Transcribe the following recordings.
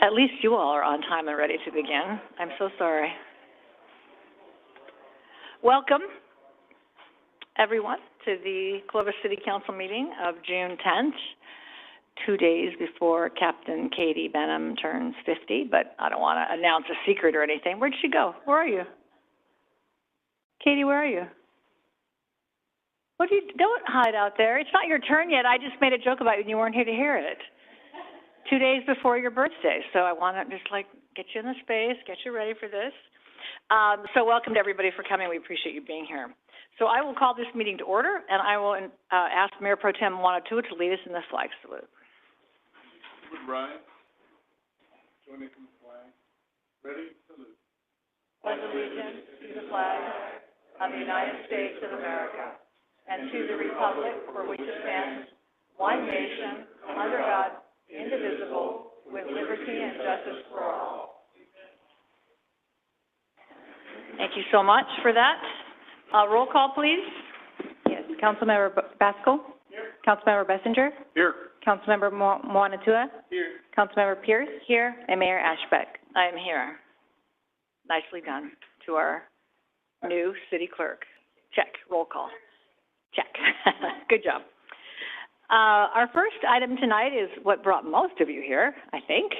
At least you all are on time and ready to begin. I'm so sorry. Welcome, everyone, to the Clovis City Council meeting of June 10th, 2 days before Captain Katie Benham turns 50, but I don't want to announce a secret or anything. Where'd she go? Where are you? Katie, where are you? Don't hide out there. It's not your turn yet. I just made a joke about you and you weren't here to hear it. 2 days before your birthday, so I want to just get you in the space, get you ready for this. So welcome to everybody for coming. We appreciate you being here. So I will call this meeting to order, and I will ask Mayor Pro Tem Wanatua to lead us in the flag salute. Would rise, joining from the flag. Ready, salute. Pledge allegiance to the flag of the United States of America and to the republic for which it stands, one nation, under God, indivisible, with liberty and justice for all. Thank you so much for that. Roll call, please. Yes. Councilmember Basco? Here. Councilmember Bessinger? Here. Councilmember Wanatua? Here. Councilmember Pierce? Here. And Mayor Ashbeck. I am here. Nicely done to our new city clerk. Check. Roll call. Check. Good job. Our first item tonight is what brought most of you here, I think.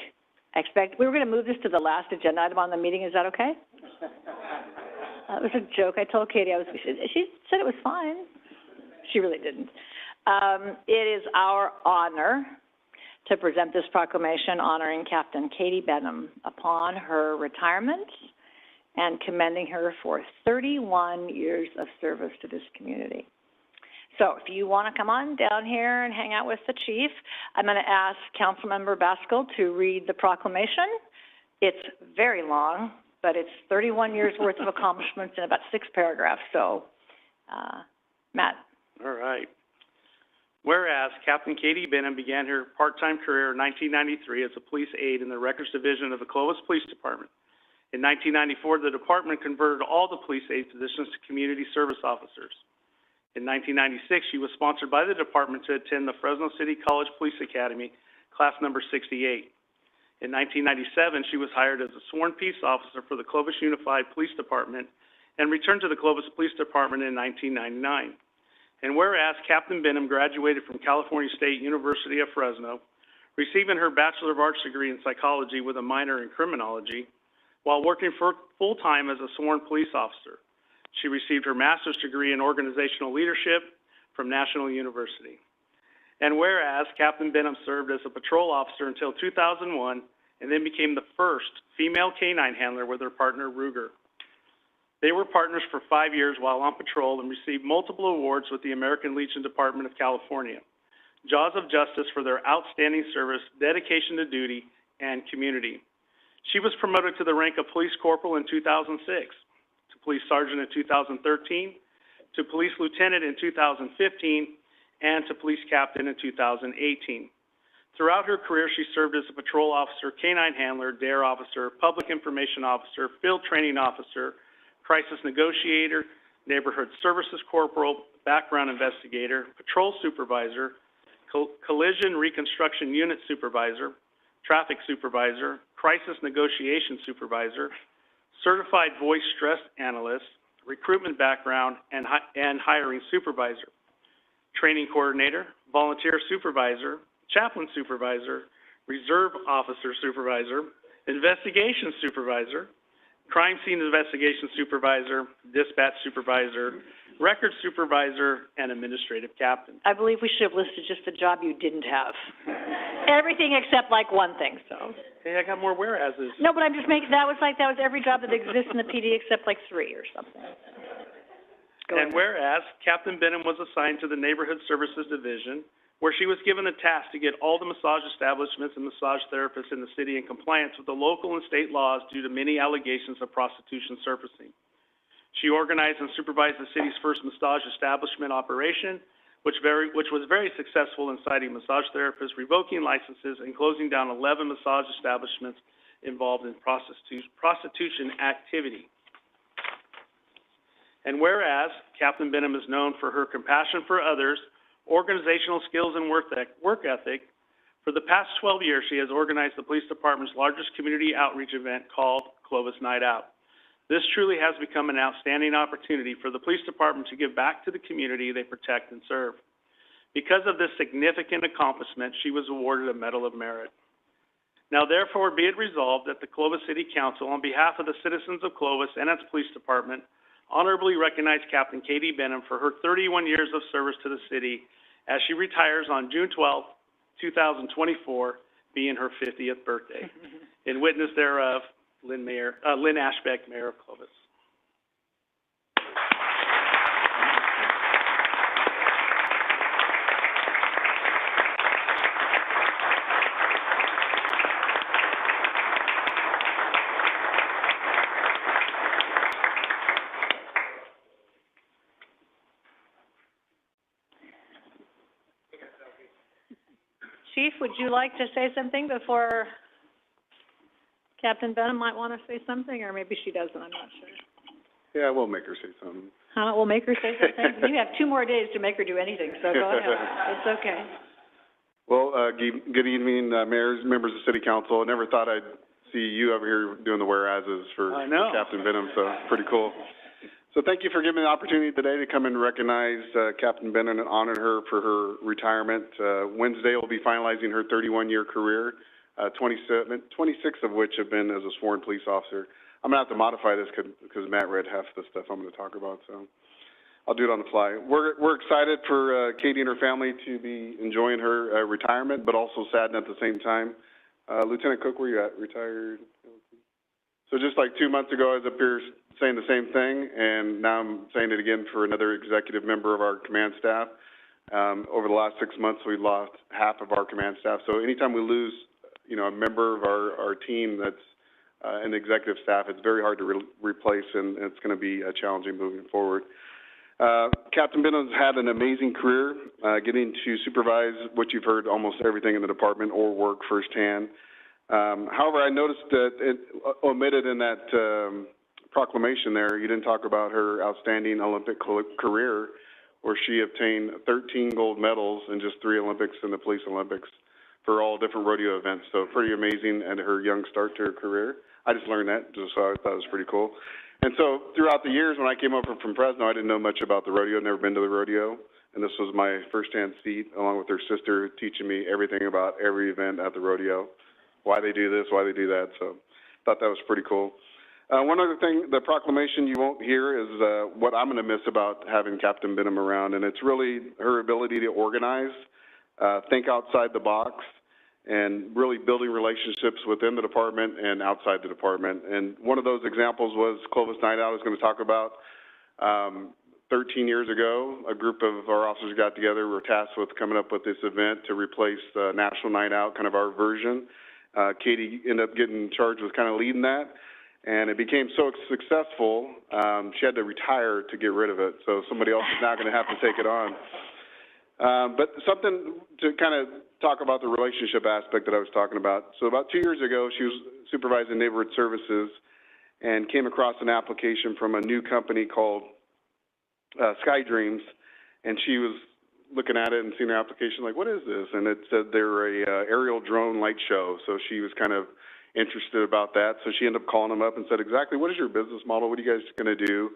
I expect we were going to move this to the last agenda item on the meeting. Is that okay? That was a joke. I told Katie she said it was fine. She really didn't. It is our honor to present this proclamation honoring Captain Katie Benham upon her retirement and commending her for 31 years of service to this community. So if you want to come on down here and hang out with the chief, I'm going to ask Councilmember Basco to read the proclamation. It's very long, but it's 31 years worth of accomplishments in about 6 paragraphs. So, Matt. All right. Whereas Captain Katie Benham began her part-time career in 1993 as a police aide in the Records Division of the Clovis Police Department. In 1994, the department converted all the police aide positions to community service officers. In 1996, she was sponsored by the department to attend the Fresno City College Police Academy, class number 68. In 1997, she was hired as a sworn peace officer for the Clovis Unified Police Department and returned to the Clovis Police Department in 1999. And whereas Captain Benham graduated from California State University of Fresno, receiving her Bachelor of Arts degree in psychology with a minor in criminology, while working full-time as a sworn police officer. She received her master's degree in organizational leadership from National University. And whereas Captain Benham served as a patrol officer until 2001 and then became the first female canine handler with her partner Ruger. They were partners for 5 years while on patrol and received multiple awards with the American Legion Department of California. Jaws of Justice for their outstanding service, dedication to duty, and community. She was promoted to the rank of police corporal in 2006. Police sergeant in 2013, to police lieutenant in 2015, and to police captain in 2018. Throughout her career, she served as a patrol officer, canine handler, DARE officer, public information officer, field training officer, crisis negotiator, neighborhood services corporal, background investigator, patrol supervisor, collision reconstruction unit supervisor, traffic supervisor, crisis negotiation supervisor, certified voice stress analyst, recruitment background, and hiring supervisor, training coordinator, volunteer supervisor, chaplain supervisor, reserve officer supervisor, investigation supervisor, crime scene investigation supervisor, dispatch supervisor, record supervisor, and administrative captain. I believe we should have listed just the job you didn't have. Everything except one thing, so. Hey, I got more whereases. No, but I'm just making, that was every job that exists in the PD except 3 or something. And whereas Captain Benham was assigned to the Neighborhood Services Division, where she was given the task to get all the massage establishments and massage therapists in the city in compliance with the local and state laws due to many allegations of prostitution surfacing. She organized and supervised the city's first massage establishment operation, which was very successful in citing massage therapists, revoking licenses, and closing down 11 massage establishments involved in prostitution activity. And whereas Captain Benham is known for her compassion for others, organizational skills and work ethic, For the past 12 years, she has organized the police department's largest community outreach event called Clovis Night Out. This truly has become an outstanding opportunity for the police department to give back to the community they protect and serve. Because of this significant accomplishment, she was awarded a Medal of Merit. Now therefore be it resolved that the Clovis City Council, on behalf of the citizens of Clovis and its police department, honorably recognize Captain Katie Benham for her 31 years of service to the city as she retires on June 12, 2024, being her 50th birthday. In witness thereof, Lynn Ashbeck, Mayor of Clovis. Chief, would you like to say something before Captain Benham might want to say something, or maybe she doesn't, I'm not sure. Yeah, we'll make her say something. We'll make her say something? You have 2 more days to make her do anything, so go ahead. It's okay. Well, good evening, mayors, members of City Council. I never thought I'd see you over here doing the whereases for Captain Benham, so pretty cool. So thank you for giving me the opportunity today to come and recognize Captain Benham and honor her for her retirement. Wednesday, we'll be finalizing her 31-year career, 26 of which have been as a sworn police officer. I'm going to have to modify this because Matt read half the stuff I'm going to talk about, so I'll do it on the fly. We're excited for Katie and her family to be enjoying her retirement, but also saddened at the same time. Lieutenant Cook, where you at? Retired? So just like 2 months ago, I was up here saying the same thing, and now I'm saying it again for another executive member of our command staff. Over the last 6 months, we lost half of our command staff. So anytime we lose, a member of our team that's in the executive staff, it's very hard to replace, and it's going to be challenging moving forward. Captain Benham's had an amazing career, getting to supervise what you've heard, almost everything in the department or work firsthand. However, I noticed that it omitted in that proclamation there, you didn't talk about her outstanding Olympic career, where she obtained 13 gold medals in just 3 Olympics in the Police Olympics for all different rodeo events. So pretty amazing at her young start to her career. I just learned that, so I thought it was pretty cool. And so throughout the years when I came over from Fresno, I didn't know much about the rodeo, never been to the rodeo. And this was my first-hand seat, along with her sister, teaching me everything about every event at the rodeo, why they do this, why they do that. So I thought that was pretty cool. One other thing, the proclamation you won't hear is what I'm going to miss about having Captain Benham around, and it's really her ability to organize, think outside the box, and really building relationships within the department and outside the department. And one of those examples was Clovis Night Out I was going to talk about. 13 years ago, a group of our officers got together. We were tasked with coming up with this event to replace the National Night Out, kind of our version. Katie ended up getting charged with kind of leading that. And it became so successful, she had to retire to get rid of it. So somebody else is now going to have to take it on. But something to kind of talk about the relationship aspect that I was talking about. So about 2 years ago, she was supervising neighborhood services and came across an application from a new company called Sky Dreams. And she was looking at it and seeing the application like, what is this? And it said they're a aerial drone light show. So she was kind of interested about that. So she ended up calling them up and said, exactly, what is your business model? What are you guys going to do?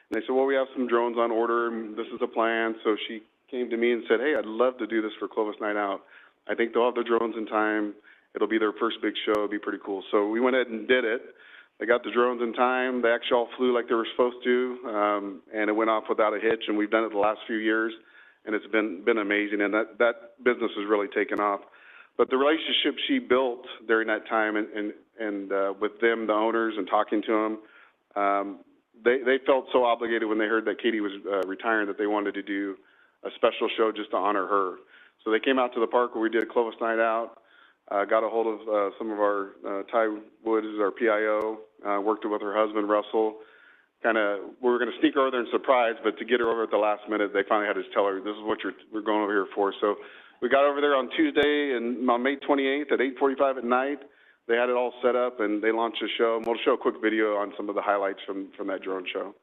And they said, well, we have some drones on order, and this is the plan. So she came to me and said, hey, I'd love to do this for Clovis Night Out. I think they'll have the drones in time. It'll be their first big show. It'll be pretty cool. So we went ahead and did it. They got the drones in time. They actually all flew like they were supposed to, and it went off without a hitch, and we've done it the last few years, and it's been amazing, and that business has really taken off. But the relationship she built during that time and with them, the owners, and talking to them, they felt so obligated when they heard that Katie was retiring that they wanted to do a special show just to honor her. So they came out to the park where we did Clovis Night Out, got a hold of some of our Ty Woods, our PIO, worked with her husband, Russell. We were going to sneak her over there and surprise, but to get her over at the last minute, they finally had to tell her, this is what we're going over here for. So we got over there on Tuesday, and on May 28th at 8:45 at night, they had it all set up, and they launched a show. And we'll show a quick video on some of the highlights from that drone show.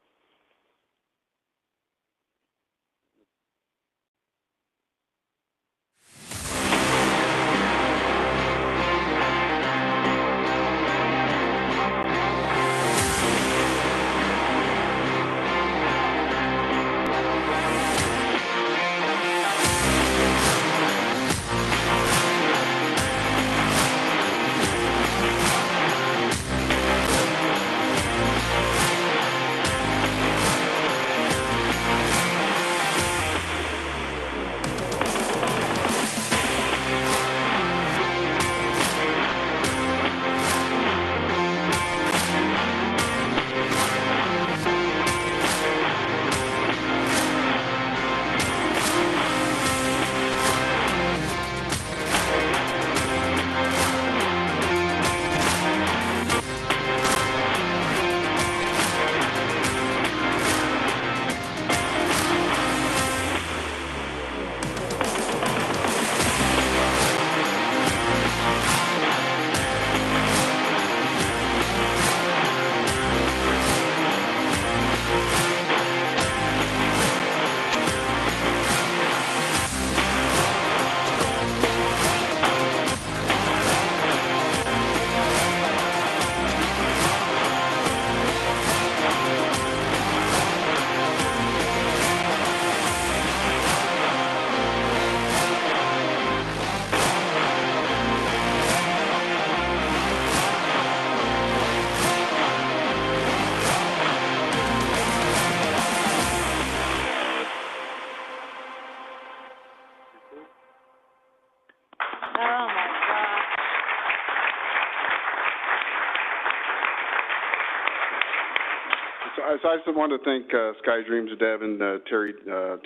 So I just wanted to thank, Sky Dreams, Deb, and, Terry,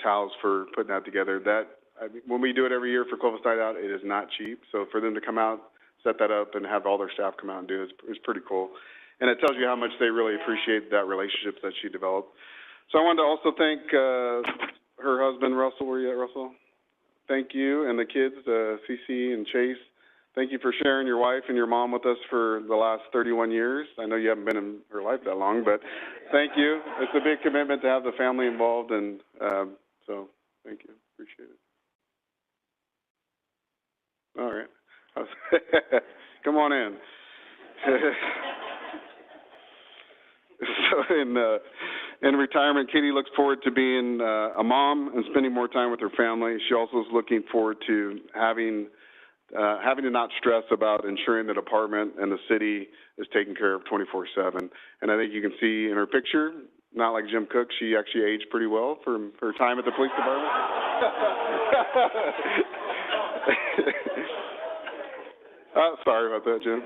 Towles for putting that together. When we do it every year for Clovis Night Out, it is not cheap. So for them to come out, set that up, and have all their staff come out and do it is pretty cool. And it tells you how much they really appreciate that relationship that she developed. So I wanted to also thank, her husband, Russell. Where you at, Russell? Thank you, and the kids, Cece and Chase. Thank you for sharing your wife and your mom with us for the last 31 years. I know you haven't been in her life that long, but thank you. It's a big commitment to have the family involved, and so thank you. Appreciate it. All right. Come on in. So in retirement, Katie looks forward to being a mom and spending more time with her family. She also is looking forward to having to not stress about ensuring the department and the city is taken care of 24/7. And I think you can see in her picture, not like Jim Cook, she actually aged pretty well from her time at the police department. Sorry about that, Jim.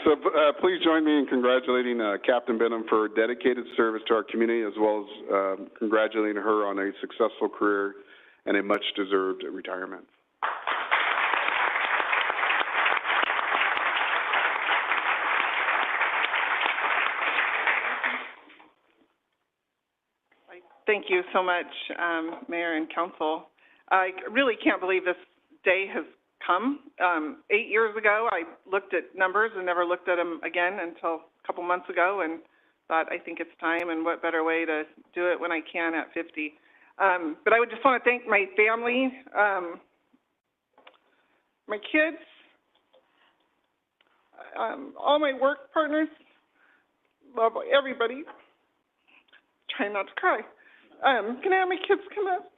So please join me in congratulating Captain Benham for her dedicated service to our community, as well as congratulating her on a successful career and a much-deserved retirement. Thank you so much, Mayor and Council. I really can't believe this day has come. 8 years ago, I looked at numbers and never looked at them again until a couple months ago, and thought, I think it's time, and what better way to do it when I can at 50. But I would just want to thank my family, my kids, all my work partners, love everybody. Trying not to cry. Can I have my kids come up?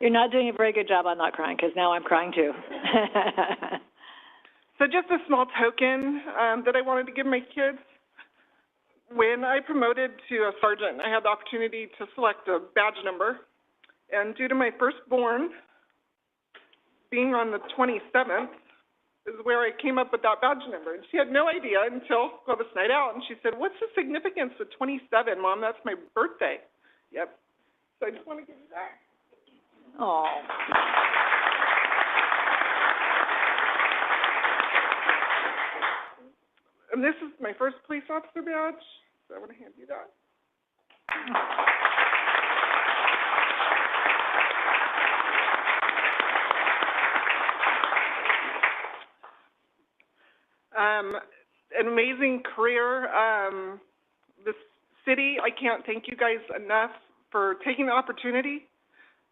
You're not doing a very good job on not crying, because now I'm crying too. So just a small token that I wanted to give my kids. When I promoted to a sergeant, I had the opportunity to select a badge number. And due to my firstborn being on the 27th, is where I came up with that badge number. And she had no idea until Clovis Night Out. And she said, what's the significance of 27, Mom? That's my birthday. Yep. So I just want to give you that. Oh. And this is my first police officer badge. So I want to hand you that. An amazing career. This city, I can't thank you guys enough for taking the opportunity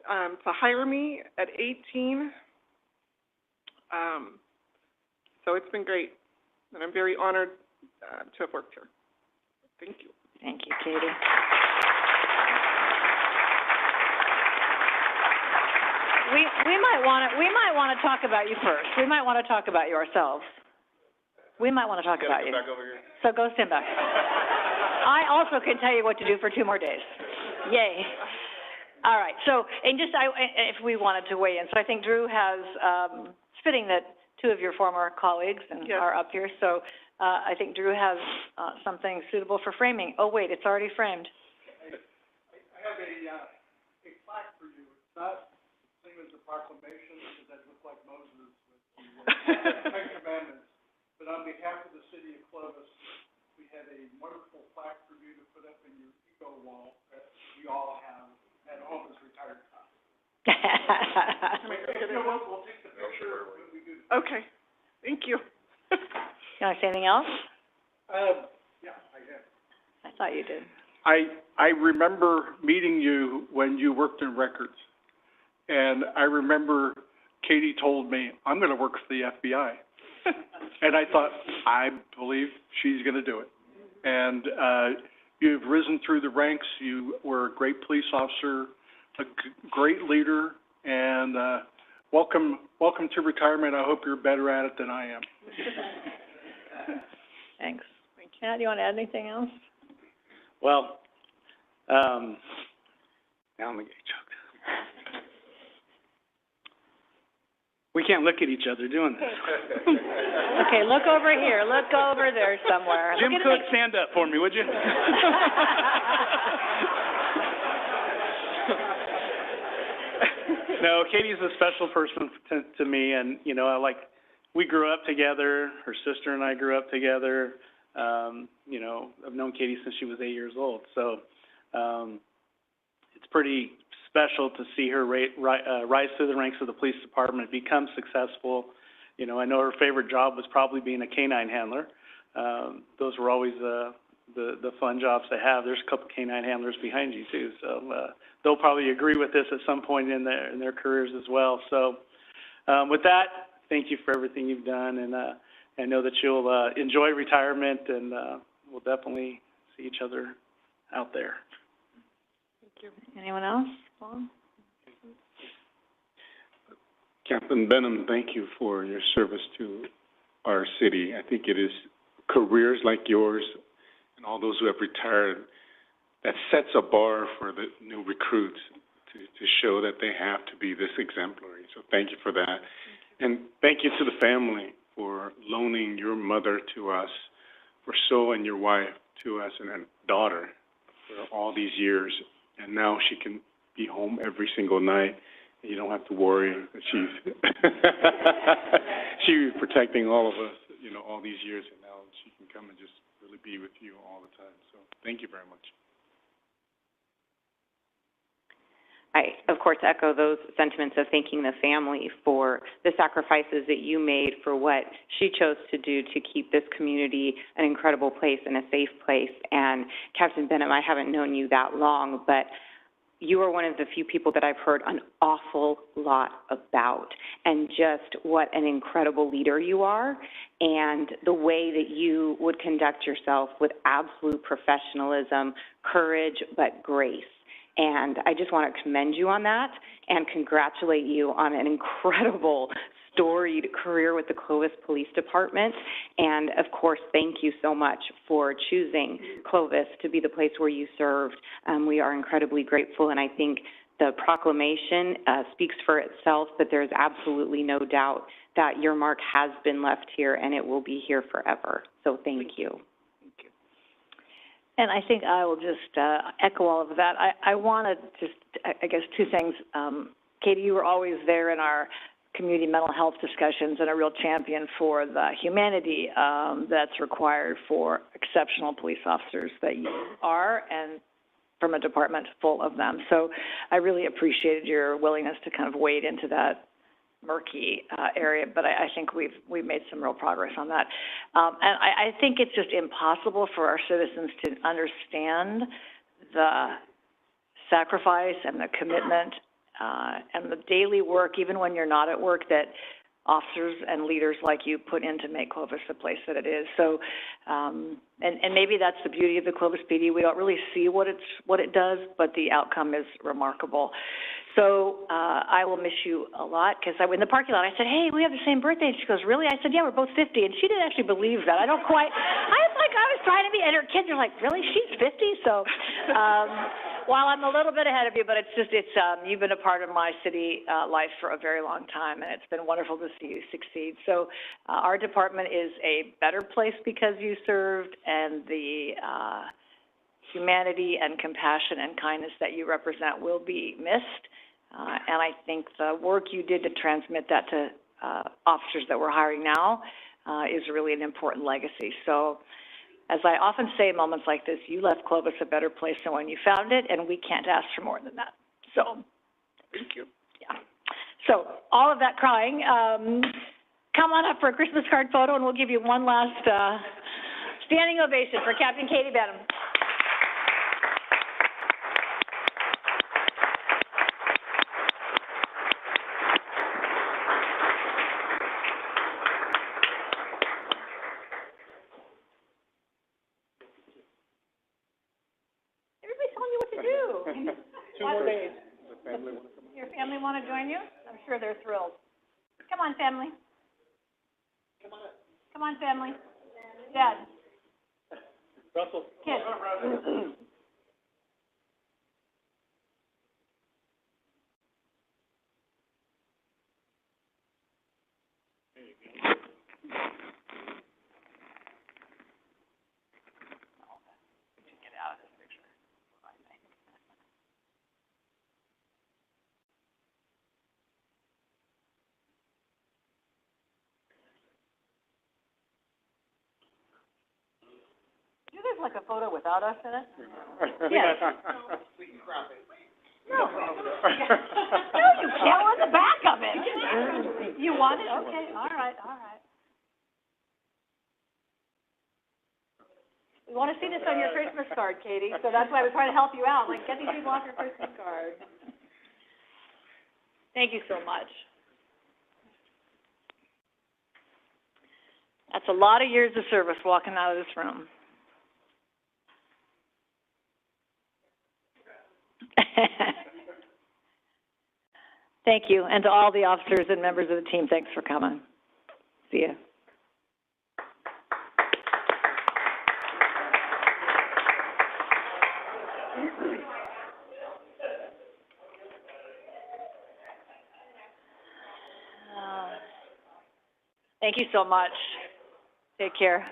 to hire me at 18. So it's been great, and I'm very honored to have worked here. Thank you. Thank you, Katie. We might want to talk about you first. We might want to talk about you ourselves. We might want to talk about you. Back over here. So go stand back. I also can tell you what to do for 2 more days. Yay. All right. So, and just if we wanted to weigh in, so I think Drew has, it's fitting that 2 of your former colleagues are up here. So I think Drew has something suitable for framing. Oh, wait, it's already framed. I have a plaque for you. It's not the same as the proclamation, because that looked like Moses with the Ten Commandments. But on behalf of the city of Clovis, we had a wonderful plaque for you to put up in your ego wall that we all have at home as retired cops. We'll take the picture when we do. Okay. Thank you. You want to say anything else? Yeah, I have. I thought you did. I remember meeting you when you worked in records, and I remember Katie told me, I'm going to work for the FBI. And I thought, I believe she's going to do it. And you've risen through the ranks. You were a great police officer, a great leader, and welcome to retirement. I hope you're better at it than I am. Thanks. Kat, do you want to add anything else? Well, now I'm going to get choked. We can't look at each other doing this. Okay, look over here, look over there somewhere. Jim Cook, stand up for me, would you? No, Katie's a special person to me, and, you know, we grew up together. Her sister and I grew up together. You know, I've known Katie since she was 8 years old, so it's pretty special to see her rise through the ranks of the police department, become successful. You know, I know her favorite job was probably being a canine handler. Those were always the fun jobs to have. There's a couple canine handlers behind you too, so they'll probably agree with this at some point in their careers as well. So with that, thank you for everything you've done, and I know that you'll enjoy retirement, and we'll definitely see each other out there. Thank you. Anyone else? Paul? Captain Benham, thank you for your service to our city. I think it is careers like yours and all those who have retired that sets a bar for the new recruits to show that they have to be this exemplary. So thank you for that. And thank you to the family for loaning your mother to us, and your wife to us, and a daughter for all these years. And now she can be home every single night. You don't have to worry that she's protecting all of us, you know, all these years, and now she can come and just really be with you all the time. So thank you very much. I, of course, echo those sentiments of thanking the family for the sacrifices that you made for what she chose to do to keep this community an incredible place and a safe place. And Captain Benham, I haven't known you that long, but you are one of the few people that I've heard an awful lot about, and just what an incredible leader you are, and the way that you would conduct yourself with absolute professionalism, courage, but grace. And I just want to commend you on that and congratulate you on an incredible storied career with the Clovis Police Department. And, of course, thank you so much for choosing Clovis to be the place where you served. We are incredibly grateful, and I think the proclamation speaks for itself, but there's absolutely no doubt that your mark has been left here and it will be here forever. So thank you. And I think I will just echo all of that. I want to just, I guess, two things. Katie, you were always there in our community mental health discussions and a real champion for the humanity that's required for exceptional police officers that you are, and from a department full of them. So I really appreciated your willingness to kind of wade into that murky area, but I think we've made some real progress on that. And I think it's just impossible for our citizens to understand the sacrifice and the commitment and the daily work, even when you're not at work, that officers and leaders like you put in to make Clovis the place that it is. So, and maybe that's the beauty of the Clovis PD. We don't really see what it does, but the outcome is remarkable. So I will miss you a lot, because in the parking lot I said, hey, we have the same birthday. And she goes, really? I said, yeah, we're both 50. And she didn't actually believe that. I was trying to be, and her kids are like, really? She's 50? So while I'm a little bit ahead of you, but you've been a part of my city life for a very long time, and it's been wonderful to see you succeed. So our department is a better place because you served, and the humanity and compassion and kindness that you represent will be missed. And I think the work you did to transmit that to officers that we're hiring now is really an important legacy. So, as I often say in moments like this, you left Clovis a better place than when you found it, and we can't ask for more than that. So, Thank you. yeah. So, all of that crying, come on up for a Christmas card photo, and we'll give you one last standing ovation for Captain Katie Benham. Your family want to join you? I'm sure they're thrilled. Come on, family. Come on up. Come on, family. Dad. Russell. Kids. like a photo without us in it? Yes. No. No, you can't, on the back of it. You want it? Okay, all right. We want to see this on your Christmas card, Katie, so that's why we're trying to help you out, like, get these people off your Christmas card. Thank you so much. That's a lot of years of service walking out of this room. Thank you, and to all the officers and members of the team, thanks for coming. See you. Thank you so much. Take care.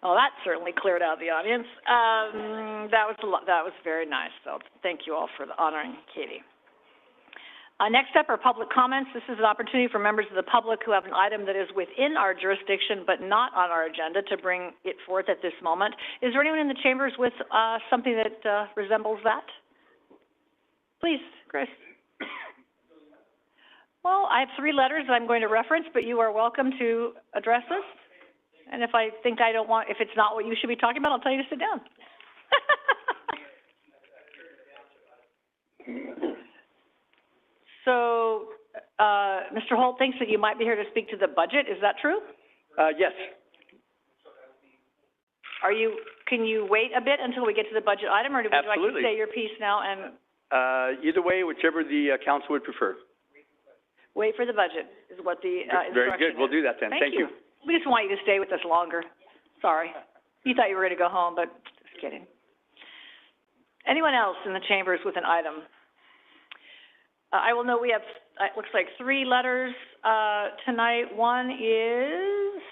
Well, that certainly cleared out the audience. That was very nice, so thank you all for honoring Katie. Next up are public comments. This is an opportunity for members of the public who have an item that is within our jurisdiction but not on our agenda to bring it forth at this moment. Is there anyone in the chambers with something that resembles that? Please, Chris. Well, I have 3 letters that I'm going to reference, but you are welcome to address this. And if I think if it's not what you should be talking about, I'll tell you to sit down. So, Mr. Holt thinks that you might be here to speak to the budget. Is that true? Yes. Can you wait a bit until we get to the budget item, or would you like to say your piece now and? Either way, whichever the council would prefer. Wait for the budget is what the instruction is. Very good. We'll do that then. Thank you. We just want you to stay with us longer. Sorry. You thought you were going to go home, but just kidding. Anyone else in the chambers with an item? I will note we have, it looks like 3 letters tonight. One is,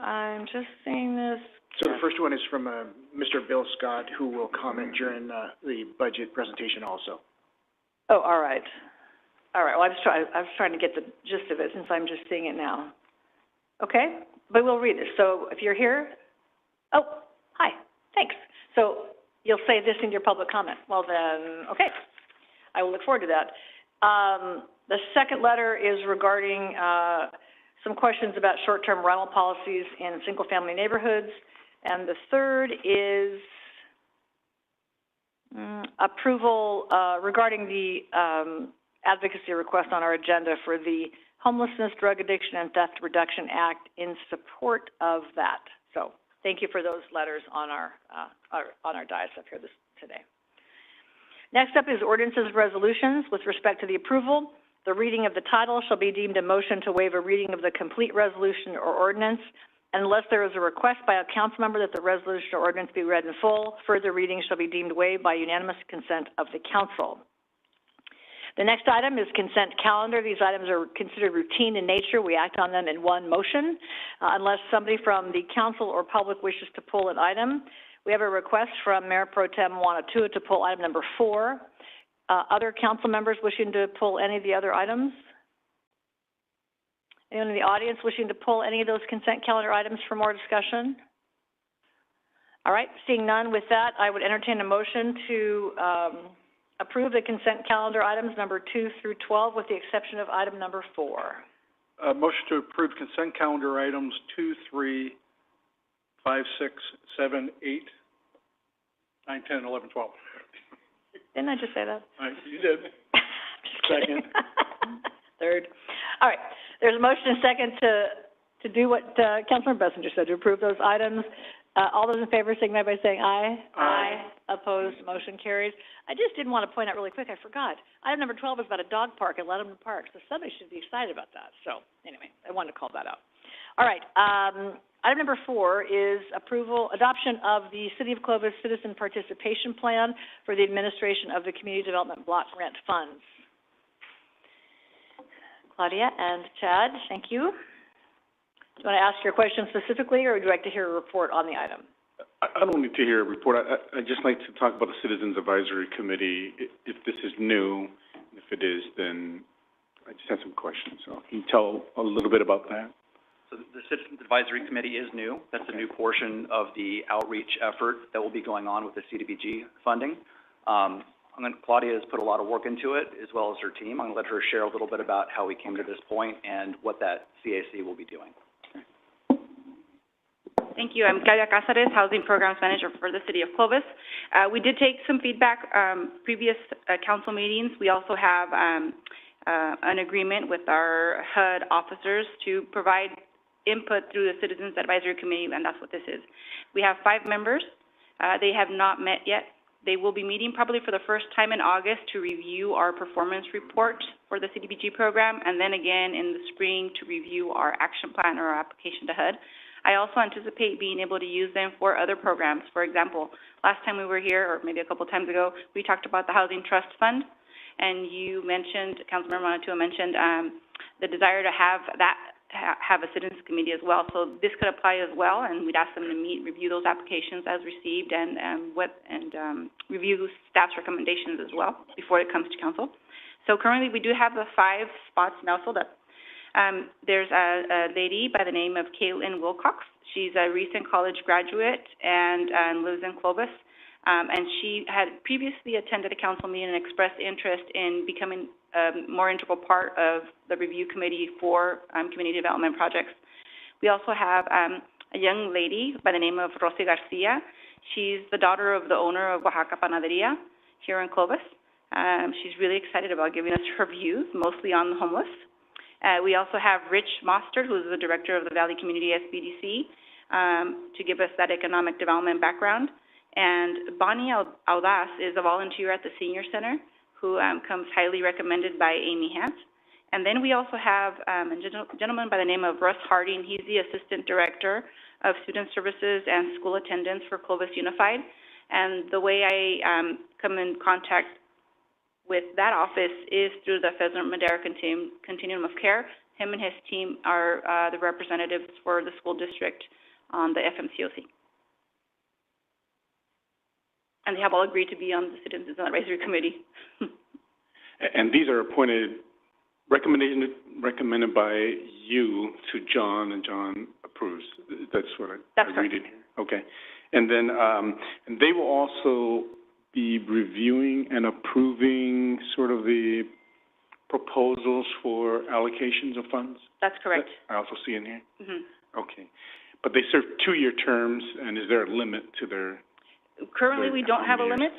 I'm just seeing this. So the first one is from Mr. Bill Scott, who will comment during the budget presentation also. Oh, all right. All right. Well, I was trying to get the gist of it since I'm just seeing it now. Okay, but we'll read this. So if you're here, oh, hi, thanks. So you'll say this in your public comment. Well then, okay, I will look forward to that. The second letter is regarding some questions about short-term rental policies in single-family neighborhoods. And the third is approval regarding the advocacy request on our agenda for the Homelessness, Drug Addiction, and Theft Reduction Act in support of that. So thank you for those letters on our dais up here today. Next up is ordinances and resolutions. With respect to the approval, the reading of the title shall be deemed a motion to waive a reading of the complete resolution or ordinance. Unless there is a request by a council member that the resolution or ordinance be read in full, further reading shall be deemed waived by unanimous consent of the council. The next item is consent calendar. These items are considered routine in nature. We act on them in one motion. Unless somebody from the council or public wishes to pull an item, we have a request from Mayor Pro Tem Wanatua to pull item number 4. Other council members wishing to pull any of the other items? Anyone in the audience wishing to pull any of those consent calendar items for more discussion? All right, seeing none, with that, I would entertain a motion to approve the consent calendar items number 2 through 12 with the exception of item number 4. Motion to approve consent calendar items 2, 3, 5, 6, 7, 8, 9, 10, 11, 12. Didn't I just say that? You did. Just kidding. Third. All right. There's a motion and a second to do what Councilmember Bessinger said, to approve those items. All those in favor signify by saying aye. Aye. Opposed? Motion carries. I just did want to point out really quick, I forgot. Item number 12 is about a dog park at Letterman Park, so somebody should be excited about that. So, anyway, I wanted to call that out. All right, item number 4 is adoption of the City of Clovis Citizen Participation Plan for the administration of the Community Development Block Grant Funds. Claudia and Chad, thank you. Do you want to ask your question specifically, or would you like to hear a report on the item? I don't need to hear a report. I'd just like to talk about the Citizens Advisory Committee. If this is new, and if it is, then I just have some questions. So can you tell a little bit about that? So the Citizens Advisory Committee is new. That's a new portion of the outreach effort that will be going on with the CDBG funding. Claudia has put a lot of work into it, as well as her team. I'm going to let her share a little bit about how we came to this point and what that CAC will be doing. Thank you. I'm Claudia Cáceres, Housing Programs Manager for the City of Clovis. We did take some feedback previous council meetings. We also have an agreement with our HUD officers to provide input through the Citizens Advisory Committee, and that's what this is. We have 5 members. They have not met yet. They will be meeting probably for the first time in August to review our performance report for the CDBG program, and then again in the spring to review our action plan or our application to HUD. I also anticipate being able to use them for other programs. For example, last time we were here, or maybe a couple times ago, we talked about the Housing Trust Fund, and you mentioned, Councilmember Manatua mentioned the desire to have a citizens committee as well. So this could apply as well, and we'd ask them to meet, review those applications as received, and review staff's recommendations as well before it comes to council. So currently we do have the 5 spots now filled up. There's a lady by the name of Caitlin Wilcox. She's a recent college graduate and lives in Clovis. And she had previously attended a council meeting and expressed interest in becoming a more integral part of the review committee for community development projects. We also have a young lady by the name of Rosy Garcia. She's the daughter of the owner of Oaxaca Panaderia here in Clovis. She's really excited about giving us her views, mostly on the homeless. We also have Rich Mostert, who's the director of the Valley Community SBDC, to give us that economic development background. And Bonnie Audaz is a volunteer at the Senior Center who comes highly recommended by Amy Hant. And then we also have a gentleman by the name of Russ Harding. He's the Assistant Director of Student Services and School Attendance for Clovis Unified. And the way I come in contact with that office is through the Fresno Madera Continuum of Care. Him and his team are the representatives for the school district on the FMCOC. And they have all agreed to be on the Citizens Advisory Committee. And these are recommended by you to John, and John approves. That's what I read in here. Okay. And then and they will also be reviewing and approving sort of the proposals for allocations of funds? That's correct. I also see in here? Mm-hmm. Okay. But they serve 2-year terms, and is there a limit to their... Currently, we don't have a limit.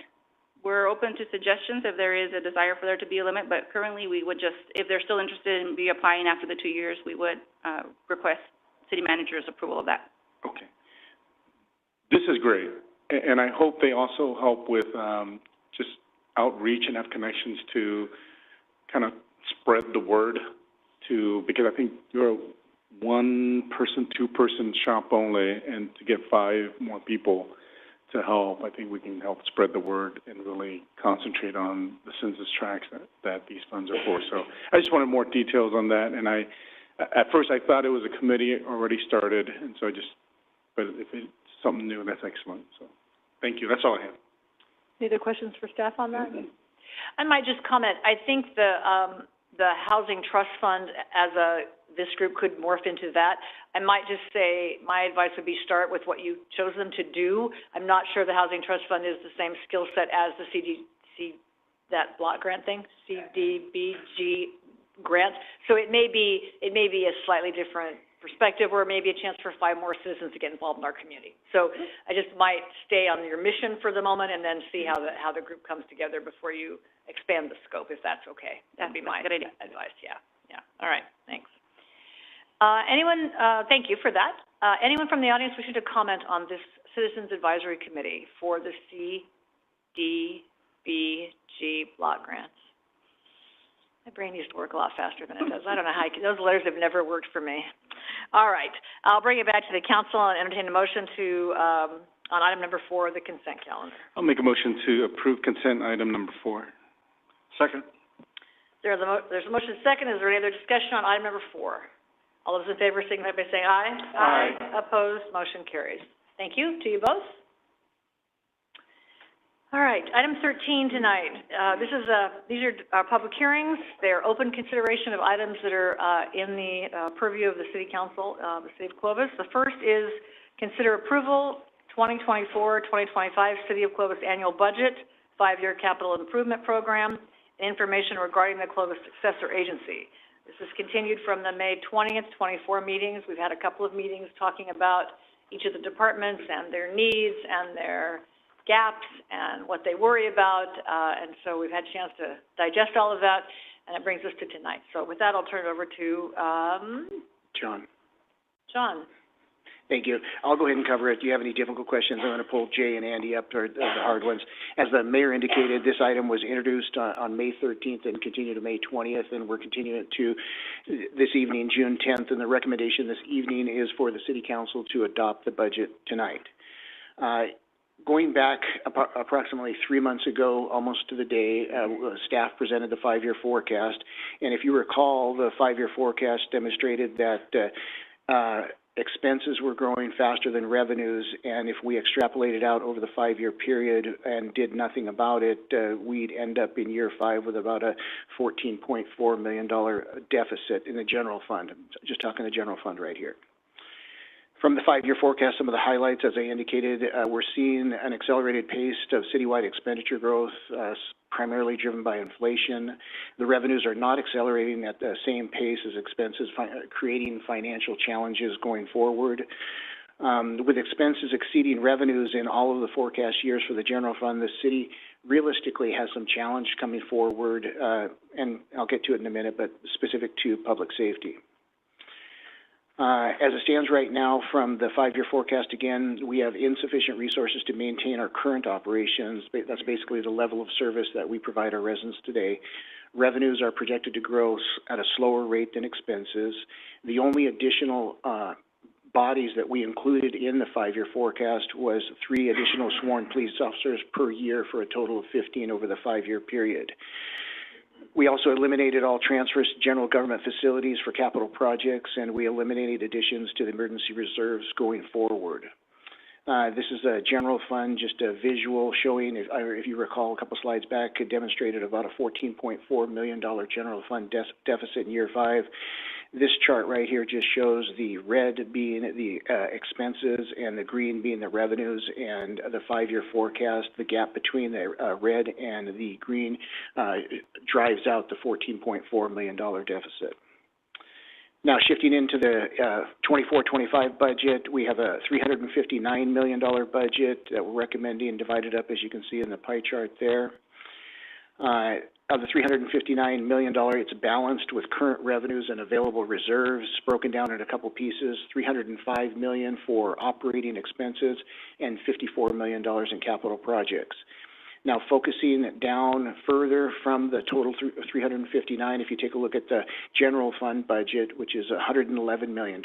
We're open to suggestions if there is a desire for there to be a limit, but currently we would just, if they're still interested in reapplying after the 2 years, we would request city manager's approval of that. Okay. This is great. And I hope they also help with just outreach and have connections to kind of spread the word because I think you're a 1-person, 2-person shop only, and to get 5 more people to help, I think we can help spread the word and really concentrate on the census tracts that these funds are for. So I just wanted more details on that, and at first I thought it was a committee already started, and so but if it's something new, that's excellent. So thank you. That's all I have. Any other questions for staff on that? I might just comment. I think the Housing Trust Fund this group could morph into that. I might just say my advice would be start with what you chose them to do. I'm not sure the Housing Trust Fund is the same skill set as the CDC, that block grant thing, CDBG grant. So it may be a slightly different perspective, or maybe a chance for 5 more citizens to get involved in our community. So I just might stay on your mission for the moment and then see how the group comes together before you expand the scope, if that's okay. That'd be my advice. Yeah. All right. Thanks. Thank you for that. Anyone from the audience wishing to comment on this Citizens Advisory Committee for the block grants. My brain used to work a lot faster than it does. I don't know how, those letters have never worked for me. All right, I'll bring it back to the council and entertain a motion to, on item number 4, the consent calendar. I'll make a motion to approve consent item number 4. Second. There's a motion second. Is there any other discussion on item number 4? All those in favor signify by saying aye. Aye. Opposed, motion carries. Thank you to you both. All right, item 13 tonight. These are public hearings. They're open consideration of items that are in the purview of the City Council, the City of Clovis. The first is consider approval 2024-2025 City of Clovis annual budget, 5-year capital improvement program, and information regarding the Clovis successor agency. This is continued from the May 20th, 24 meetings. We've had a couple of meetings talking about each of the departments and their needs and their gaps and what they worry about, and so we've had a chance to digest all of that, and it brings us to tonight. So with that, I'll turn it over to John. John. Thank you. I'll go ahead and cover it. Do you have any difficult questions? I'm going to pull Jay and Andy up toward the hard ones. As the mayor indicated, this item was introduced on May 13th and continued to May 20th, and we're continuing it to this evening, June 10th, and the recommendation this evening is for the City Council to adopt the budget tonight. Going back approximately 3 months ago, almost to the day, staff presented the 5-year forecast, and if you recall, the 5-year forecast demonstrated that expenses were growing faster than revenues, and if we extrapolated out over the 5-year period and did nothing about it, we'd end up in year 5 with about a $14.4 million deficit in the general fund. I'm just talking the general fund right here. From the 5-year forecast, some of the highlights, as I indicated, we're seeing an accelerated pace of citywide expenditure growth, primarily driven by inflation. The revenues are not accelerating at the same pace as expenses, creating financial challenges going forward. With expenses exceeding revenues in all of the forecast years for the general fund, the city realistically has some challenge coming forward, and I'll get to it in a minute, but specific to public safety. As it stands right now from the 5-year forecast, again, we have insufficient resources to maintain our current operations. That's basically the level of service that we provide our residents today. Revenues are projected to grow at a slower rate than expenses. The only additional bodies that we included in the 5-year forecast was 3 additional sworn police officers per year for a total of 15 over the 5-year period. We also eliminated all transfers to general government facilities for capital projects, and we eliminated additions to the emergency reserves going forward. This is a general fund, just a visual showing, if you recall a couple slides back, it demonstrated about a $14.4 million general fund deficit in year 5. This chart right here just shows the red being the expenses and the green being the revenues, and the 5-year forecast, the gap between the red and the green drives out the $14.4 million deficit. Now, shifting into the 24-25 budget, we have a $359 million budget that we're recommending, divided up as you can see in the pie chart there. Of the $359 million, it's balanced with current revenues and available reserves, broken down in a couple pieces, $305 million for operating expenses and $54 million in capital projects. Now, focusing down further from the total 359, if you take a look at the general fund budget, which is $111 million,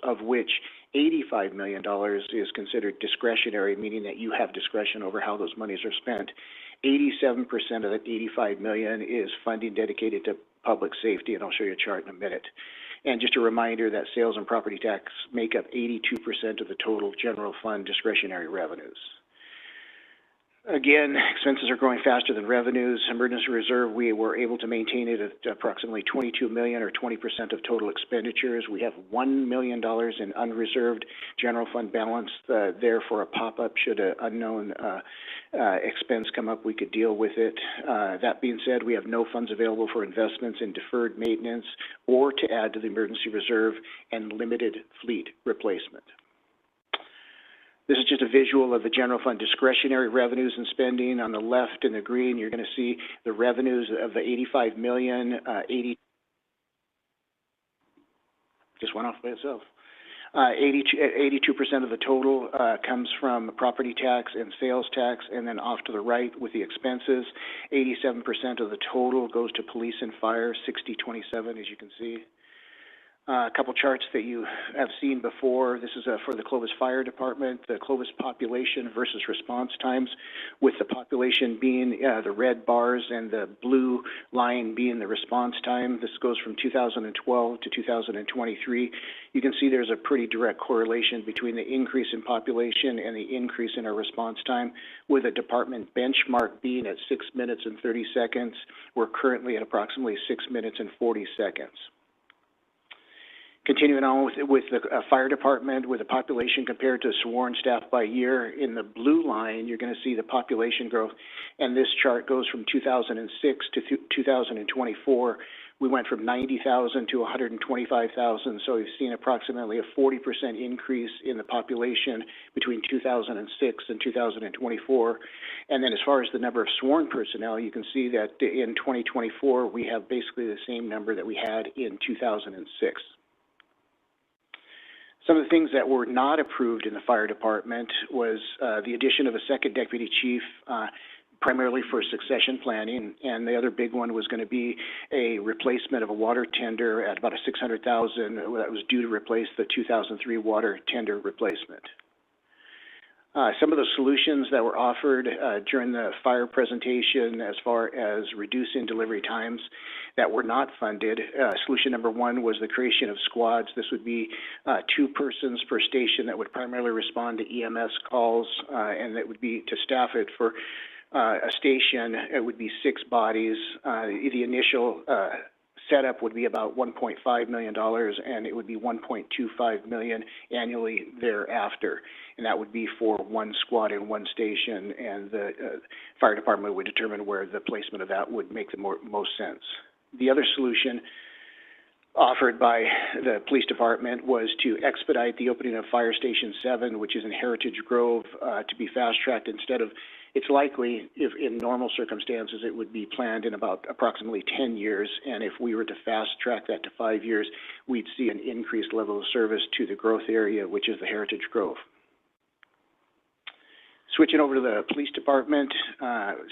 of which $85 million is considered discretionary, meaning that you have discretion over how those monies are spent. 87% of that $85 million is funding dedicated to public safety, and I'll show you a chart in a minute. And just a reminder that sales and property tax make up 82% of the total general fund discretionary revenues. Again, expenses are growing faster than revenues. Emergency reserve, we were able to maintain it at approximately $22 million or 20% of total expenditures. We have $1 million in unreserved general fund balance there for a pop-up should an unknown expense come up, we could deal with it. That being said, we have no funds available for investments in deferred maintenance or to add to the emergency reserve, and limited fleet replacement. This is just a visual of the general fund discretionary revenues and spending. On the left in the green, you're going to see the revenues of the $85 million, just went off by itself. 82% of the total, comes from property tax and sales tax, and then off to the right with the expenses, 87% of the total goes to police and fire, 60-27, as you can see. A couple charts that you have seen before. This is for the Clovis Fire Department, the Clovis population versus response times, with the population being the red bars and the blue line being the response time. This goes from 2012 to 2023. You can see there's a pretty direct correlation between the increase in population and the increase in our response time, with a department benchmark being at 6 minutes and 30 seconds. We're currently at approximately 6 minutes and 40 seconds. Continuing on with the fire department, with the population compared to sworn staff by year, in the blue line, you're going to see the population growth. And this chart goes from 2006 to 2024. We went from 90,000 to 125,000, so we've seen approximately a 40% increase in the population between 2006 and 2024. And then as far as the number of sworn personnel, you can see that in 2024, we have basically the same number that we had in 2006. Some of the things that were not approved in the fire department was the addition of a second deputy chief, primarily for succession planning, and the other big one was going to be a replacement of a water tender at about a $600,000 that was due to replace the 2003 water tender replacement. Some of the solutions that were offered during the fire presentation as far as reducing delivery times that were not funded. Solution number one was the creation of squads. This would be 2 persons per station that would primarily respond to EMS calls, and that would be to staff it for a station. It would be 6 bodies. The initial setup would be about $1.5 million, and it would be $1.25 million annually thereafter. And that would be for 1 squad in 1 station, and the fire department would determine where the placement of that would make the most sense. The other solution offered by the police department was to expedite the opening of Fire Station 7, which is in Heritage Grove, to be fast-tracked instead of, it's likely, if in normal circumstances, it would be planned in about approximately 10 years, and if we were to fast-track that to 5 years, we'd see an increased level of service to the growth area, which is the Heritage Grove. Switching over to the police department,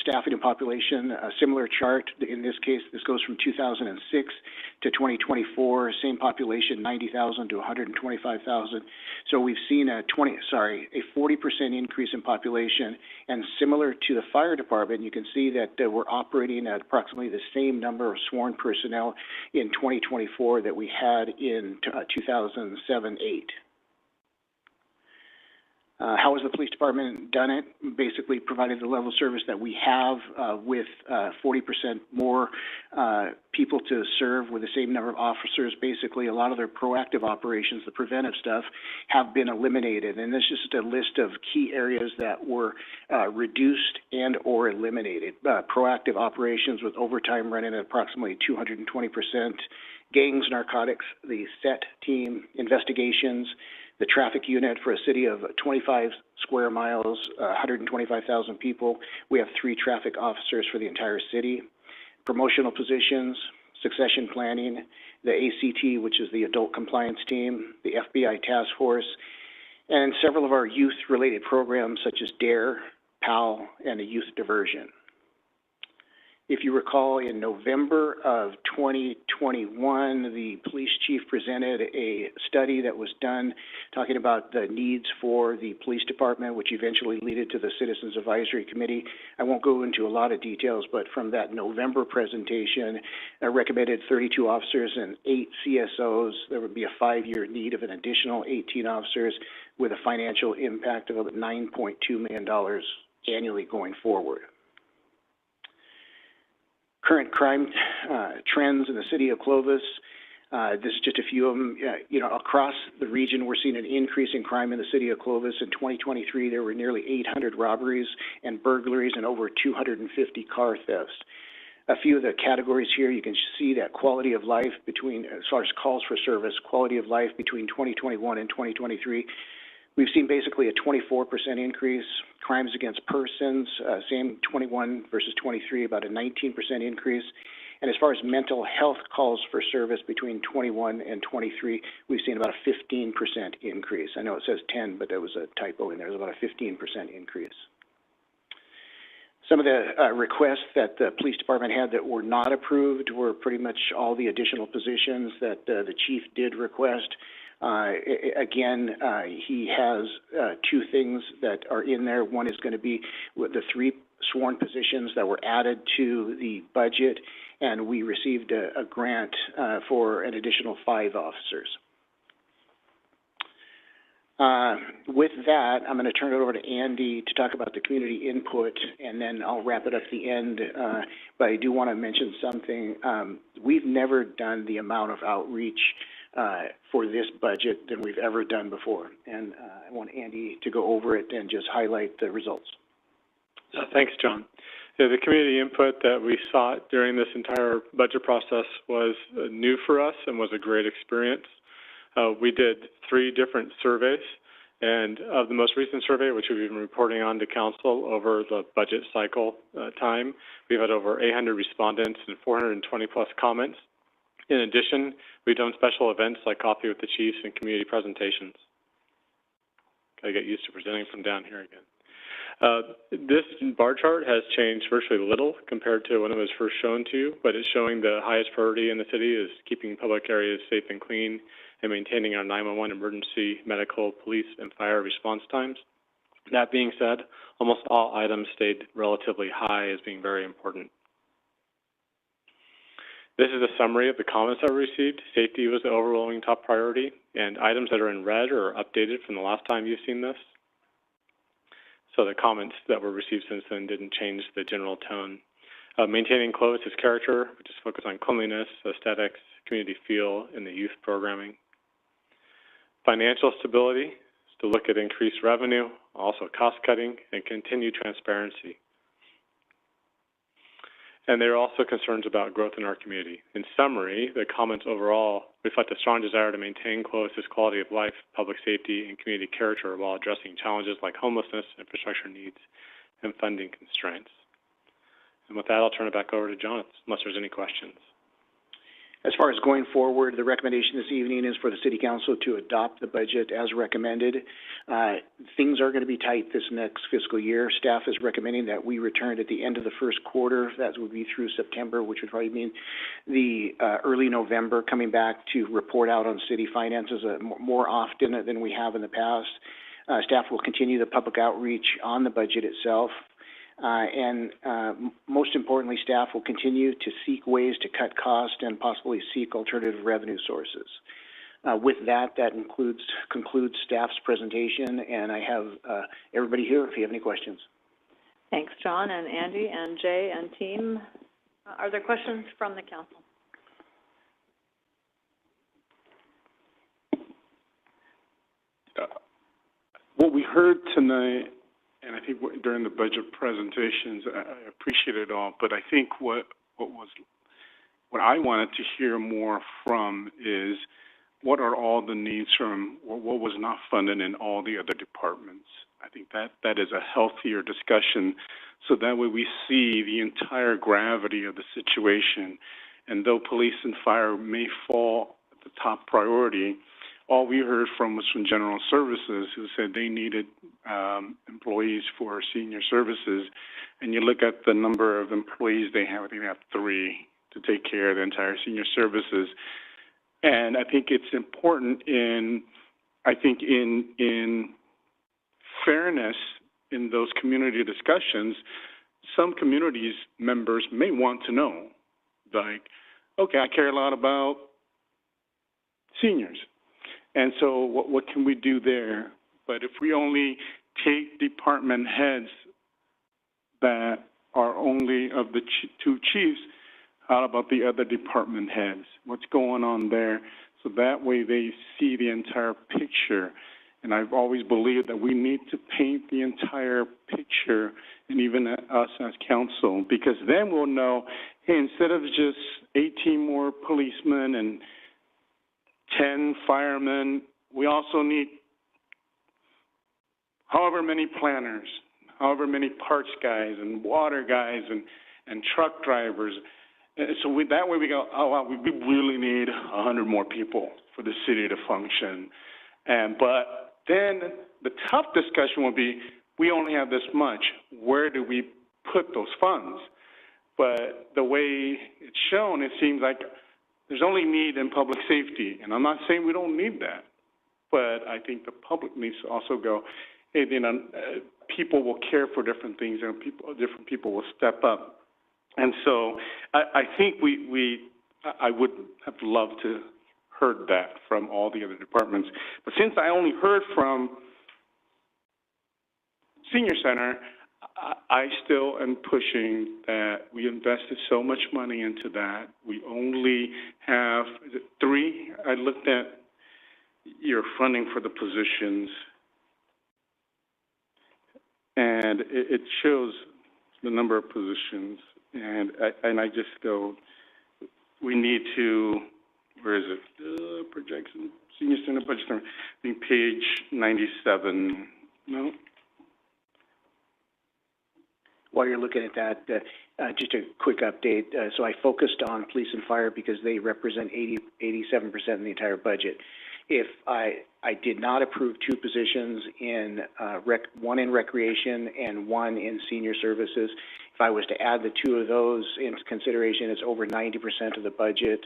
staffing and population, a similar chart. In this case, this goes from 2006 to 2024, same population, 90,000 to 125,000. So we've seen a 40% increase in population, and similar to the fire department, you can see that we're operating at approximately the same number of sworn personnel in 2024 that we had in 2007-8. How has the police department done it? Basically provided the level of service that we have with 40% more people to serve with the same number of officers. Basically, a lot of their proactive operations, the preventive stuff, have been eliminated. And this is just a list of key areas that were reduced and or eliminated. Proactive operations with overtime running at approximately 220%. Gangs, narcotics, the SET team, investigations, the traffic unit for a city of 25 square miles, 125,000 people. We have 3 traffic officers for the entire city. Promotional positions, succession planning, the ACT, which is the adult compliance team, the FBI task force, and several of our youth-related programs such as DARE, PAL, and the youth diversion. If you recall, in November of 2021, the police chief presented a study that was done talking about the needs for the police department, which eventually led to the Citizens Advisory Committee. I won't go into a lot of details, but from that November presentation, I recommended 32 officers and 8 CSOs. There would be a 5-year need of an additional 18 officers with a financial impact of about $9.2 million annually going forward. Current crime trends in the city of Clovis. This is just a few of them. Across the region, we're seeing an increase in crime in the city of Clovis. In 2023, there were nearly 800 robberies and burglaries and over 250 car thefts. A few of the categories here, you can see that quality of life between, as far as calls for service, quality of life between 2021 and 2023. We've seen basically a 24% increase. Crimes against persons, same 21 versus 23, about a 19% increase. And as far as mental health calls for service between 21 and 23, we've seen about a 15% increase. I know it says 10, but there was a typo in there. There's about a 15% increase. Some of the requests that the police department had that were not approved were pretty much all the additional positions that the chief did request. Again, he has two things that are in there. One is going to be the 3 sworn positions that were added to the budget, and we received a grant for an additional 5 officers. With that, I'm going to turn it over to Andy to talk about the community input, and then I'll wrap it up at the end. But I do want to mention something. We've never done the amount of outreach for this budget than we've ever done before. And I want Andy to go over it and just highlight the results. Thanks, John. Yeah, the community input that we sought during this entire budget process was new for us and was a great experience. We did 3 different surveys, and of the most recent survey, which we've been reporting on to council over the budget cycle time, we've had over 800 respondents and 420 plus comments. In addition, we've done special events like coffee with the chiefs and community presentations. Gotta get used to presenting from down here again. This bar chart has changed virtually little compared to when it was first shown to you, but it's showing the highest priority in the city is keeping public areas safe and clean and maintaining our 911 emergency, medical, police, and fire response times. That being said, almost all items stayed relatively high as being very important. This is a summary of the comments I received. Safety was the overwhelming top priority, and items that are in red are updated from the last time you've seen this. So the comments that were received since then didn't change the general tone. Maintaining Clovis' character, which is focused on cleanliness, aesthetics, community feel, and the youth programming. Financial stability is to look at increased revenue, also cost cutting, and continued transparency. And there are also concerns about growth in our community. In summary, the comments overall reflect a strong desire to maintain Clovis' quality of life, public safety, and community character while addressing challenges like homelessness, infrastructure needs, and funding constraints. And with that, I'll turn it back over to John, unless there's any questions. As far as going forward, the recommendation this evening is for the City Council to adopt the budget as recommended. Things are going to be tight this next fiscal year. Staff is recommending that we return at the end of the first quarter. That would be through September, which would probably mean the early November, coming back to report out on city finances more often than we have in the past. Staff will continue the public outreach on the budget itself. And most importantly, staff will continue to seek ways to cut costs and possibly seek alternative revenue sources. With that, that concludes staff's presentation, and I have everybody here if you have any questions. Thanks, John and Andy and Jay and team. Are there questions from the council? What we heard tonight, and I think during the budget presentations, I appreciate it all, but I think what I wanted to hear more from is what are all the needs from what was not funded in all the other departments. I think that is a healthier discussion, so that way we see the entire gravity of the situation. And though police and fire may fall at the top priority, all we heard from was from General Services, who said they needed employees for senior services. And you look at the number of employees they have 3 to take care of the entire senior services. And I think it's important in fairness in those community discussions. Some communities members may want to know, like, okay, I care a lot about seniors. And so what can we do there? But if we only take department heads that are only of the 2 chiefs, how about the other department heads? What's going on there? So that way they see the entire picture. And I've always believed that we need to paint the entire picture, and even us as council, because then we'll know, hey, instead of just 18 more policemen and 10 firemen, we also need however many planners, however many parts guys and water guys and truck drivers. So that way we go, oh, wow, we really need 100 more people for the city to function. But then the tough discussion will be, we only have this much. Where do we put those funds? But the way it's shown, it seems like there's only need in public safety. And I'm not saying we don't need that, but I think the public needs to also go, hey, people will care for different things, and different people will step up. And so I think I would have loved to heard that from all the other departments. But since I only heard from Senior Center, I still am pushing that we invested so much money into that. We only have, is it 3? I looked at your funding for the positions, and it shows the number of positions. And I just go, we need to, where is it? Projection, Senior Center budget, I think page 97, no? While you're looking at that, just a quick update. So I focused on police and fire because they represent 87% of the entire budget. If I did not approve 2 positions in one in recreation and 1 in senior services, if I was to add the 2 of those into consideration, it's over 90% of the budget.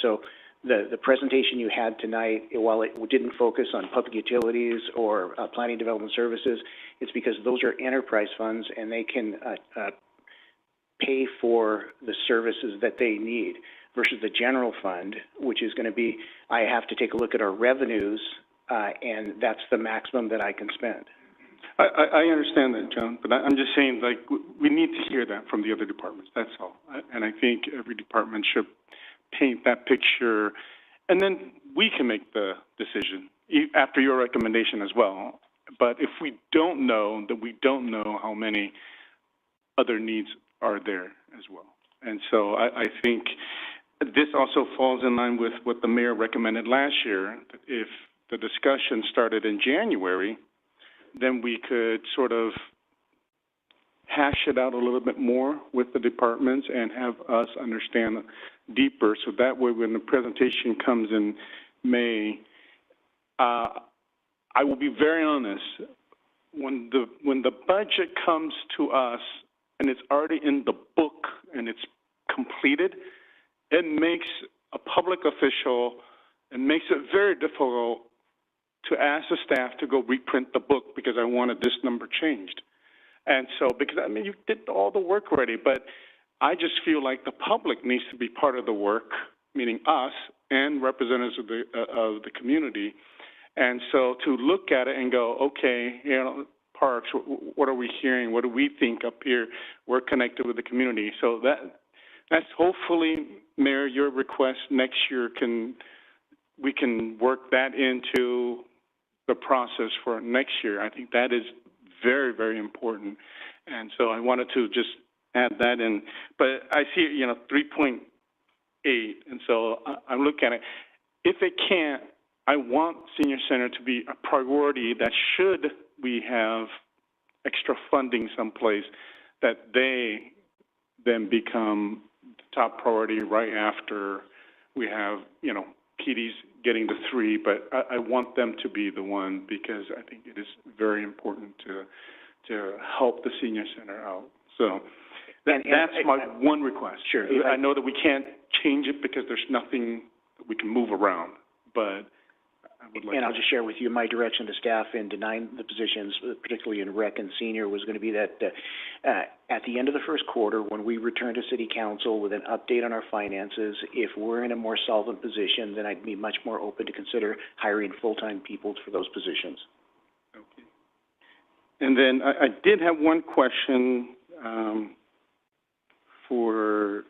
So the presentation you had tonight, while it didn't focus on public utilities or planning development services, it's because those are enterprise funds and they can pay for the services that they need, versus the general fund, which is going to be, I have to take a look at our revenues, and that's the maximum that I can spend. I understand that, John, but I'm just saying, like, we need to hear that from the other departments, that's all. And I think every department should paint that picture, and then we can make the decision after your recommendation as well. But if we don't know, then we don't know how many other needs are there as well. And so I think this also falls in line with what the mayor recommended last year. If the discussion started in January, then we could sort of hash it out a little bit more with the departments and have us understand deeper, so that way when the presentation comes in May, I will be very honest, when the budget comes to us and it's already in the book and it's completed, it makes a public official, it makes it very difficult to ask the staff to go reprint the book because I wanted this number changed. And so, because, I mean, you did all the work already, but I just feel like the public needs to be part of the work, meaning us and representatives of the community. And so to look at it and go, okay, you know, parks, what are we hearing? What do we think up here? We're connected with the community. So that's hopefully, Mayor, your request next year we can work that into the process for next year. I think that is very, very important. And so I wanted to just add that in. But I see, you know, 3.8, and so I'm looking at it. If it can't, I want Senior Center to be a priority that should we have extra funding someplace, that they then become the top priority right after we have, you know, PD's getting the 3, but I want them to be the one because I think it is very important to help the Senior Center out. So that's my one request. Sure. I know that we can't change it because there's nothing that we can move around, but I would like I'll just share with you my direction to staff in denying the positions, particularly in rec and senior, was going to be that at the end of the first quarter, when we return to City Council with an update on our finances, if we're in a more solvent position, then I'd be much more open to consider hiring full-time people for those positions. Okay. And then I did have one question for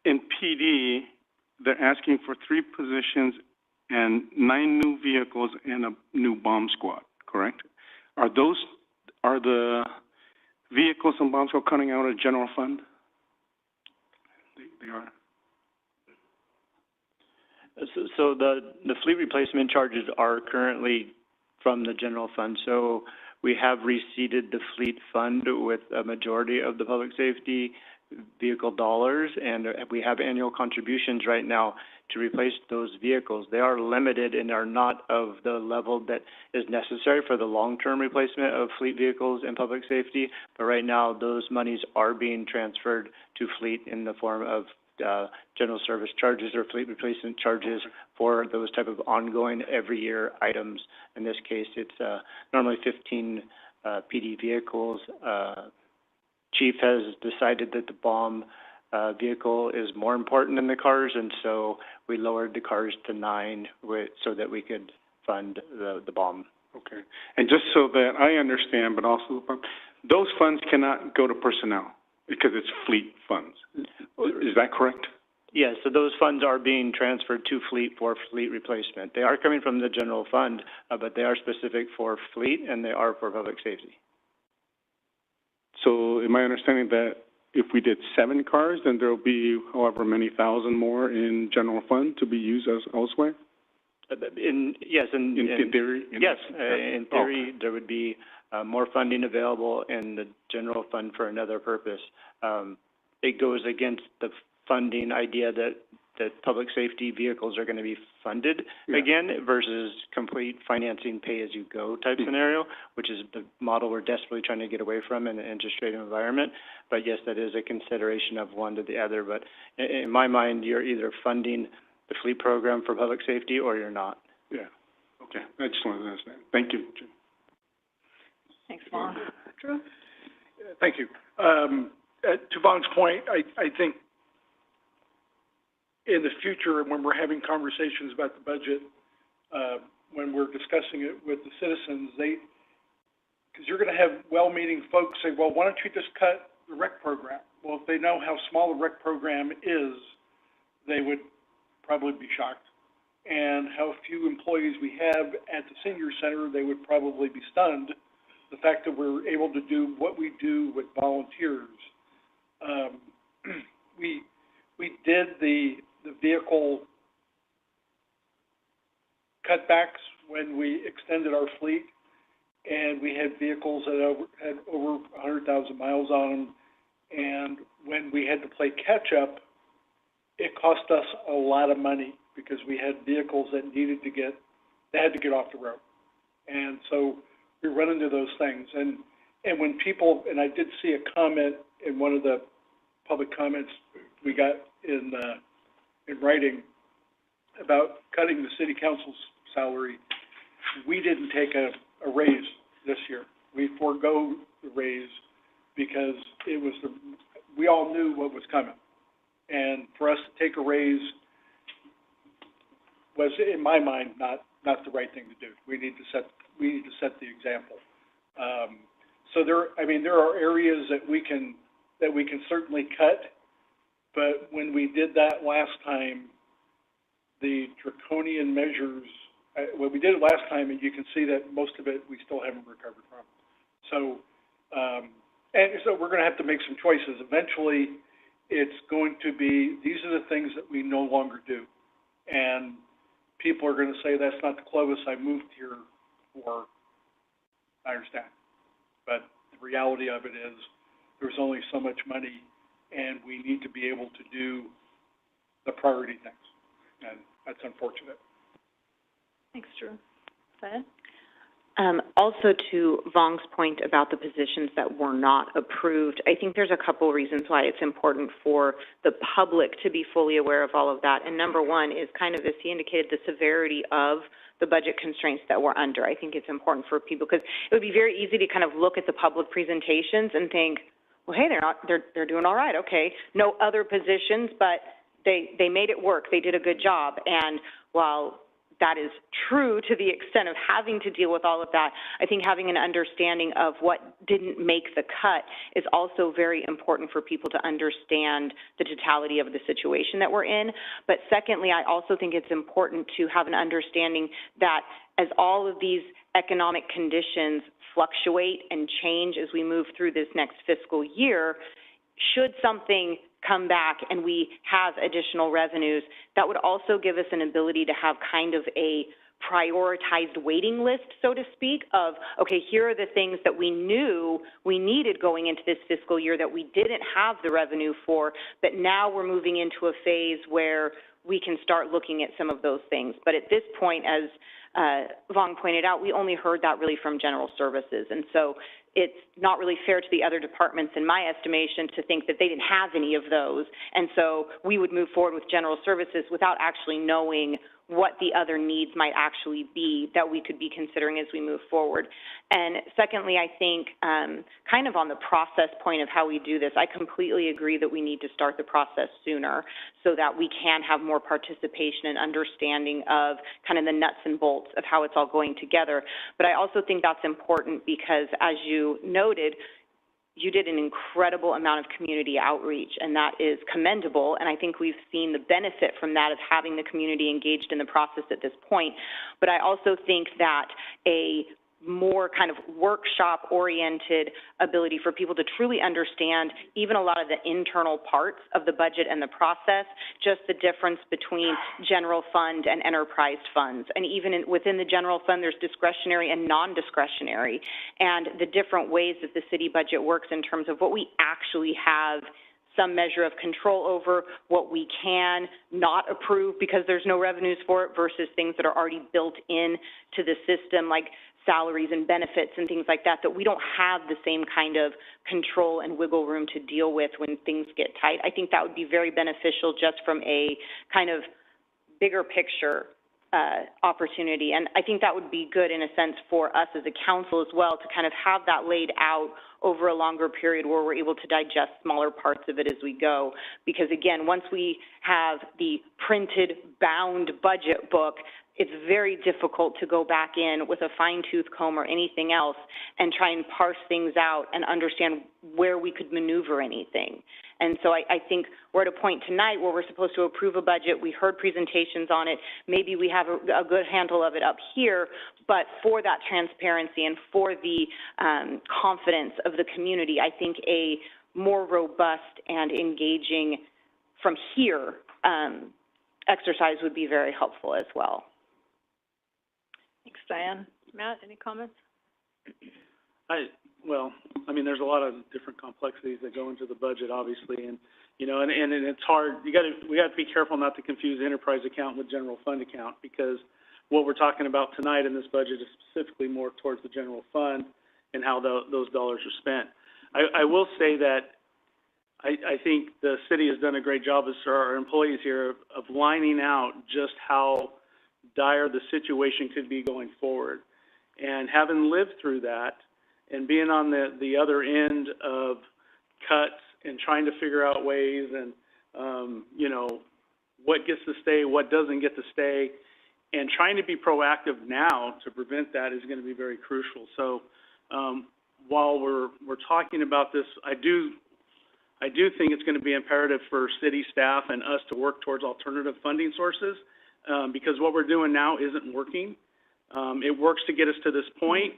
in PD. They're asking for 3 positions and 9 new vehicles and a new bomb squad, correct? Are the vehicles and bomb squad coming out of general fund? They are. So the fleet replacement charges are currently from the general fund. So We have reseeded the fleet fund with a majority of the public safety vehicle dollars, and we have annual contributions right now to replace those vehicles. They are limited and are not of the level that is necessary for the long-term replacement of fleet vehicles and public safety, but right now those monies are being transferred to fleet in the form of general service charges or fleet replacement charges for those type of ongoing every year items. In this case, it's normally 15 PD vehicles. Chief has decided that the bomb vehicle is more important than the cars, and so we lowered the cars to 9 so that we could fund the bomb. Okay. And just so that I understand, but also, those funds cannot go to personnel because it's fleet funds. Is that correct? Yes, so those funds are being transferred to fleet for fleet replacement. They are coming from the general fund, but they are specific for fleet and they are for public safety. So am I understanding that if we did 7 cars, then there'll be however many thousand more in general fund to be used as elsewhere? In theory? Yes, in theory, there would be more funding available in the general fund for another purpose. It goes against the funding idea that public safety vehicles are going to be funded again versus complete financing pay-as-you-go type scenario, which is the model we're desperately trying to get away from in an interest rate environment. But yes, that is a consideration of one to the other. But in my mind, you're either funding the fleet program for public safety or you're not. Yeah. Okay. I just wanted to understand. Thank you, Jim. Thanks, Vaughn. Drew? Thank you. To Vaughn's point, I think in the future, when we're having conversations about the budget, when we're discussing it with the citizens, because you're going to have well-meaning folks say, well, why don't you just cut the rec program? Well, if they know how small the rec program is, they would probably be shocked. And how few employees we have at the senior center, they would probably be stunned. The fact that we're able to do what we do with volunteers. We did the vehicle cutbacks when we extended our fleet, and we had vehicles that had over 100,000 miles on them. And when we had to play catch up, it cost us a lot of money because we had vehicles that had to get off the road. And so we run into those things. And when people, and I did see a comment in one of the public comments we got in writing about cutting the city council's salary. We didn't take a raise this year. We forego the raise because we all knew what was coming. And for us to take a raise was, in my mind, not the right thing to do. We need to set the example. So there are areas that we can certainly cut, but when we did that last time, the draconian measures, when we did it last time, and you can see that most of it we still haven't recovered from. So, and so we're going to have to make some choices. Eventually, it's going to be, these are the things that we no longer do. And people are going to say, that's not the Clovis I moved here for. I understand. But the reality of it is there's only so much money, and we need to be able to do the priority things. And that's unfortunate. Thanks, Drew. Fed? Also to Vong's point about the positions that were not approved, I think there's a couple reasons why it's important for the public to be fully aware of all of that. And number one is kind of, as he indicated, the severity of the budget constraints that we're under. I think it's important for people because it would be very easy to kind of look at the public presentations and think, well, hey, they're doing all right, okay. No other positions, but they made it work. They did a good job. And while that is true to the extent of having to deal with all of that, I think having an understanding of what didn't make the cut is also very important for people to understand the totality of the situation that we're in. But secondly, I also think it's important to have an understanding that as all of these economic conditions fluctuate and change as we move through this next fiscal year, should something come back and we have additional revenues, that would also give us an ability to have kind of a prioritized waiting list, so to speak, of, okay, here are the things that we knew we needed going into this fiscal year that we didn't have the revenue for, but now we're moving into a phase where we can start looking at some of those things. But at this point, as Vong pointed out, we only heard that really from general services. And so it's not really fair to the other departments, in my estimation, to think that they didn't have any of those. And so we would move forward with general services without actually knowing what the other needs might actually be that we could be considering as we move forward. And secondly, I think kind of on the process point of how we do this, I completely agree that we need to start the process sooner so that we can have more participation and understanding of kind of the nuts and bolts of how it's all going together. But I also think that's important because, as you noted, you did an incredible amount of community outreach, and that is commendable, and I think we've seen the benefit from that of having the community engaged in the process at this point. But I also think that a more kind of workshop-oriented ability for people to truly understand even a lot of the internal parts of the budget and the process, just the difference between general fund and enterprise funds. And even within the general fund, there's discretionary and non-discretionary, and the different ways that the city budget works in terms of what we actually have some measure of control over, what we can not approve because there's no revenues for it, versus things that are already built in to the system, like salaries and benefits and things like that, that we don't have the same kind of control and wiggle room to deal with when things get tight. I think that would be very beneficial just from a kind of bigger picture opportunity. And I think that would be good in a sense for us as a council as well, to kind of have that laid out over a longer period where we're able to digest smaller parts of it as we go. Because again, once we have the printed, bound budget book, it's very difficult to go back in with a fine-tooth comb or anything else and try and parse things out and understand where we could maneuver anything. And so I think we're at a point tonight where we're supposed to approve a budget. We heard presentations on it. Maybe we have a good handle of it up here, but for that transparency and for the confidence of the community, I think a more robust and engaging from here exercise would be very helpful as well. Thanks, Diane. Matt, any comments? Well, I mean, there's a lot of different complexities that go into the budget, obviously, and it's hard. We have to be careful not to confuse enterprise account with general fund account, because what we're talking about tonight in this budget is specifically more towards the general fund and how those dollars are spent. I will say that I think the city has done a great job, as our employees here, of lining out just how dire the situation could be going forward. And having lived through that and being on the other end of cuts and trying to figure out ways and, what gets to stay, what doesn't get to stay, and trying to be proactive now to prevent that is going to be very crucial. So while we're talking about this, I do think it's going to be imperative for city staff and us to work towards alternative funding sources, because what we're doing now isn't working. It works to get us to this point,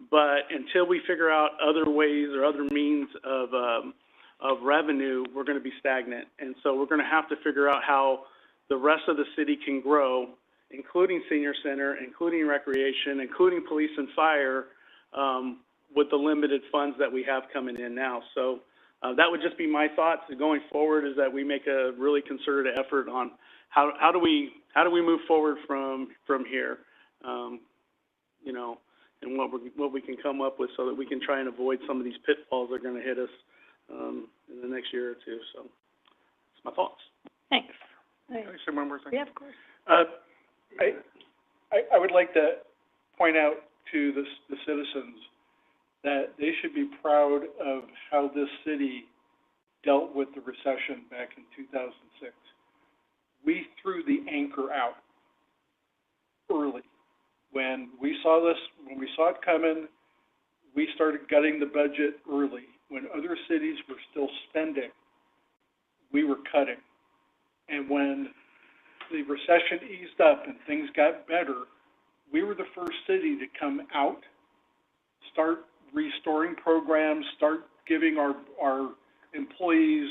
but until we figure out other ways or other means of revenue, we're going to be stagnant. And so we're going to have to figure out how the rest of the city can grow, including senior center, including recreation, including police and fire, with the limited funds that we have coming in now. So that would just be my thoughts going forward, is that we make a really concerted effort on how do we move forward from here, and what we can come up with so that we can try and avoid some of these pitfalls that are going to hit us in the next year or two. So that's my thoughts. Thanks. Can I say one more thing? Yeah, of course. I would like to point out to the citizens that they should be proud of how this city dealt with the recession back in 2006. We threw the anchor out early. When we saw it coming, we started gutting the budget early. When other cities were still spending, we were cutting. And when the recession eased up and things got better, we were the first city to come out, start restoring programs, start giving our employees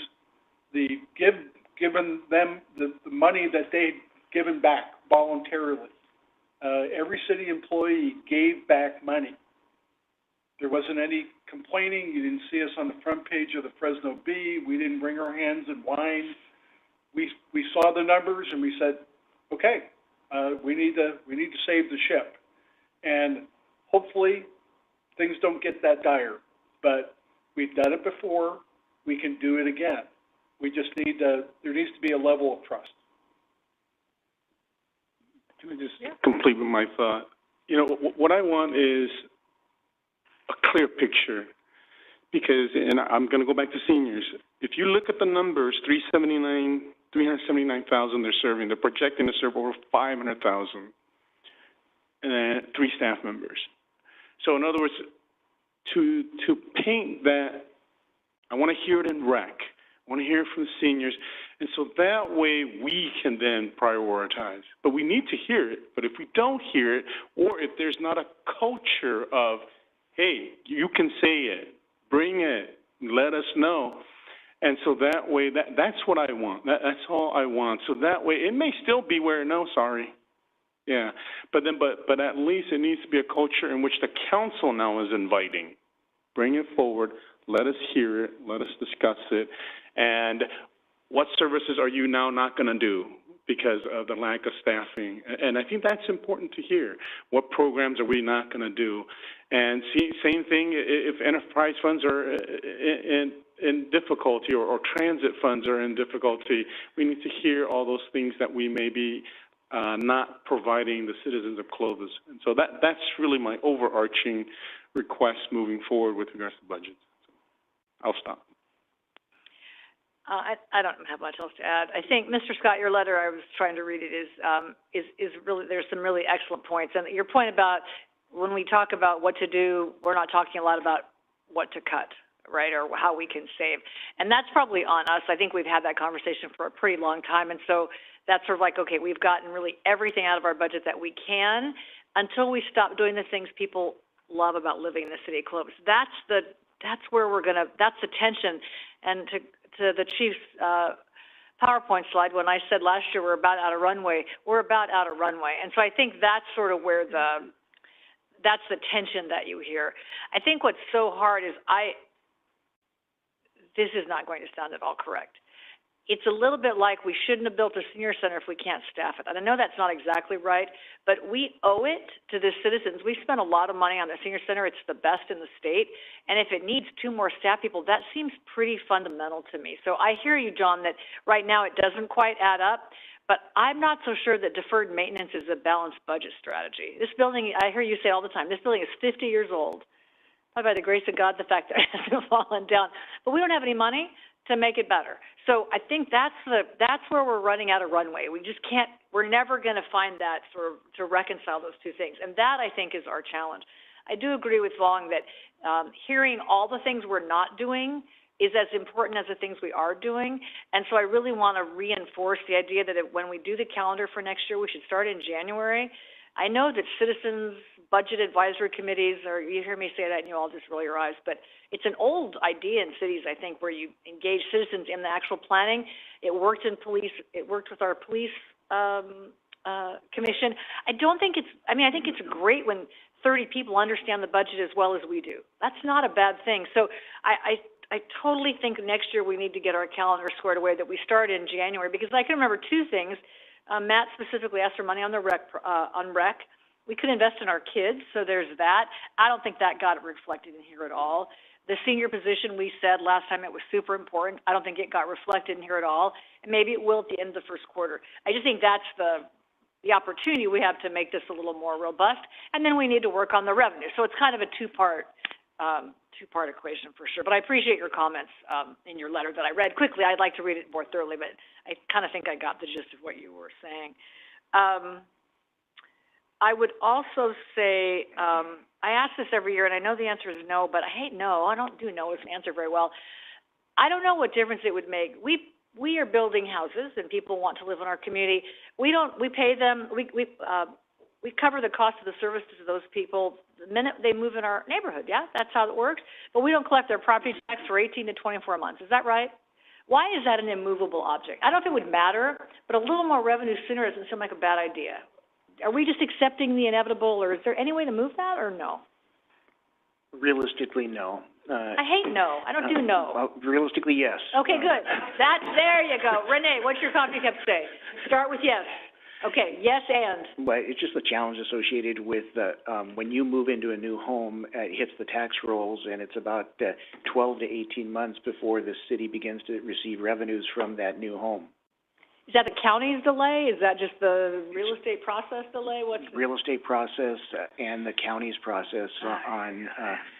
giving them the money that they'd given back voluntarily. every city employee gave back money. There wasn't any complaining. You didn't see us on the front page of the Fresno Bee. We didn't wring our hands and whine. We saw the numbers and we said, okay, we need to save the ship. And hopefully things don't get that dire, but we've done it before. We can do it again. We just there needs to be a level of trust. Can I just complete with my thought? You know, what I want is a clear picture, because, and I'm going to go back to seniors. If you look at the numbers, 379,000 they're serving. They're projecting to serve over 500,000, and 3 staff members. So in other words, to paint that, I want to hear it in rec. I want to hear it from the seniors. And so that way we can then prioritize. But we need to hear it. But if we don't hear it, or if there's not a culture of, hey, you can say it, bring it, let us know. And so that way, that's what I want. That's all I want. So that way, it may still be where, no, sorry. Yeah. But at least it needs to be a culture in which the council now is inviting. Bring it forward. Let us hear it. Let us discuss it. And what services are you now not going to do because of the lack of staffing? And I think that's important to hear. What programs are we not going to do? And same thing if enterprise funds are in difficulty, or transit funds are in difficulty. We need to hear all those things that we may be not providing the citizens of Clovis. And so that's really my overarching request moving forward with regards to budgets. So I'll stop. I don't have much else to add. I think, Mr. Scott, your letter, I was trying to read it, is really, there's some really excellent points. And your point about when we talk about what to do, we're not talking a lot about what to cut, right, or how we can save. And that's probably on us. I think we've had that conversation for a pretty long time. And so that's sort of like, okay, we've gotten really everything out of our budget that we can until we stop doing the things people love about living in the city of Clovis. That's where we're going to, that's the tension. And to the chief's PowerPoint slide, when I said last year we're about out of runway, we're about out of runway. And so I think that's sort of where that's the tension that you hear. I think what's so hard is this is not going to sound at all correct. It's a little bit like we shouldn't have built a senior center if we can't staff it. And I know that's not exactly right, but we owe it to the citizens. We spend a lot of money on the senior center. It's the best in the state. And if it needs 2 more staff people, that seems pretty fundamental to me. So I hear you, John, that right now it doesn't quite add up, but I'm not so sure that deferred maintenance is a balanced budget strategy. This building, I hear you say all the time, this building is 50 years old. Probably by the grace of God, the fact that it hasn't fallen down. But we don't have any money to make it better. So I think that's where we're running out of runway. We just can't, we're never going to find that sort of to reconcile those two things. And that, I think, is our challenge. I do agree with Vong that hearing all the things we're not doing is as important as the things we are doing. And so I really want to reinforce the idea that when we do the calendar for next year, we should start in January. I know that citizens, budget advisory committees, or you hear me say that and you all just roll your eyes, but it's an old idea in cities, I think, where you engage citizens in the actual planning. It worked in police. It worked with our police commission. I think it's great when 30 people understand the budget as well as we do. That's not a bad thing. So I totally think next year we need to get our calendar squared away, that we start in January, because I can remember 2 things. Matt specifically asked for money on the rec. We could invest in our kids, so there's that. I don't think that got reflected in here at all. The senior position, we said last time it was super important. I don't think it got reflected in here at all, and maybe it will at the end of the first quarter. I just think that's the opportunity we have to make this a little more robust, and then we need to work on the revenue. So it's kind of a two-part equation for sure. But I appreciate your comments in your letter that I read quickly. I'd like to read it more thoroughly, but I kind of think I got the gist of what you were saying. I would also say, I ask this every year, and I know the answer is no, but I hate no. I don't do no as an answer very well. I don't know what difference it would make. We are building houses, and people want to live in our community. We pay them. We cover the cost of the services to those people the minute they move in our neighborhood. Yeah, that's how it works. But we don't collect their property tax for 18 to 24 months. Is that right? Why is that an immovable object? I don't know if it would matter, but a little more revenue sooner doesn't seem like a bad idea. are we just accepting the inevitable, or is there any way to move that, or no? Realistically, no. I hate no. I don't do no. Well, realistically, yes. Okay, good. There you go. Renee, what's your coffee cup say? Start with yes. Okay, yes and. But it's just the challenge associated with, when you move into a new home, it hits the tax rolls, and it's about, 12 to 18 months before the city begins to receive revenues from that new home. Is that the county's delay? Is that just the real estate process delay? What's the... Real estate process and the county's process on,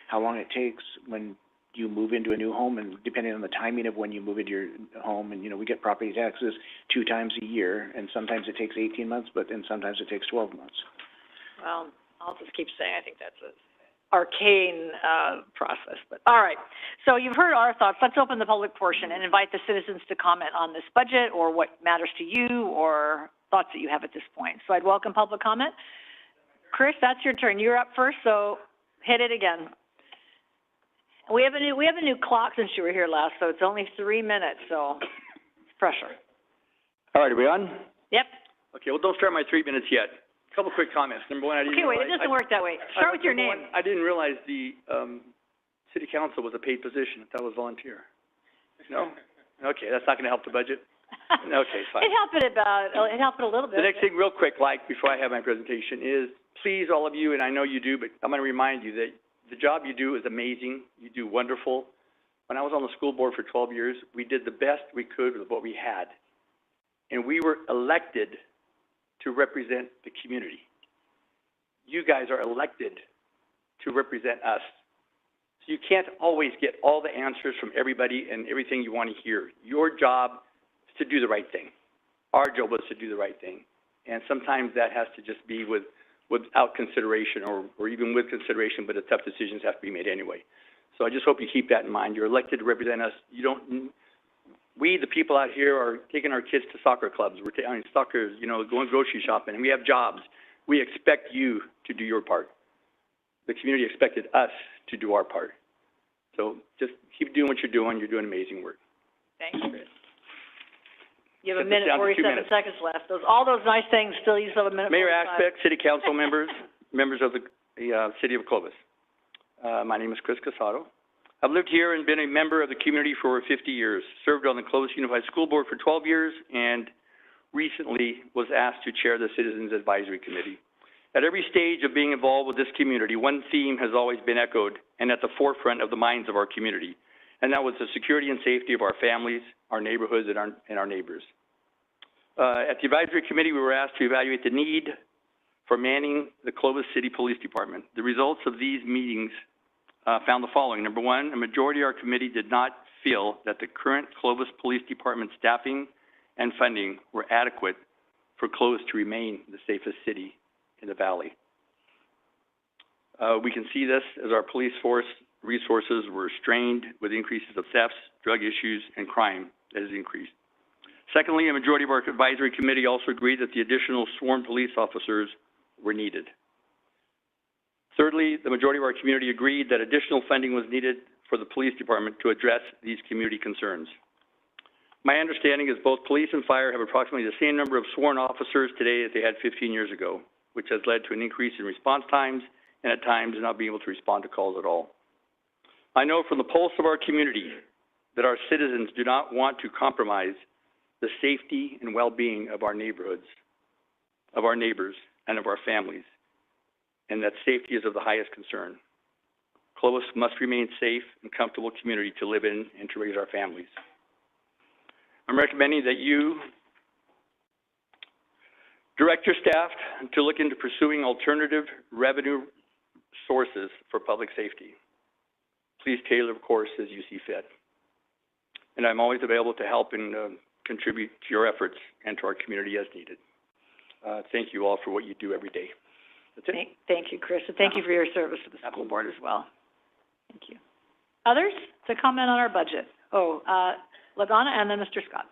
how long it takes when you move into a new home, and depending on the timing of when you move into your home, and, we get property taxes 2 times a year, and sometimes it takes 18 months, but then sometimes it takes 12 months. Well, I'll just keep saying, I think that's an arcane, process, but, all right. So you've heard our thoughts. Let's open the public portion and invite the citizens to comment on this budget, or what matters to you, or thoughts that you have at this point. So I'd welcome public comment. Chris, that's your turn. You're up first, so hit it again. We have a new clock since you were here last, so it's only 3 minutes, so it's pressure. All right, are we on? Yep. Okay, well, don't start my 3 minutes yet. A couple quick comments. Number one, I didn't realize... Okay, wait, it doesn't work that way. Start with your name. I didn't realize the, city council was a paid position. That was volunteer. No? Okay, that's not gonna help the budget? Okay, fine. It helped it a little bit. The next thing, real quick, before I have my presentation, is please, all of you, and I know you do, but I'm gonna remind you that the job you do is amazing. You do wonderful. When I was on the school board for 12 years, we did the best we could with what we had. And we were elected to represent the community. You guys are elected to represent us. So you can't always get all the answers from everybody and everything you want to hear. Your job is to do the right thing. Our job is to do the right thing. And sometimes that has to just be without consideration, or even with consideration, but the tough decisions have to be made anyway. So I just hope you keep that in mind. You're elected to represent us. We, the people out here, are taking our kids to soccer clubs. We're soccer, going grocery shopping, and we have jobs. We expect you to do your part. The community expected us to do our part. So just keep doing what you're doing. You're doing amazing work. Thanks, Chris. You have a minute, 47 seconds left. All those nice things, still you still have a minute. Mayor 45. Aspect, City Council members, members of the City of Clovis. My name is Chris Casado. I've lived here and been a member of the community for over 50 years, served on the Clovis Unified School Board for 12 years, and recently was asked to chair the Citizens Advisory Committee. At every stage of being involved with this community, one theme has always been echoed and at the forefront of the minds of our community, and that was the security and safety of our families, our neighborhoods, and our neighbors. At the Advisory Committee, we were asked to evaluate the need for manning the Clovis City Police Department. The results of these meetings found the following. Number one, a majority of our committee did not feel that the current Clovis Police Department staffing and funding were adequate for Clovis to remain the safest city in the valley. We can see this as our police force resources were strained with increases of thefts, drug issues, and crime that has increased. Secondly, a majority of our advisory committee also agreed that the additional sworn police officers were needed. Thirdly, the majority of our community agreed that additional funding was needed for the police department to address these community concerns. My understanding is both police and fire have approximately the same number of sworn officers today as they had 15 years ago, which has led to an increase in response times and at times not being able to respond to calls at all. I know from the pulse of our community that our citizens do not want to compromise the safety and well-being of our neighborhoods, of our neighbors, and of our families, and that safety is of the highest concern. Clovis must remain safe and comfortable community to live in and to raise our families. I'm recommending that you direct your staff to look into pursuing alternative revenue sources for public safety. Please tailor, of course, as you see fit. And I'm always available to help and contribute to your efforts and to our community as needed. Thank you all for what you do every day. That's it. Thank you, Chris, and thank you for your service to the school board as well. Thank you. Others to comment on our budget? LaDonna and then Mr. Scott.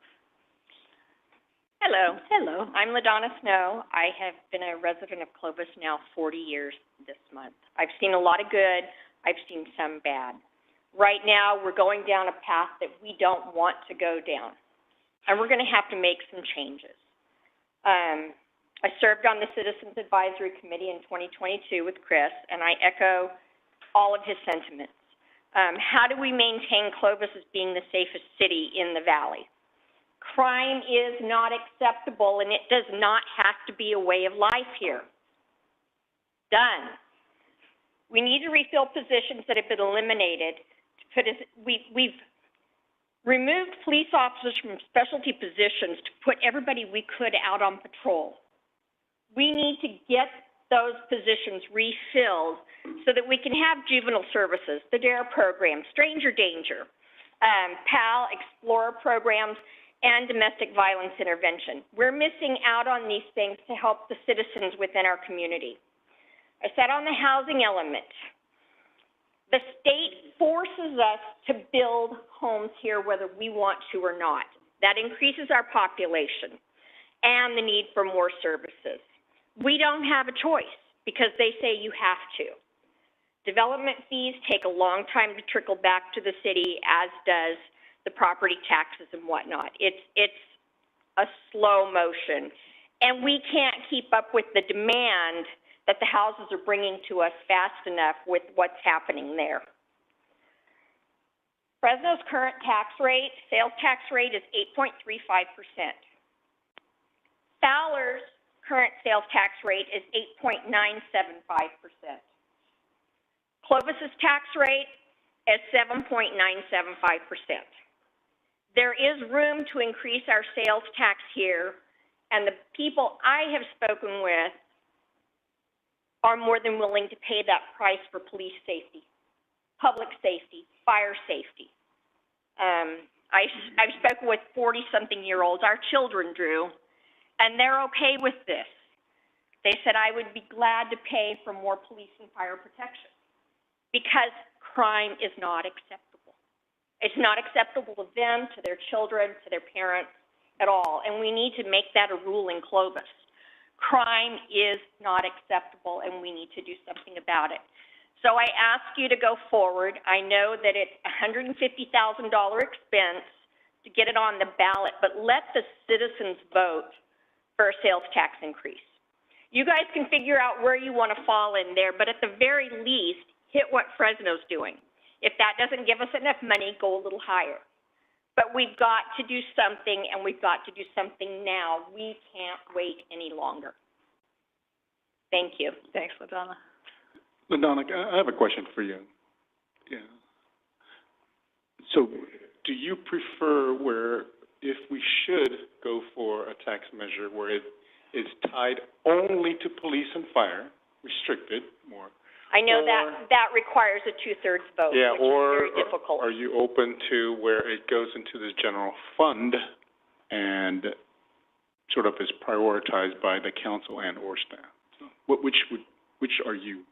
Hello. Hello. I'm LaDonna Snow. I have been a resident of Clovis now 40 years this month. I've seen a lot of good. I've seen some bad. Right now, we're going down a path that we don't want to go down, and we're going to have to make some changes. I served on the Citizens Advisory Committee in 2022 with Chris, and I echo all of his sentiments. How do we maintain Clovis as being the safest city in the valley? Crime is not acceptable, and it does not have to be a way of life here. Done. We need to refill positions that have been eliminated. We've removed police officers from specialty positions to put everybody we could out on patrol. We need to get those positions refilled so that we can have juvenile services, the DARE program, stranger danger, PAL, Explorer programs, and domestic violence intervention. We're missing out on these things to help the citizens within our community. I said on the housing element, the state forces us to build homes here whether we want to or not. That increases our population and the need for more services. We don't have a choice because they say you have to. Development fees take a long time to trickle back to the city, as does the property taxes and whatnot. It's a slow motion, and we can't keep up with the demand that the houses are bringing to us fast enough with what's happening there. Fresno's current tax rate, sales tax rate, is 8.35%. Fowler's current sales tax rate is 8.975%. Clovis's tax rate is 7.975%. There is room to increase our sales tax here, and the people I have spoken with are more than willing to pay that price for police safety, public safety, fire safety. I've spoken with 40-something-year-olds, our children, Drew, and they're okay with this. They said, I would be glad to pay for more police and fire protection because crime is not acceptable. It's not acceptable to them, to their children, to their parents at all, and we need to make that a rule in Clovis. Crime is not acceptable, and we need to do something about it. So I ask you to go forward. I know that it's a $150,000 expense to get it on the ballot, but let the citizens vote for a sales tax increase. You guys can figure out where you want to fall in there, but at the very least, hit what Fresno's doing. If that doesn't give us enough money, go a little higher. But we've got to do something, and we've got to do something now. We can't wait any longer. Thank you. Thanks, LaDonna. LaDonna, I have a question for you. Yeah. So, do you prefer where, if we should go for a tax measure where it is tied only to police and fire, restricted more? I know that requires a 2/3 vote, yeah, which is very difficult. Are you open to where it goes into this general fund and sort of is prioritized by the council and or staff? Which are you?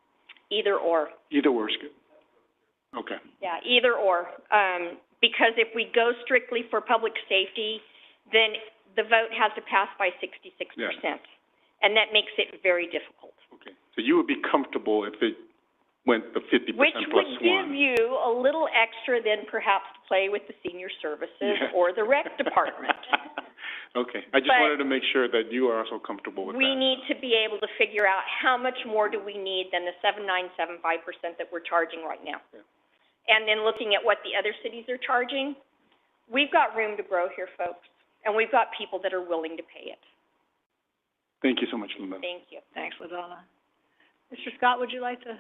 Either or. Either or is good. Okay. Yeah, either or. Because if we go strictly for public safety, then the vote has to pass by 66%. Yeah. And that makes it very difficult. Okay. So you would be comfortable if it went the 50% plus one? Which would give you a little extra then perhaps to play with the senior services or the rec department. Okay. I just wanted to make sure that you are also comfortable with that. We need to be able to figure out how much more do we need than the 7.975% that we're charging right now. Yeah. And then looking at what the other cities are charging, we've got room to grow here, folks, and we've got people that are willing to pay it. Thank you so much, LaDonna. Thank you. Thanks, LaDonna. Mr. Scott, would you like to?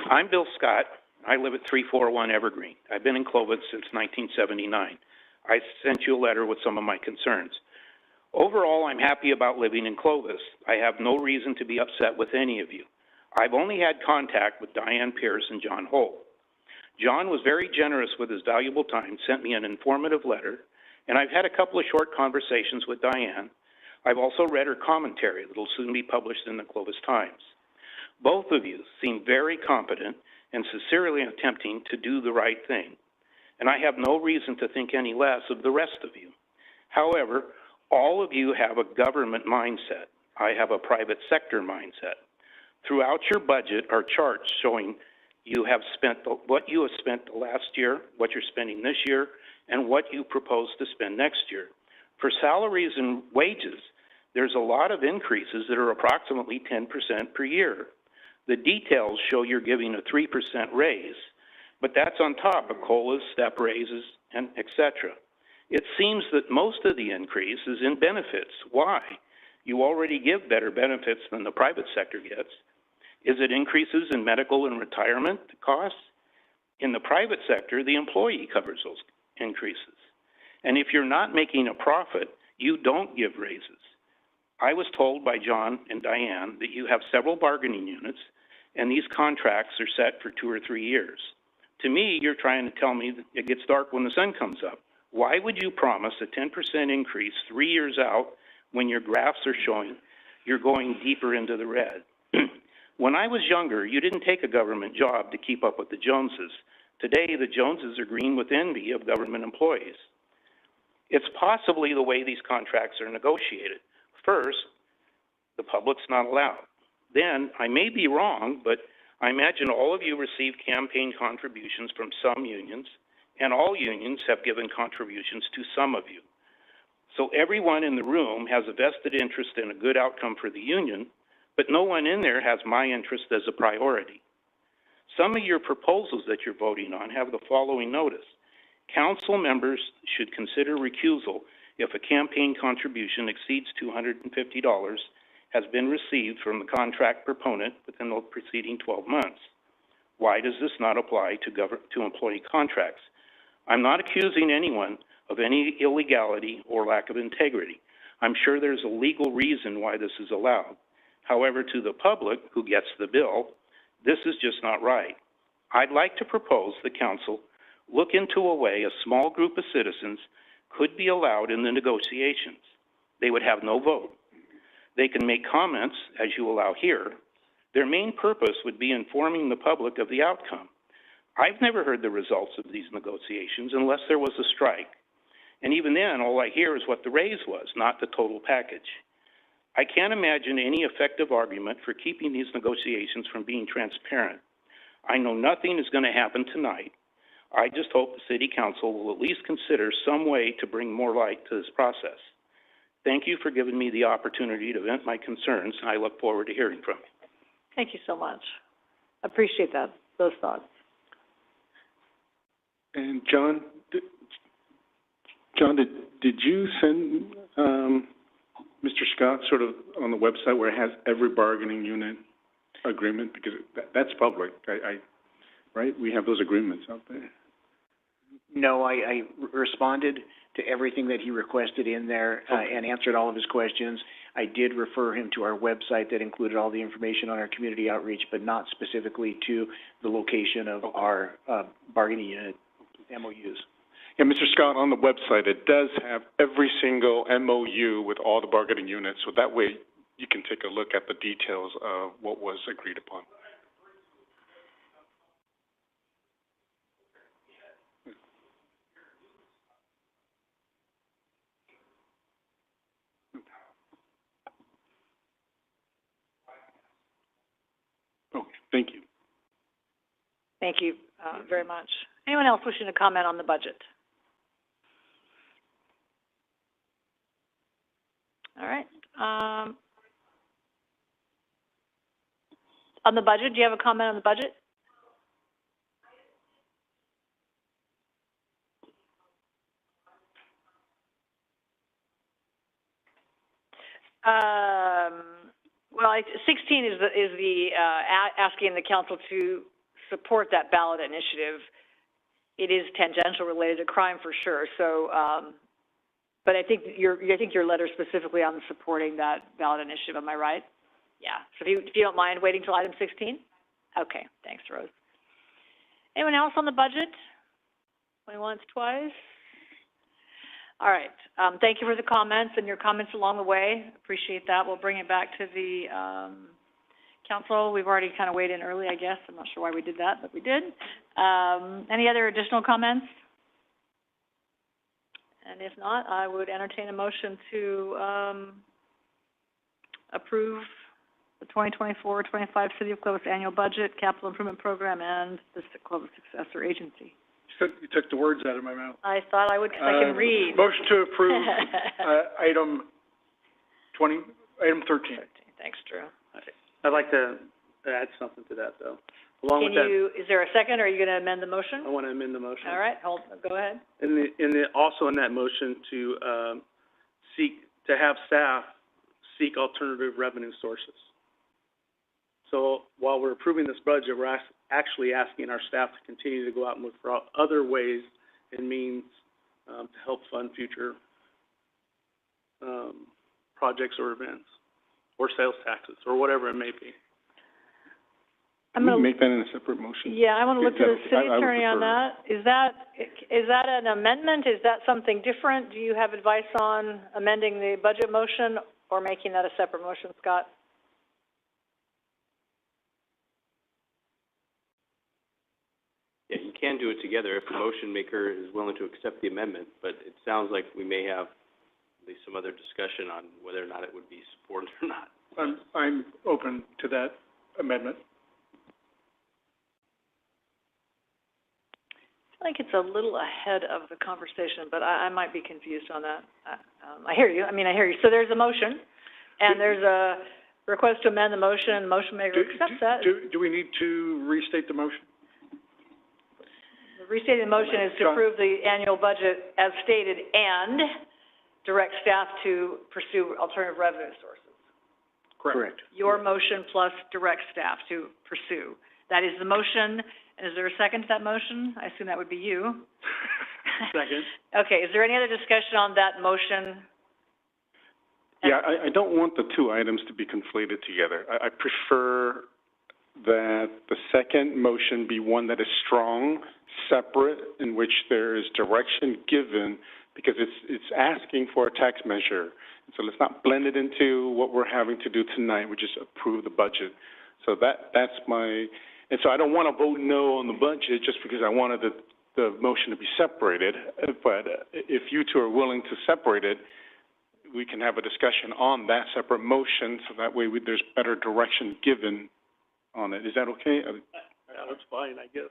I'm Bill Scott. I live at 341 Evergreen. I've been in Clovis since 1979. I sent you a letter with some of my concerns. Overall, I'm happy about living in Clovis. I have no reason to be upset with any of you. I've only had contact with Diane Pierce and John Holt. John was very generous with his valuable time, sent me an informative letter, and I've had a couple of short conversations with Diane. I've also read her commentary that will soon be published in the Clovis Times. Both of you seem very competent and sincerely attempting to do the right thing, and I have no reason to think any less of the rest of you. However, all of you have a government mindset. I have a private sector mindset. Throughout your budget are charts showing you have spent, what you have spent the last year, what you're spending this year, and what you propose to spend next year. For salaries and wages, there's a lot of increases that are approximately 10% per year. The details show you're giving a 3% raise, but that's on top of COLAs, step raises, and et cetera. It seems that most of the increase is in benefits. Why? You already give better benefits than the private sector gets. Is it increases in medical and retirement costs? In the private sector, the employee covers those increases. And if you're not making a profit, you don't give raises. I was told by John and Diane that you have several bargaining units, and these contracts are set for 2 or 3 years. To me, you're trying to tell me that it gets dark when the sun comes up. Why would you promise a 10% increase 3 years out when your graphs are showing you're going deeper into the red? When I was younger, you didn't take a government job to keep up with the Joneses. Today, the Joneses are green with envy of government employees. It's possibly the way these contracts are negotiated. First, the public's not allowed. Then, I may be wrong, but I imagine all of you receive campaign contributions from some unions, and all unions have given contributions to some of you. So everyone in the room has a vested interest in a good outcome for the union, but no one in there has my interest as a priority. Some of your proposals that you're voting on have the following notice. Council members should consider recusal if a campaign contribution exceeds $250 has been received from the contract proponent within the preceding 12 months. Why does this not apply to employee contracts? I'm not accusing anyone of any illegality or lack of integrity. I'm sure there's a legal reason why this is allowed. However, to the public who gets the bill, this is just not right. I'd like to propose the council look into a way a small group of citizens could be allowed in the negotiations. They would have no vote. They can make comments, as you allow here. Their main purpose would be informing the public of the outcome. I've never heard the results of these negotiations unless there was a strike. And even then, all I hear is what the raise was, not the total package. I can't imagine any effective argument for keeping these negotiations from being transparent. I know nothing is going to happen tonight. I just hope the City Council will at least consider some way to bring more light to this process. Thank you for giving me the opportunity to vent my concerns, and I look forward to hearing from you. Thank you so much. Appreciate that, those thoughts. And John, did you send Mr. Scott sort of on the website where it has every bargaining unit agreement? Because that's public, right? We have those agreements out there. No, I responded to everything that he requested in there, and answered all of his questions. I did refer him to our website that included all the information on our community outreach, but not specifically to the location of our bargaining unit MOUs. Yeah, Mr. Scott, on the website, it does have every single MOU with all the bargaining units, so that way you can take a look at the details of what was agreed upon. Okay, thank you. Thank you very much. Anyone else wishing to comment on the budget? All right. On the budget, do you have a comment on the budget? Well, 16 is the asking the council to support that ballot initiative. It is tangential related to crime for sure. So, but I think your letter specifically on supporting that ballot initiative. Am I right? Yeah. So if you don't mind waiting till item 16. Okay. Thanks, Rose. Anyone else on the budget? Going once, twice. All right. Thank you for the comments and your comments along the way. Appreciate that. We'll bring it back to the council. We've already kind of weighed in early, I guess. I'm not sure why we did that, but we did. Any other additional comments? And if not, I would entertain a motion to approve the 2024-25 City of Clovis Annual Budget, Capital Improvement Program, and the Clovis Successor Agency. You took the words out of my mouth. I thought I would, because I can read. Motion to approve, item 13. Thanks, Drew. I'd like to add something to that, though. Along with that, Is there a second, or are you going to amend the motion? I want to amend the motion. All right, go ahead. Also in that motion to, have staff seek alternative revenue sources. So while we're approving this budget, we're actually asking our staff to continue to go out and look for other ways and means, to help fund future, projects or events, or sales taxes, or whatever it may be. Can we make that in a separate motion? Yeah, I want to look to the city attorney on that. Is that an amendment? Is that something different? Do you have advice on amending the budget motion or making that a separate motion, Scott? Yeah, you can do it together if the motion maker is willing to accept the amendment, but it sounds like we may have at least some other discussion on whether or not it would be supported or not. I'm open to that amendment. I think it's a little ahead of the conversation, but I might be confused on that. I hear you. I hear you. So there's a motion, and there's a request to amend the motion, and the motion maker accepts that. Do we need to restate the motion? The restated motion is to approve the annual budget as stated and direct staff to pursue alternative revenue sources. Correct. Your motion plus direct staff to pursue. That is the motion. And is there a second to that motion? I assume that would be you. Second. Okay, is there any other discussion on that motion? Yeah, I don't want the two items to be conflated together. I prefer that the second motion be one that is strong, separate, in which there is direction given, because it's asking for a tax measure. And so let's not blend it into what we're having to do tonight. We just approve the budget. So that's my, and so I don't want to vote no on the budget just because I wanted the motion to be separated. But if you two are willing to separate it, we can have a discussion on that separate motion, so that way there's better direction given on it. Is that okay? That's fine, I guess.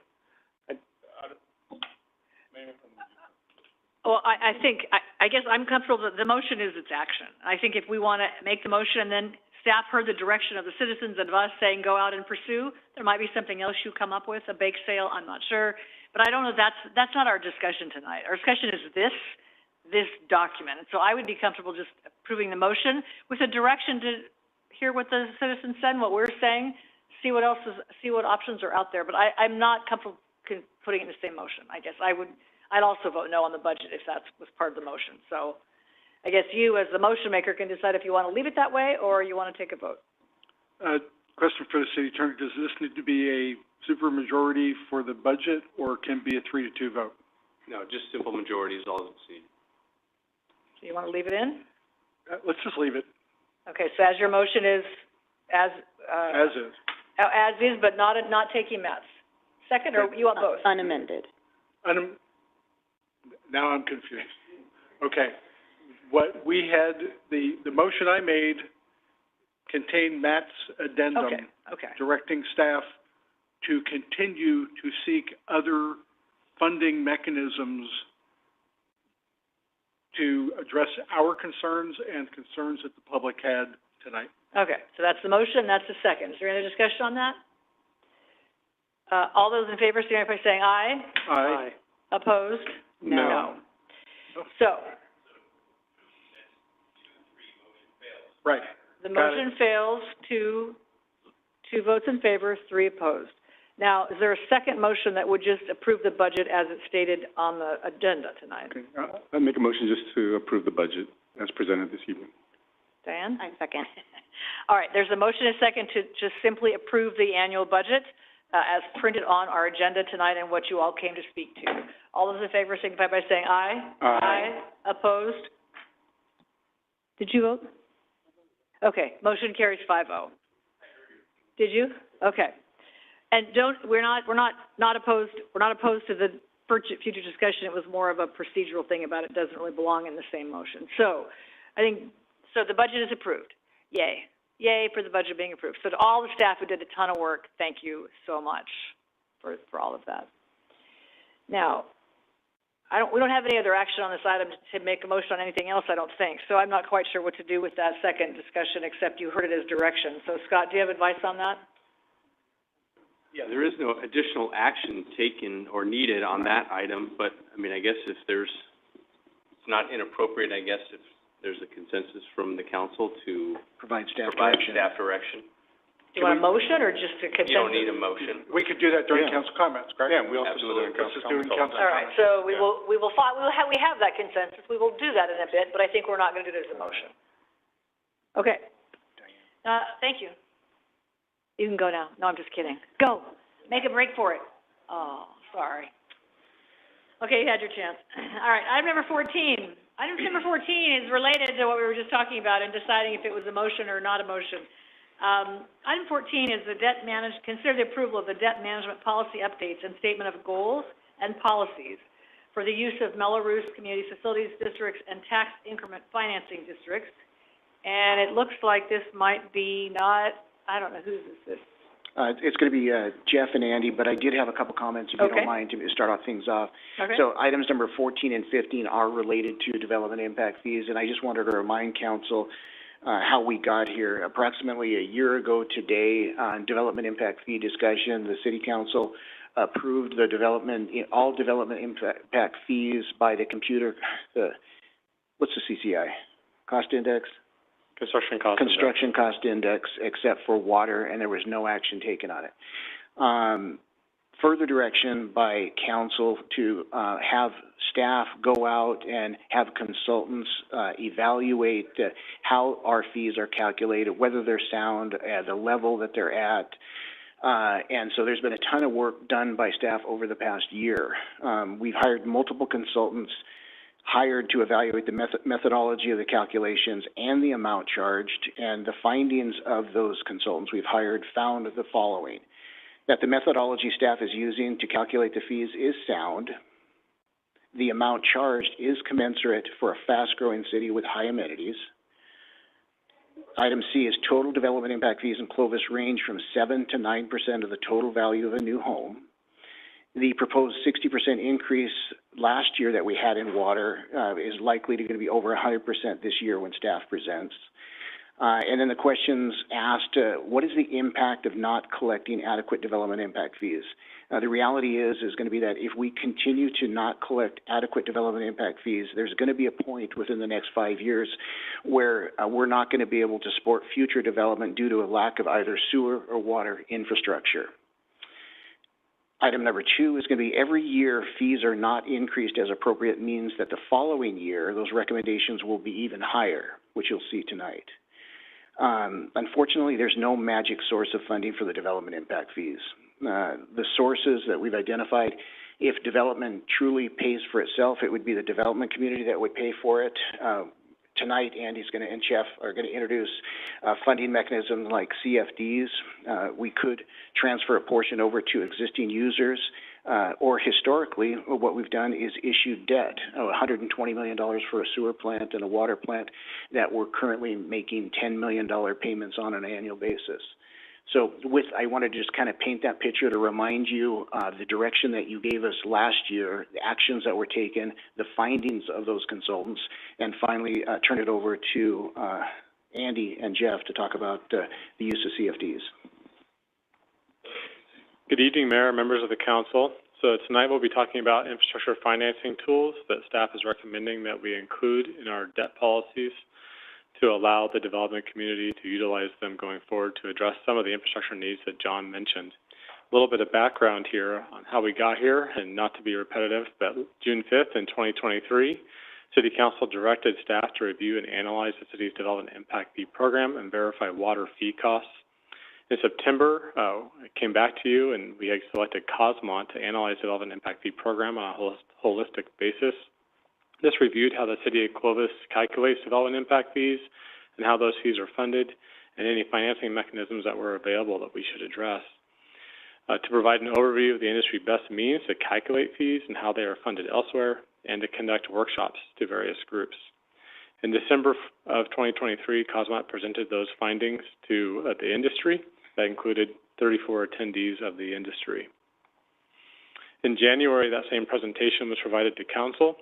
Well, I guess I'm comfortable that the motion is its action. I think if we want to make the motion and then staff heard the direction of the citizens and of us saying go out and pursue, there might be something else you come up with, a bake sale, I'm not sure. But I don't know, that's not our discussion tonight. Our discussion is this document. And so I would be comfortable just approving the motion with a direction to hear what the citizens said and what we're saying, see what options are out there. But I'm not comfortable putting it in the same motion. I guess I'd also vote no on the budget if that was part of the motion. So I guess you, as the motion maker, can decide if you want to leave it that way or you want to take a vote. Question for the city attorney: does this need to be a supermajority for the budget, or can be a 3-2 vote? No, just simple majority is all that's needed. So you want to leave it in? Let's just leave it. Okay. So as your motion is as is. As is, but not taking Matt's second, or you want both? Unamended. Now I'm confused. Okay. What we had, the motion I made contained Matt's addendum. Okay. Directing staff to continue to seek other funding mechanisms to address our concerns and concerns that the public had tonight. Okay. So that's the motion. That's the second. Is there any discussion on that? All those in favor, signify by saying aye. Aye. Opposed? No. So, right. the motion fails, two votes in favor, 3 opposed. Now, is there a second motion that would just approve the budget as it's stated on the agenda tonight? Okay. I'd make a motion just to approve the budget as presented this evening. Diane? I second. All right, there's a motion and a second to just simply approve the annual budget as printed on our agenda tonight and what you all came to speak to. All those in favor signify by saying aye. Aye. Opposed? Did you vote? Okay, motion carries 5-0. Did you? Okay. And we're not opposed to the future discussion. It was more of a procedural thing about it doesn't really belong in the same motion. So, the budget is approved. Yay. Yay for the budget being approved. So to all the staff who did a ton of work, thank you so much for all of that. Now, we don't have any other action on this item to make a motion on anything else, I don't think. So I'm not quite sure what to do with that second discussion, except you heard it as direction. So Scott, do you have advice on that? Yeah, there is no additional action taken or needed on that item, but, I mean, I guess if it's not inappropriate, I guess, if there's a consensus from the council to Provide staff direction. Do you want a motion or just a consensus? You don't need a motion. We could do that during council comments, correct? Yeah, we also do it during council comments. All right, so we have that consensus. We will do that in a bit, but I think we're not going to do it as a motion. Okay. Thank you. You can go now. No, I'm just kidding. Go. Make a break for it. Oh, sorry. Okay, you had your chance. All right, item number 14. Item number 14 is related to what we were just talking about and deciding if it was a motion or not a motion. Item 14 is consider the approval of the debt management policy updates and statement of goals and policies for the use of Melrose Community Facilities Districts and tax increment financing districts. And it looks like this might be I don't know, whose is this? It's going to be Jeff and Andy, but I did have a couple comments, if you don't mind, to start off things off. Okay. So items number 14 and 15 are related to development impact fees, and I just wanted to remind council how we got here. Approximately a year ago today, on development impact fee discussion, the City Council approved all development impact fees by the what's the CCI? Cost index? Construction cost index, except for water, and there was no action taken on it. Further direction by council to have staff go out and have consultants evaluate how our fees are calculated, whether they're sound, at the level that they're at. And so there's been a ton of work done by staff over the past year. We've hired multiple consultants to evaluate the methodology of the calculations and the amount charged, and the findings of those consultants we've hired found the following: that the methodology staff is using to calculate the fees is sound, the amount charged is commensurate for a fast-growing city with high amenities. Item C is total development impact fees in Clovis range from 7 to 9% of the total value of a new home. The proposed 60% increase last year that we had in water is likely to be over 100% this year when staff presents. And then the questions asked, what is the impact of not collecting adequate development impact fees? The reality is going to be that if we continue to not collect adequate development impact fees, there's going to be a point within the next 5 years where we're not going to be able to support future development due to a lack of either sewer or water infrastructure. Item number 2 is going to be every year fees are not increased as appropriate means that the following year those recommendations will be even higher, which you'll see tonight. Unfortunately, there's no magic source of funding for the development impact fees. The sources that we've identified, if development truly pays for itself, it would be the development community that would pay for it. Tonight, Andy's and Jeff are going to introduce funding mechanisms like CFDs. We could transfer a portion over to existing users, or historically, what we've done is issued debt, $120 million for a sewer plant and a water plant that we're currently making $10 million payments on an annual basis. So I wanted to just kind of paint that picture to remind you the direction that you gave us last year, the actions that were taken, the findings of those consultants, and finally turn it over to Andy and Jeff to talk about the use of CFDs. Good evening, Mayor, members of the council. So tonight we'll be talking about infrastructure financing tools that staff is recommending that we include in our debt policies to allow the development community to utilize them going forward to address some of the infrastructure needs that John mentioned. A little bit of background here on how we got here, and not to be repetitive, but June 5th in 2023, City Council directed staff to review and analyze the city's development impact fee program and verify water fee costs. In September, I came back to you and we had selected Cosmont to analyze the development impact fee program on a holistic basis. This reviewed how the City of Clovis calculates development impact fees and how those fees are funded, and any financing mechanisms that were available that we should address. To provide an overview of the industry best means to calculate fees and how they are funded elsewhere, and to conduct workshops to various groups. In December of 2023, COSMOT presented those findings to the industry. That included 34 attendees of the industry. In January, that same presentation was provided to Council,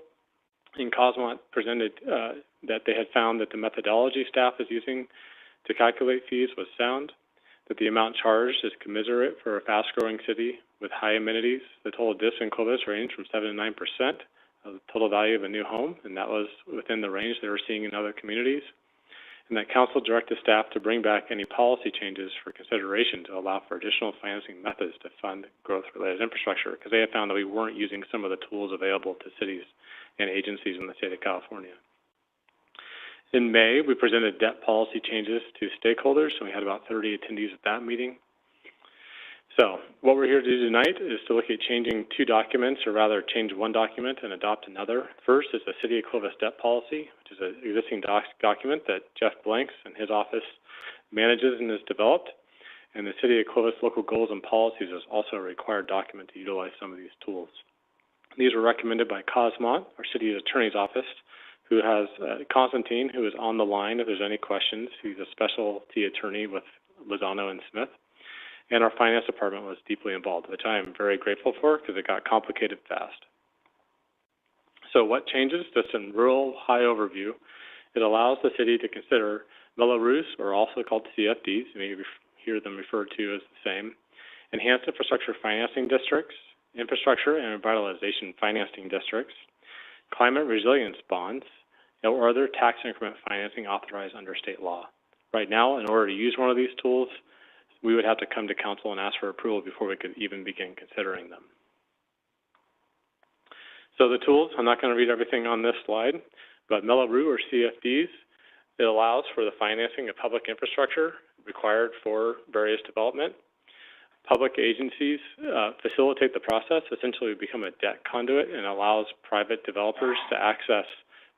and COSMOT presented that they had found that the methodology staff is using to calculate fees was sound, that the amount charged is commensurate for a fast-growing city with high amenities. The total diffs in Clovis range from 7 to 9% of the total value of a new home, and that was within the range they were seeing in other communities. And that Council directed staff to bring back any policy changes for consideration to allow for additional financing methods to fund growth-related infrastructure, because they had found that we weren't using some of the tools available to cities and agencies in the state of California. In May, we presented debt policy changes to stakeholders, and we had about 30 attendees at that meeting. So what we're here to do tonight is to look at changing two documents, or rather change one document and adopt another. First is the City of Clovis debt policy, which is an existing document that Jeff Blanks and his office manages and has developed. And the City of Clovis local goals and policies is also a required document to utilize some of these tools. These were recommended by COSMOT, our city attorney's office, who has Constantine, who is on the line if there's any questions. He's a specialty attorney with Lozano and Smith. And our finance department was deeply involved, which I am very grateful for because it got complicated fast. So what changes? Just in real high overview, it allows the city to consider Mello-Roos, or also called CFDs, you may hear them referred to as the same, enhanced infrastructure financing districts, infrastructure and revitalization financing districts, climate resilience bonds, or other tax increment financing authorized under state law. Right now, in order to use one of these tools, we would have to come to Council and ask for approval before we could even begin considering them. So the tools, I'm not going to read everything on this slide, but Mello-Roos, or CFDs, it allows for the financing of public infrastructure required for various development. Public agencies facilitate the process, essentially become a debt conduit, and allows private developers to access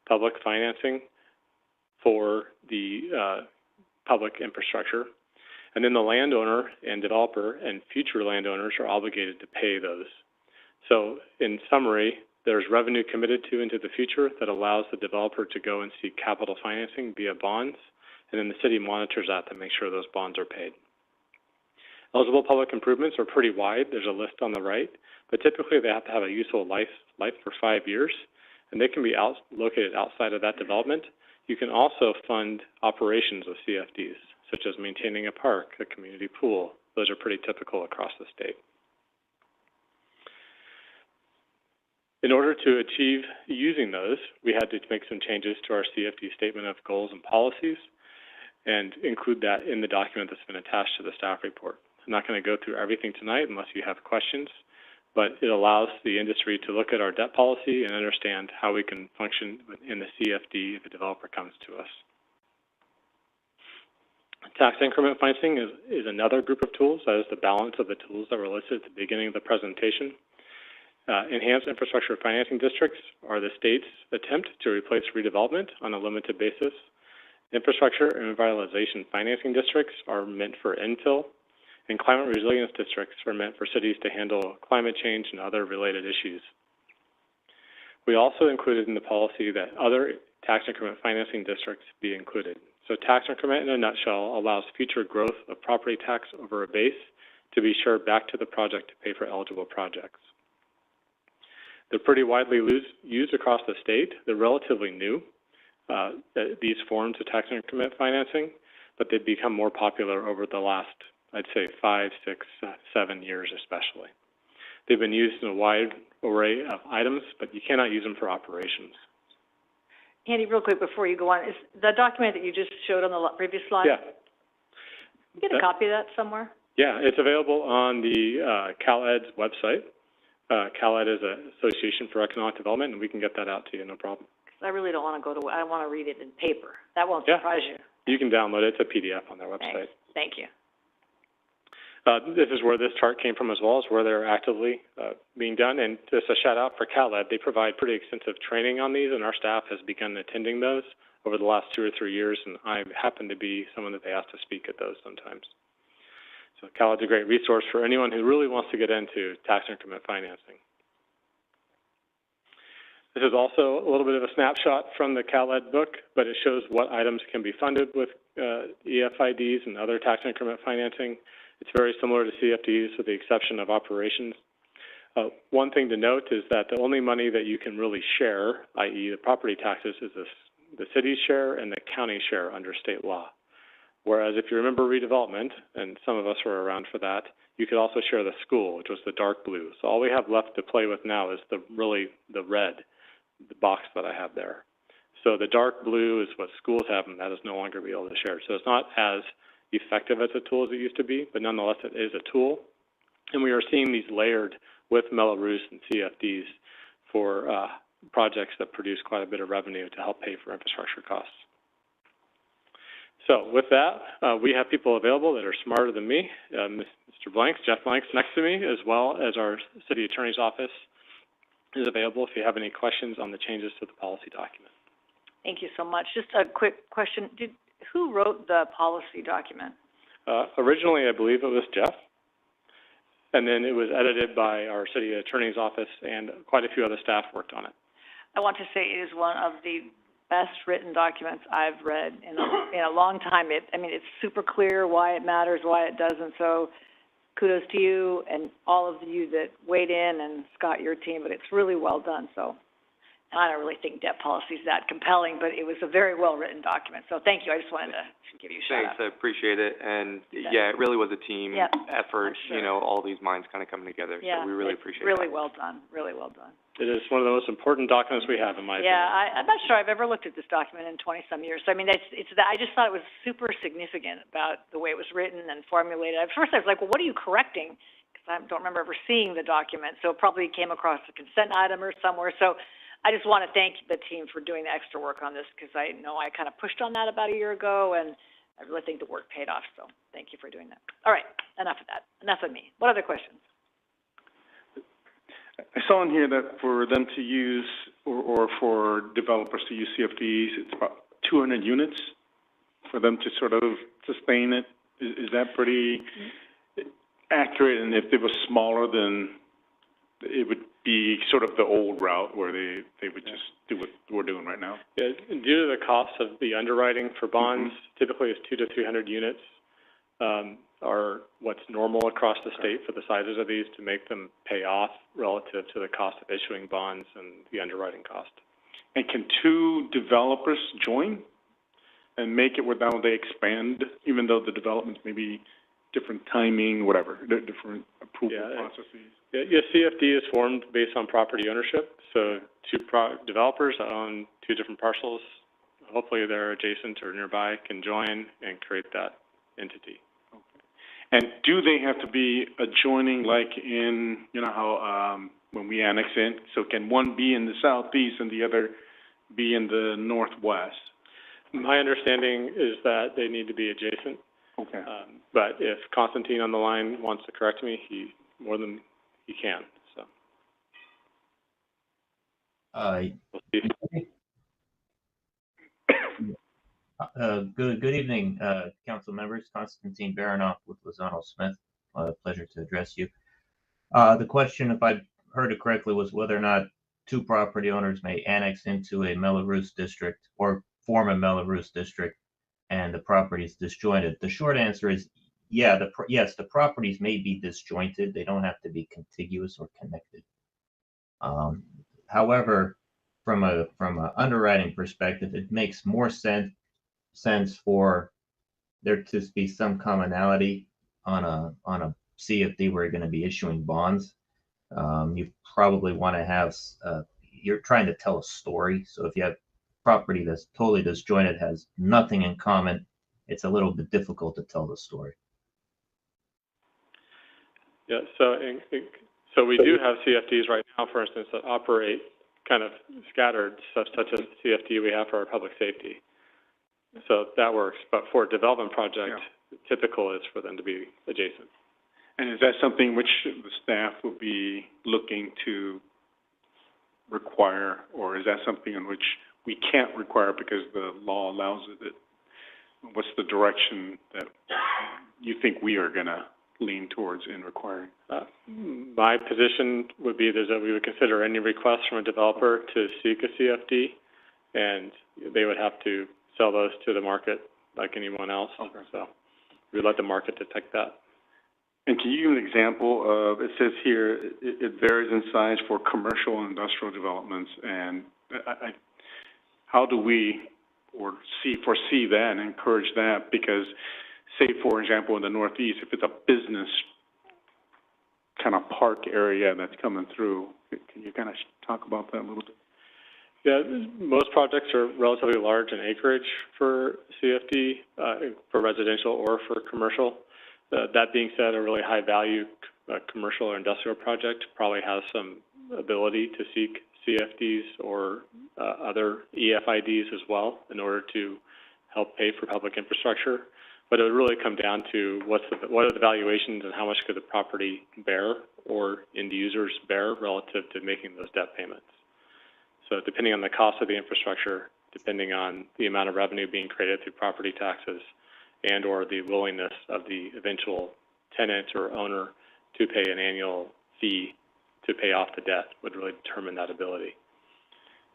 public financing for the public infrastructure. And then the landowner and developer and future landowners are obligated to pay those. So in summary, there's revenue committed to into the future that allows the developer to go and seek capital financing via bonds, and then the city monitors that to make sure those bonds are paid. Eligible public improvements are pretty wide. There's a list on the right, but typically they have to have a useful life for 5 years, and they can be located outside of that development. You can also fund operations with CFDs, such as maintaining a park, a community pool. Those are pretty typical across the state. In order to achieve using those, we had to make some changes to our CFD statement of goals and policies and include that in the document that's been attached to the staff report. I'm not going to go through everything tonight unless you have questions, but it allows the industry to look at our debt policy and understand how we can function in the CFD if a developer comes to us. Tax increment financing is another group of tools. That is the balance of the tools that were listed at the beginning of the presentation. Enhanced infrastructure financing districts are the state's attempt to replace redevelopment on a limited basis. Infrastructure and revitalization financing districts are meant for infill, and climate resilience districts are meant for cities to handle climate change and other related issues. We also included in the policy that other tax increment financing districts be included. So tax increment, in a nutshell, allows future growth of property tax over a base to be shared back to the project to pay for eligible projects. They're pretty widely used across the state. They're relatively new, these forms of tax increment financing, but they've become more popular over the last, I'd say, 5, 6, 7 years especially. They've been used in a wide array of items, but you cannot use them for operations. Andy, real quick before you go on, is the document that you just showed on the previous slide? Yeah. Can you get a copy of that somewhere? Yeah, it's available on the CalEd's website. CalEd is an Association for Economic Development, and we can get that out to you, no problem. I really don't want to go to, I want to read it in paper. That won't surprise you. You can download it. It's a PDF on their website. Thank you. This is where this chart came from as well, is where they're actively being done. And just a shout out for CalEd. They provide pretty extensive training on these, and our staff has begun attending those over the last 2 or 3 years, and I happen to be someone that they ask to speak at those sometimes. So CalEd's a great resource for anyone who really wants to get into tax increment financing. This is also a little bit of a snapshot from the CalEd book, but it shows what items can be funded with EFIDs and other tax increment financing. It's very similar to CFDs with the exception of operations. One thing to note is that the only money that you can really share, i.e. the property taxes, is the city's share and the county share under state law. Whereas if you remember redevelopment, and some of us were around for that, you could also share the school, which was the dark blue. So all we have left to play with now is the red, the box that I have there. So the dark blue is what schools have, and that is no longer be able to share. So it's not as effective as a tool as it used to be, but nonetheless it is a tool. And we are seeing these layered with Mello-Roos and CFDs for projects that produce quite a bit of revenue to help pay for infrastructure costs. So with that, we have people available that are smarter than me. Mr. Blanks, Jeff Blanks next to me, as well as our city attorney's office is available if you have any questions on the changes to the policy document. Thank you so much. Just a quick question. Who wrote the policy document? Originally, I believe it was Jeff. And then it was edited by our city attorney's office, and quite a few other staff worked on it. I want to say it is one of the best written documents I've read in a long time. It's super clear why it matters, why it doesn't. So kudos to you and all of you that weighed in, and Scott, your team, but it's really well done. So I don't really think debt policy is that compelling, but it was a very well-written document. So thank you. I just wanted to give you a shout out. Thanks, I appreciate it. And yeah, it really was a team effort, sure. you know, all these minds kind of coming together. So we really appreciate it. Really well done, really well done. It is one of the most important documents we have, in my opinion. I'm not sure I've ever looked at this document in 20-some years. So, I mean, I just thought it was super significant about the way it was written and formulated. At first, I was like, well, what are you correcting? Because I don't remember ever seeing the document. So it probably came across a consent item or somewhere. So I just want to thank the team for doing the extra work on this, because I know I kind of pushed on that about a year ago, and I really think the work paid off. So thank you for doing that. All right, enough of that. Enough of me. What other questions? I saw in here that for them to use, or for developers to use CFDs, it's about 200 units for them to sort of sustain it. Is that pretty accurate? And if it was smaller, then it would be sort of the old route where they would just do what we're doing right now? Yeah, due to the cost of the underwriting for bonds, typically it's 200 to 300 units. Are what's normal across the state for the sizes of these to make them pay off relative to the cost of issuing bonds and the underwriting cost. And can two developers join and make it where now they expand, even though the developments may be different timing, whatever, different approval processes? Yeah, CFD is formed based on property ownership. So two developers that own two different parcels, hopefully they're adjacent or nearby, can join and create that entity. And do they have to be adjoining, like in, you know how when we annex in, so can one be in the southeast and the other be in the northwest? My understanding is that they need to be adjacent. Okay. But if Constantine on the line wants to correct me, he can, so. We'll see. Good evening, council members. Constantine Baranoff with Lozano Smith. Pleasure to address you. The question, if I heard it correctly, was whether or not two property owners may annex into a Mello-Roos district or form a Mello-Roos district and the property is disjointed. The short answer is yes, the properties may be disjointed. They don't have to be contiguous or connected. However, from a underwriting perspective, it makes more sense for there to be some commonality on a CFD where you're going to be issuing bonds. You probably want to have you're trying to tell a story. So if you have property that's totally disjointed, has nothing in common, it's a little bit difficult to tell the story. Yeah, so we do have CFDs right now, for instance, that operate kind of scattered, such as CFD we have for our public safety. So that works, but for a development project, typical is for them to be adjacent. And is that something which the staff will be looking to require, or is that something in which we can't require because the law allows it? What's the direction that you think we are going to lean towards in requiring? My position would be that we would consider any request from a developer to seek a CFD, and they would have to sell those to the market like anyone else. Okay. So we let the market detect that. And can you give an example of, it says here, it varies in size for commercial and industrial developments, and how do we foresee that and encourage that? Because say, for example, in the Northeast, if it's a business kind of park area that's coming through, can you kind of talk about that a little bit? Yeah, most projects are relatively large in acreage for CFD, for residential or for commercial. That being said, a really high-value commercial or industrial project probably has some ability to seek CFDs or other EFIDs as well in order to help pay for public infrastructure. But it would really come down to what are the valuations and how much could the property bear or end users bear relative to making those debt payments. So depending on the cost of the infrastructure, depending on the amount of revenue being created through property taxes and or the willingness of the eventual tenant or owner to pay an annual fee to pay off the debt would really determine that ability.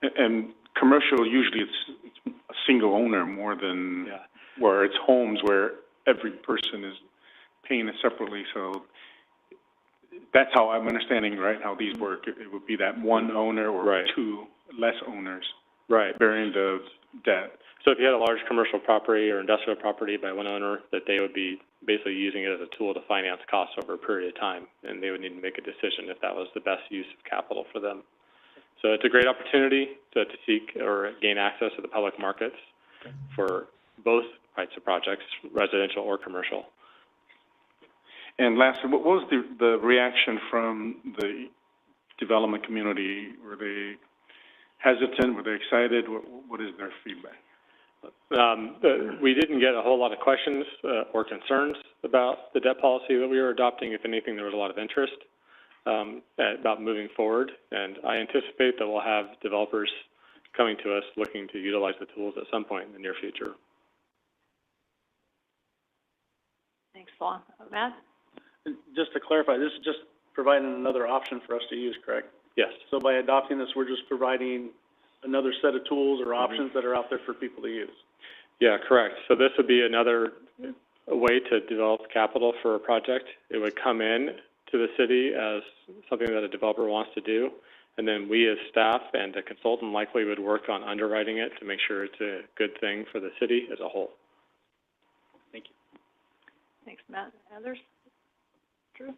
And commercial, usually it's a single owner more than where it's homes where every person is paying it separately. So that's how I'm understanding, right, how these work. It would be that one owner or two less owners bearing the debt. So if you had a large commercial property or industrial property by one owner, that they would be basically using it as a tool to finance costs over a period of time, and they would need to make a decision if that was the best use of capital for them. So it's a great opportunity to seek or gain access to the public markets for both types of projects, residential or commercial. And lastly, what was the reaction from the development community? Were they hesitant? Were they excited? What is their feedback? We didn't get a whole lot of questions or concerns about the debt policy that we were adopting. If anything, there was a lot of interest about moving forward, and I anticipate that we'll have developers coming to us looking to utilize the tools at some point in the near future. Thanks, Paul. Matt? Just to clarify, this is just providing another option for us to use, correct? Yes. So by adopting this, we're just providing another set of tools or options that are out there for people to use. Yeah, correct. So this would be another way to develop capital for a project. It would come in to the city as something that a developer wants to do, and then we as staff and a consultant likely would work on underwriting it to make sure it's a good thing for the city as a whole. Thank you. Thanks, Matt. Others? Drew?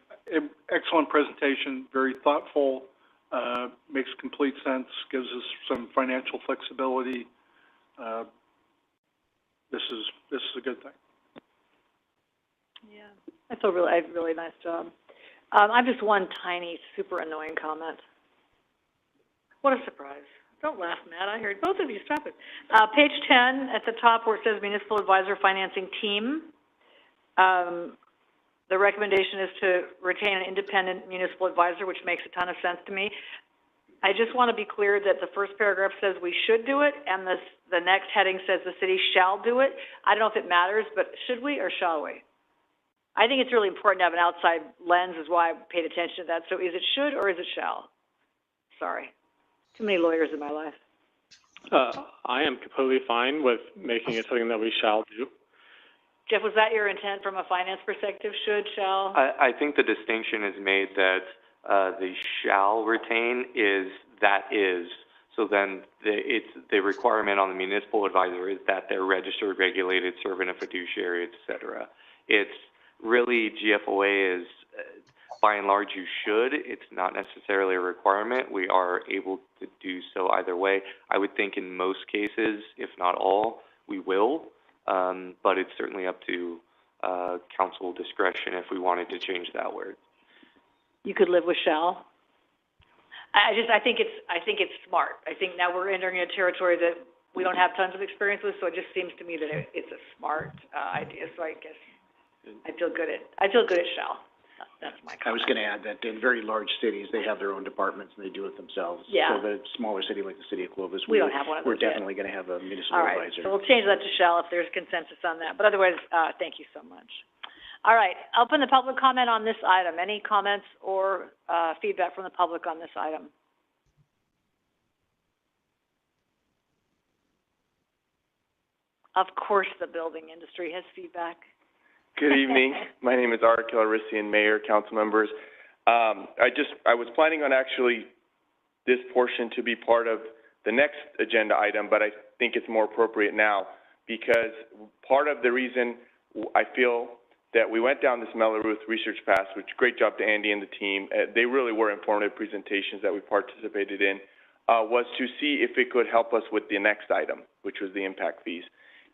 Excellent presentation, very thoughtful. Makes complete sense, gives us some financial flexibility. This is a good thing. Yeah, I feel really nice job. I have just one tiny, super annoying comment. What a surprise. Don't laugh, Matt. I heard both of you. Stop it. Page 10 at the top where it says Municipal Advisor Financing Team. The recommendation is to retain an independent municipal advisor, which makes a ton of sense to me. I just want to be clear that the first paragraph says we should do it, and the next heading says the city shall do it. I don't know if it matters, but should we or shall we? I think it's really important to have an outside lens, is why I paid attention to that. So is it should or is it shall? Sorry. Too many lawyers in my life. I am completely fine with making it something that we shall do. Jeff, was that your intent from a finance perspective? Should, shall? I think the distinction is made that the shall retain is that is. So then the requirement on the municipal advisor is that they're registered, regulated, serving a fiduciary, et cetera. It's really, GFOA is, by and large, you should. It's not necessarily a requirement. We are able to do so either way. I would think in most cases, if not all, we will. But it's certainly up to council discretion if we wanted to change that word. You could live with shall. I think it's smart. I think now we're entering a territory that we don't have tons of experience with, so it just seems to me that it's a smart idea. So I guess I feel good at shall. That's my comment. I was going to add that in very large cities, they have their own departments and they do it themselves. Yeah. So the smaller city like the city of Clovis, we don't have one of those we're definitely going to have a municipal advisor. All right, so we'll change that to shall if there's consensus on that. But otherwise, thank you so much. All right, open the public comment on this item. Any comments or, feedback from the public on this item? Of course, the building industry has feedback. Good evening. My name is Art Calrissian, Mayor, council members. I was planning on actually this portion to be part of the next agenda item, but I think it's more appropriate now because part of the reason I feel that we went down this Melleruth research path, which great job to Andy and the team. They really were informative presentations that we participated in, was to see if it could help us with the next item, which was the impact fees.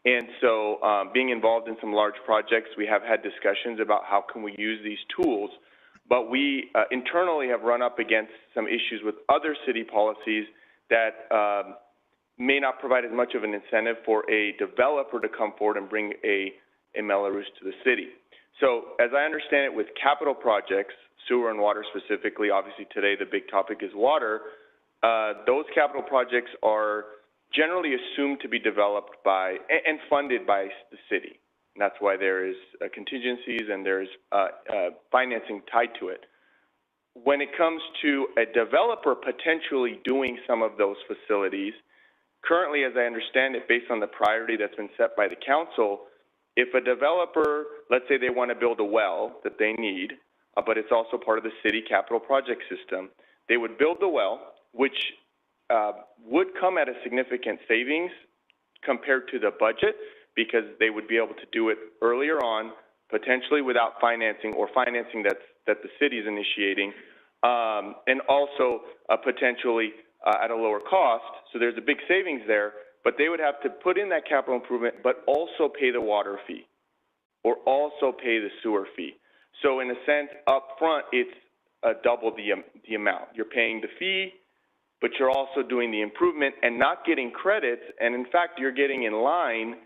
And so being involved in some large projects, we have had discussions about how can we use these tools, but we internally have run up against some issues with other city policies that may not provide as much of an incentive for a developer to come forward and bring a Melleruth to the city. So as I understand it, with capital projects, sewer and water specifically, obviously today the big topic is water, those capital projects are generally assumed to be developed by and funded by the city. And that's why there is contingencies and there's financing tied to it. When it comes to a developer potentially doing some of those facilities, currently, as I understand it, based on the priority that's been set by the council, if a developer, let's say they want to build a well that they need, but it's also part of the city capital project system, they would build the well, which would come at a significant savings compared to the budget because they would be able to do it earlier on, potentially without financing or financing that the city is initiating, and also potentially at a lower cost. So there's a big savings there, but they would have to put in that capital improvement, but also pay the water fee or also pay the sewer fee. So in a sense, up front, it's double the amount. You're paying the fee, but you're also doing the improvement and not getting credits. And in fact, you're getting in line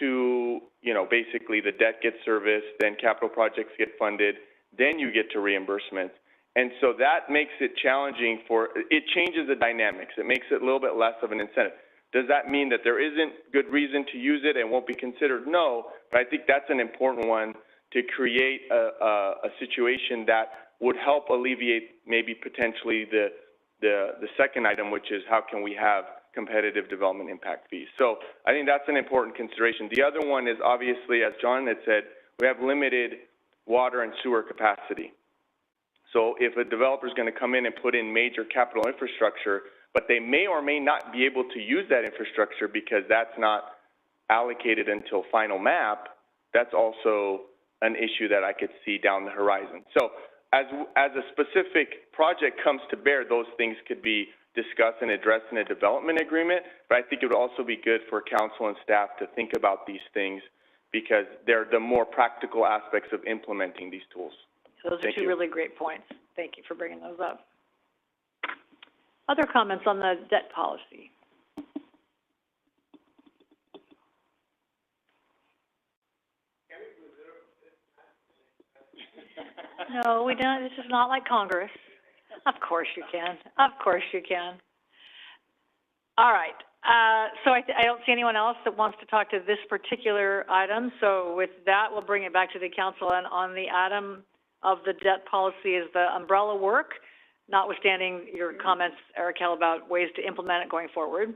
to, you know, basically the debt gets serviced, then capital projects get funded, then you get to reimbursements. And so that makes it challenging it changes the dynamics. It makes it a little bit less of an incentive. Does that mean that there isn't good reason to use it and won't be considered? No, but I think that's an important one to create a situation that would help alleviate maybe potentially the second item, which is how can we have competitive development impact fees. So I think that's an important consideration. The other one is obviously, as John had said, we have limited water and sewer capacity. So if a developer is going to come in and put in major capital infrastructure, but they may or may not be able to use that infrastructure because that's not allocated until final map, that's also an issue that I could see down the horizon. So as a specific project comes to bear, those things could be discussed and addressed in a development agreement, but I think it would also be good for council and staff to think about these things because they're the more practical aspects of implementing these tools. So those are two really great points. Thank you for bringing those up. Other comments on the debt policy? No, we don't. This is not like Congress. Of course you can. Of course you can. All right. So I don't see anyone else that wants to talk to this particular item. So with that, we'll bring it back to the council. And on the item of the debt policy is the umbrella work, notwithstanding your comments, Erikel, about ways to implement it going forward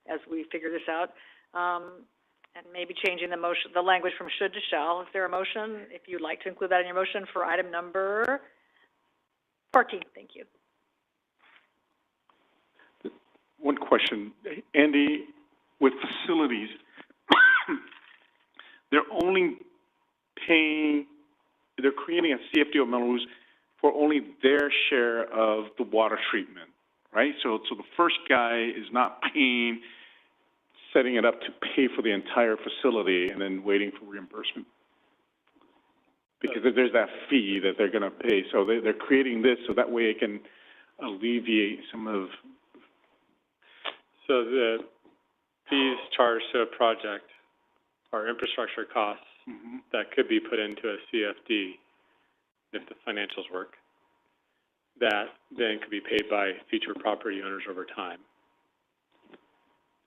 as we figure this out. And maybe changing the language from should to shall. Is there a motion? If you'd like to include that in your motion for item number 14. Thank you. One question, Andy, with facilities, they're creating a CFD or Melleruth for only their share of the water treatment, right? So the first guy is not setting it up to pay for the entire facility and then waiting for reimbursement. Because there's that fee that they're going to pay. So they're creating this so that way it can alleviate some of... So the fees charged to a project are infrastructure costs that could be put into a CFD if the financials work. That then could be paid by future property owners over time.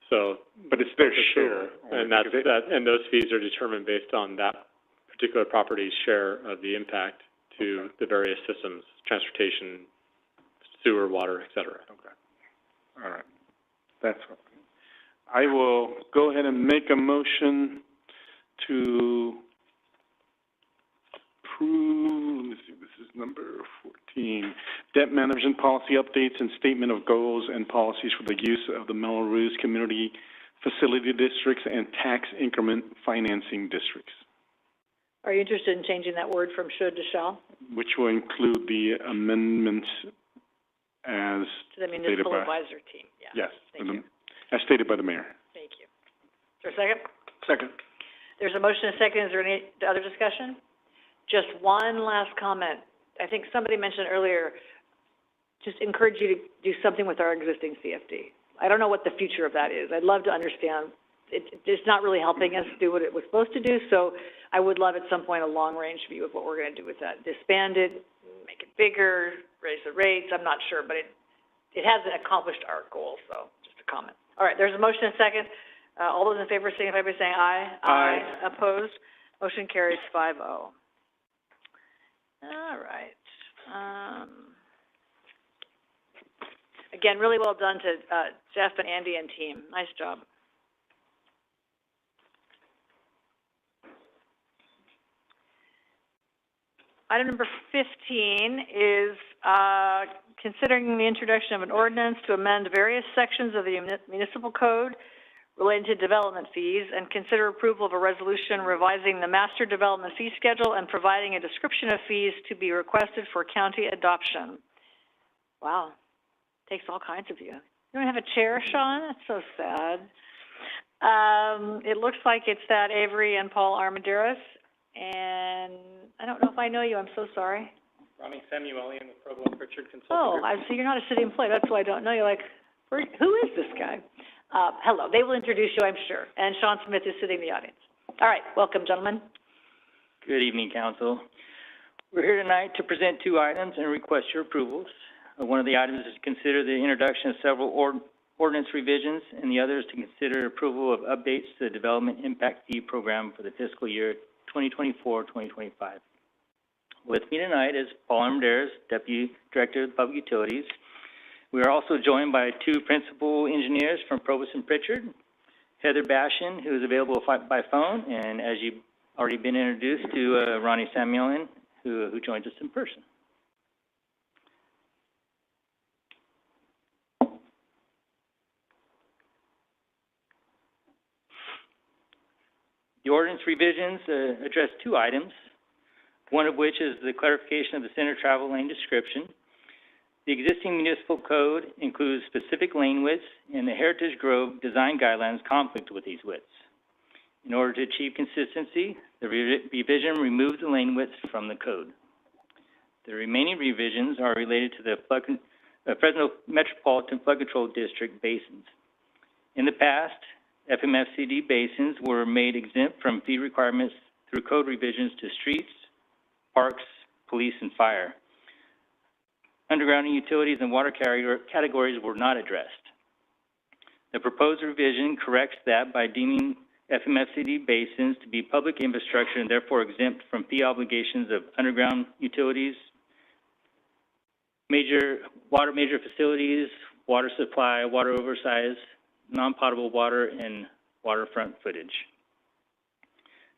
So, but it's their share, and and those fees are determined based on that particular property's share of the impact to the various systems, transportation, sewer, water, et cetera. Okay. All right. That's what. I will go ahead and make a motion to approve, let me see, this is number 14, debt management policy updates and statement of goals and policies for the use of the Melrose Community Facility Districts and tax increment financing districts. Are you interested in changing that word from should to shall? Which will include the amendments as To the stated municipal by, advisor team, yeah. yes, Thank you. as stated by the mayor. Thank you. Is there a second? Second. There's a motion and a second. Is there any other discussion? Just one last comment. I think somebody mentioned earlier, just encourage you to do something with our existing CFD. I don't know what the future of that is. I'd love to understand. It's not really helping us do what it was supposed to do, so I would love at some point a long-range view of what we're going to do with that. Disband it, make it bigger, raise the rates, I'm not sure, but it hasn't accomplished our goal, so just a comment. All right, there's a motion and a second. All those in favor signify by saying aye. Aye. Opposed? Motion carries 5-0. All right. Again, really well done to Jeff and Andy and team. Nice job. Item number 15 is considering the introduction of an ordinance to amend various sections of the municipal code relating to development fees, and consider approval of a resolution revising the master development fee schedule and providing a description of fees to be requested for county adoption. Wow, takes all kinds of you. You don't have a chair, Sean? That's so sad. It looks like it's that Avery and Paul Armendariz, and I don't know if I know you. I'm so sorry. Ronnie Samuelian with Provo Pritchard Consulting Oh, Group. so you're not a city employee. That's why I don't know you. Like, who is this guy? Hello. They will introduce you, I'm sure. And Sean Smith is sitting in the audience. All right. Welcome, gentlemen. Good evening, Council. We're here tonight to present two items and request your approvals. One of the items is to consider the introduction of several ordinance revisions, and the other is to consider approval of updates to the Development Impact Fee Program for the fiscal year 2024-2025. With me tonight is Paul Armendariz, Deputy Director of Public Utilities. We are also joined by two principal engineers from Clovis and Pritchard, Heather Bashan, who is available by phone, and as you've already been introduced to Ronnie Samuelian, who joins us in person. The ordinance revisions address two items, one of which is the clarification of the center travel lane description. The existing municipal code includes specific lane widths, and the Heritage Grove design guidelines conflict with these widths. In order to achieve consistency, the revision removes the lane widths from the code. The remaining revisions are related to the Fresno Metropolitan Flood Control District basins. In the past, FMFCD basins were made exempt from fee requirements through code revisions to streets, parks, police, and fire. Undergrounding utilities and water categories were not addressed. The proposed revision corrects that by deeming FMFCD basins to be public infrastructure and therefore exempt from fee obligations of underground utilities, major facilities, water supply, water oversize, non-potable water, and waterfront footage.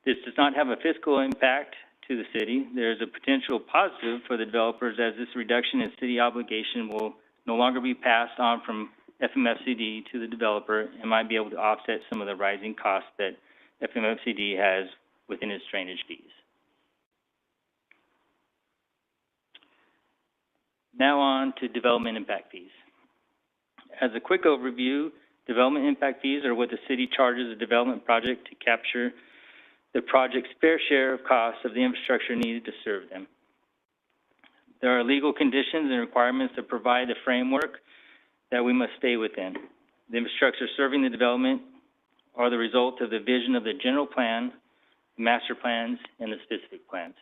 This does not have a fiscal impact to the city. There's a potential positive for the developers, as this reduction in city obligation will no longer be passed on from FMFCD to the developer and might be able to offset some of the rising costs that FMFCD has within its drainage fees. Now on to development impact fees. As a quick overview, development impact fees are what the city charges a development project to capture the project's fair share of costs of the infrastructure needed to serve them. There are legal conditions and requirements that provide the framework that we must stay within. The infrastructure serving the development are the result of the vision of the general plan, the master plans, and the specific plans.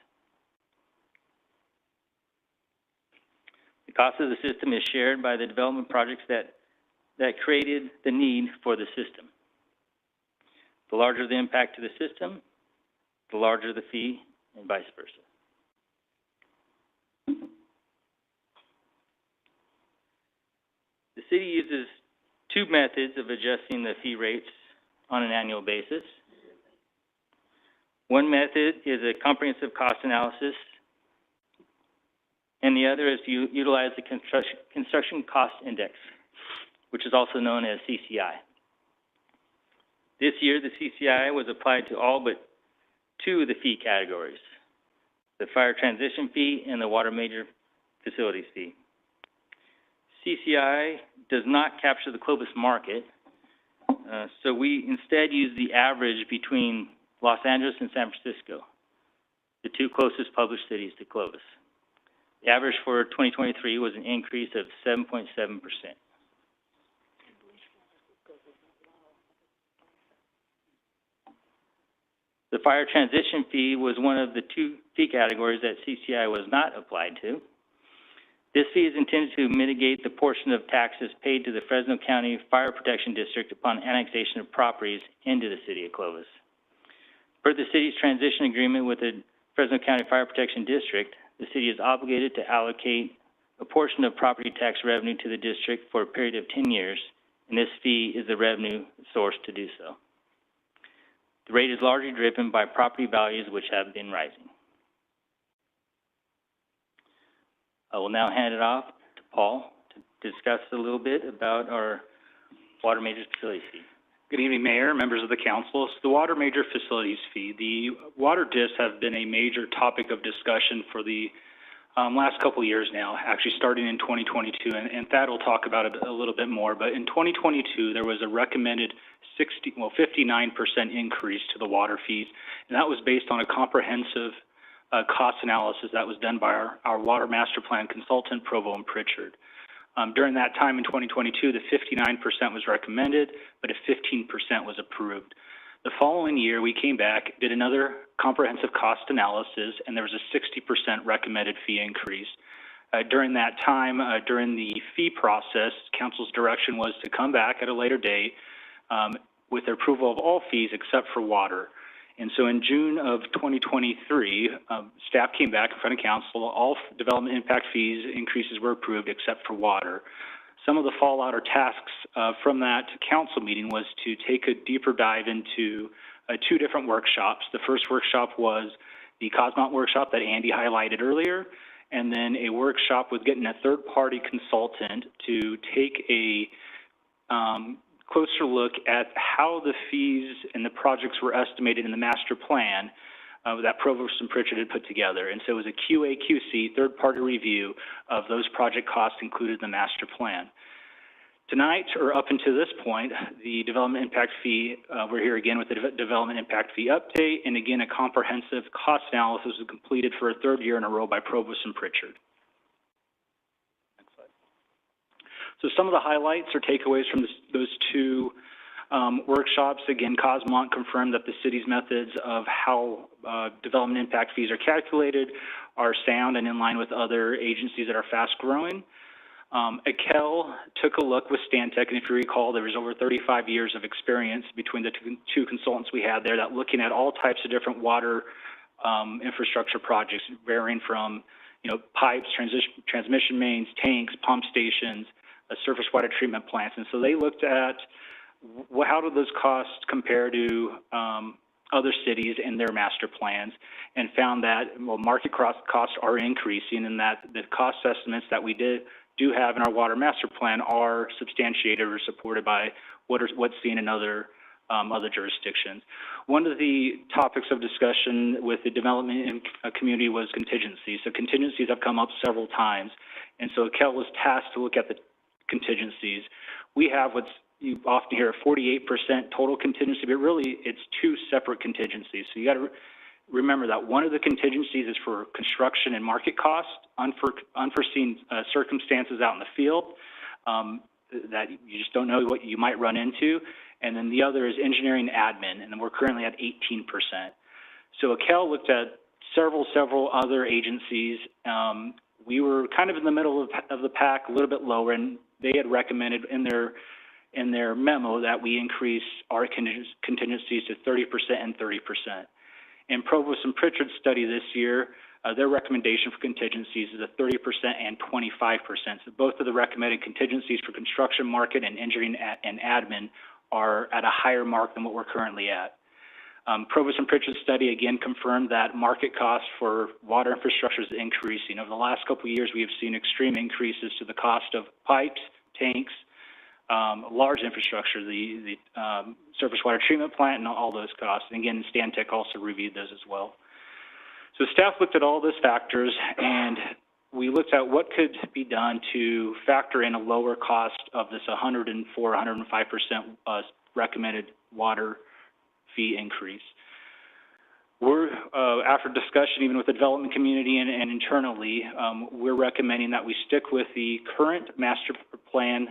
The cost of the system is shared by the development projects that created the need for the system. The larger the impact to the system, the larger the fee and vice versa. The city uses two methods of adjusting the fee rates on an annual basis. One method is a comprehensive cost analysis, and the other is to utilize the construction cost index, which is also known as CCI. This year, the CCI was applied to all but two of the fee categories, the fire transition fee and the water major facilities fee. CCI does not capture the Clovis market, so we instead use the average between Los Angeles and San Francisco, the two closest published cities to Clovis. The average for 2023 was an increase of 7.7%. The fire transition fee was one of the two fee categories that CCI was not applied to. This fee is intended to mitigate the portion of taxes paid to the Fresno County Fire Protection District upon annexation of properties into the city of Clovis. Per the city's transition agreement with the Fresno County Fire Protection District, the city is obligated to allocate a portion of property tax revenue to the district for a period of 10 years, and this fee is the revenue source to do so. The rate is largely driven by property values, which have been rising. I will now hand it off to Paul to discuss a little bit about our water major facilities fee. Good evening, Mayor, members of the council. So the water major facilities fee, the water discs have been a major topic of discussion for the last couple of years now, actually starting in 2022, and Thad will talk about it a little bit more, but in 2022, there was a recommended 59% increase to the water fees, and that was based on a comprehensive cost analysis that was done by our water master plan consultant, Provo and Pritchard. During that time in 2022, the 59% was recommended, but a 15% was approved. The following year, we came back, did another comprehensive cost analysis, and there was a 60% recommended fee increase. During that time, during the fee process, council's direction was to come back at a later date with the approval of all fees except for water. And so in June of 2023, staff came back in front of council. All development impact fees increases were approved except for water. Some of the fallout or tasks from that council meeting was to take a deeper dive into two different workshops. The first workshop was the Cosmont workshop that Andy highlighted earlier, and then a workshop with getting a third-party consultant to take a closer look at how the fees and the projects were estimated in the master plan that Provost and Pritchard had put together. And so it was a QA/QC, third-party review of those project costs included in the master plan. Tonight, or up until this point, the development impact fee, we're here again with the development impact fee update, and again, a comprehensive cost analysis was completed for a third year in a row by Provost and Pritchard. Next slide. So some of the highlights or takeaways from those two workshops. Again, Cosmont confirmed that the city's methods of how development impact fees are calculated are sound and in line with other agencies that are fast growing. ACEL took a look with Stantec, and if you recall, there was over 35 years of experience between the two consultants we had there that looking at all types of different water infrastructure projects, varying from, pipes, transmission mains, tanks, pump stations, surface water treatment plants. And so they looked at how do those costs compare to other cities and their master plans, and found that, market costs are increasing, and that the cost estimates that we do have in our water master plan are substantiated or supported by what's seen in other jurisdictions. One of the topics of discussion with the development community was contingencies. So contingencies have come up several times, and so ACEL was tasked to look at the contingencies. We have you often hear a 48% total contingency, but really it's two separate contingencies. So you got to remember that one of the contingencies is for construction and market costs, unforeseen circumstances out in the field that you just don't know what you might run into. And then the other is engineering admin, and then we're currently at 18%. So ACEL looked at several other agencies. We were kind of in the middle of the pack, a little bit lower, and they had recommended in their memo that we increase our contingencies to 30% and 30%. In Provost and Pritchard's study this year, their recommendation for contingencies is a 30% and 25%. So both of the recommended contingencies for construction, market, and engineering and admin are at a higher mark than what we're currently at. Provost and Pritchard's study again confirmed that market cost for water infrastructure is increasing. Over the last couple of years, we have seen extreme increases to the cost of pipes, tanks, large infrastructure, the surface water treatment plant, and all those costs. And again, Stantec also reviewed those as well. So staff looked at all those factors, and we looked at what could be done to factor in a lower cost of this 104, 105% recommended water fee increase. We're, after discussion even with the development community and internally, we're recommending that we stick with the current master plan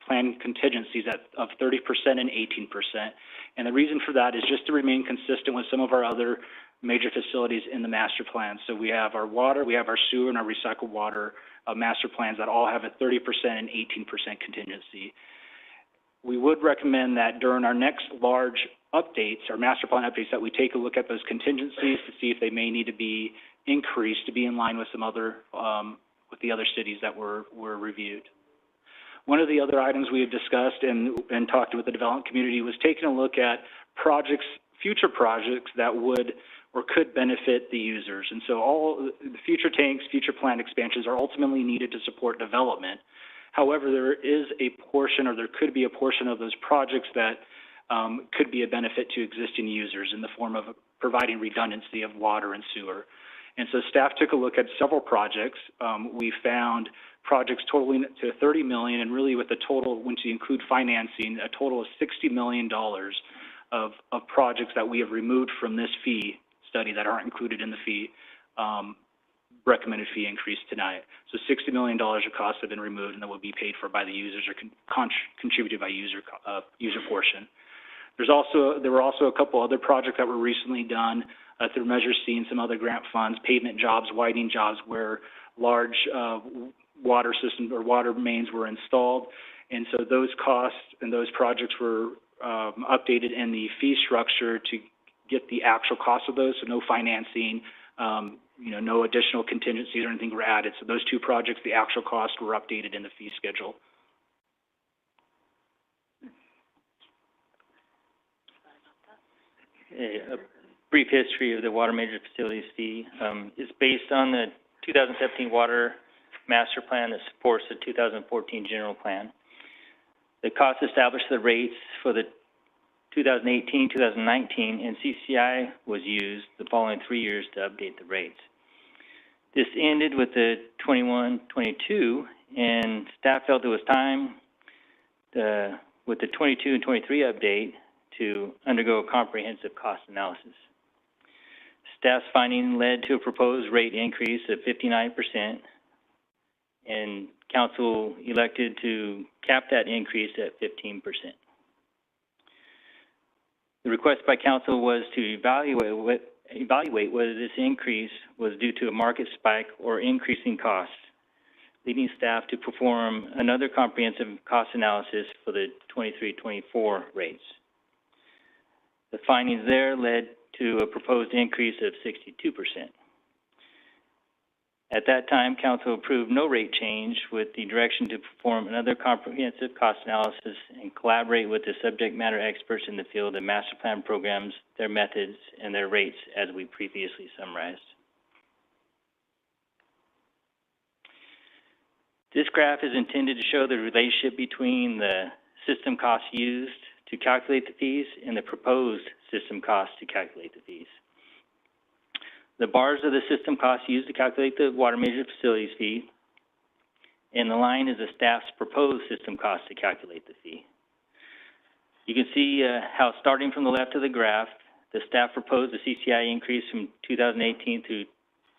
contingencies of 30% and 18%. And the reason for that is just to remain consistent with some of our other major facilities in the master plan. So we have our water, we have our sewer, and our recycled water master plans that all have a 30% and 18% contingency. We would recommend that during our next large updates, our master plan updates, that we take a look at those contingencies to see if they may need to be increased to be in line with some other, with the other cities that were reviewed. One of the other items we had discussed and talked with the development community was taking a look at projects, future projects that would or could benefit the users. And so all the future tanks, future plant expansions are ultimately needed to support development. However, there is a portion, or there could be a portion of those projects that could be a benefit to existing users in the form of providing redundancy of water and sewer. And so staff took a look at several projects. We found projects totaling to $30 million, and really with the total, once you include financing, a total of $60 million of projects that we have removed from this fee study that aren't included in the fee, recommended fee increase tonight. So $60 million of costs have been removed and that will be paid for by the users or contributed by user portion. There were also a couple other projects that were recently done through Measure C and some other grant funds, pavement jobs, widening jobs, where large water systems or water mains were installed. And so those costs and those projects were updated in the fee structure to get the actual cost of those, so no financing, no additional contingencies or anything were added. So those two projects, the actual costs were updated in the fee schedule. A brief history of the water major facilities fee is based on the 2017 water master plan that supports the 2014 general plan. The cost established the rates for the 2018, 2019, and CCI was used the following 3 years to update the rates. This ended with the 21-22, and staff felt it was time with the 22 and 23 update to undergo a comprehensive cost analysis. Staff's finding led to a proposed rate increase of 59%, and council elected to cap that increase at 15%. The request by council was to evaluate whether this increase was due to a market spike or increasing costs, leading staff to perform another comprehensive cost analysis for the 23-24 rates. The findings there led to a proposed increase of 62%. At that time, council approved no rate change with the direction to perform another comprehensive cost analysis and collaborate with the subject matter experts in the field of master plan programs, their methods, and their rates, as we previously summarized. This graph is intended to show the relationship between the system costs used to calculate the fees and the proposed system costs to calculate the fees. The bars are the system costs used to calculate the water major facilities fee, and the line is the staff's proposed system cost to calculate the fee. You can see how, starting from the left of the graph, the staff proposed a CCI increase from 2018 through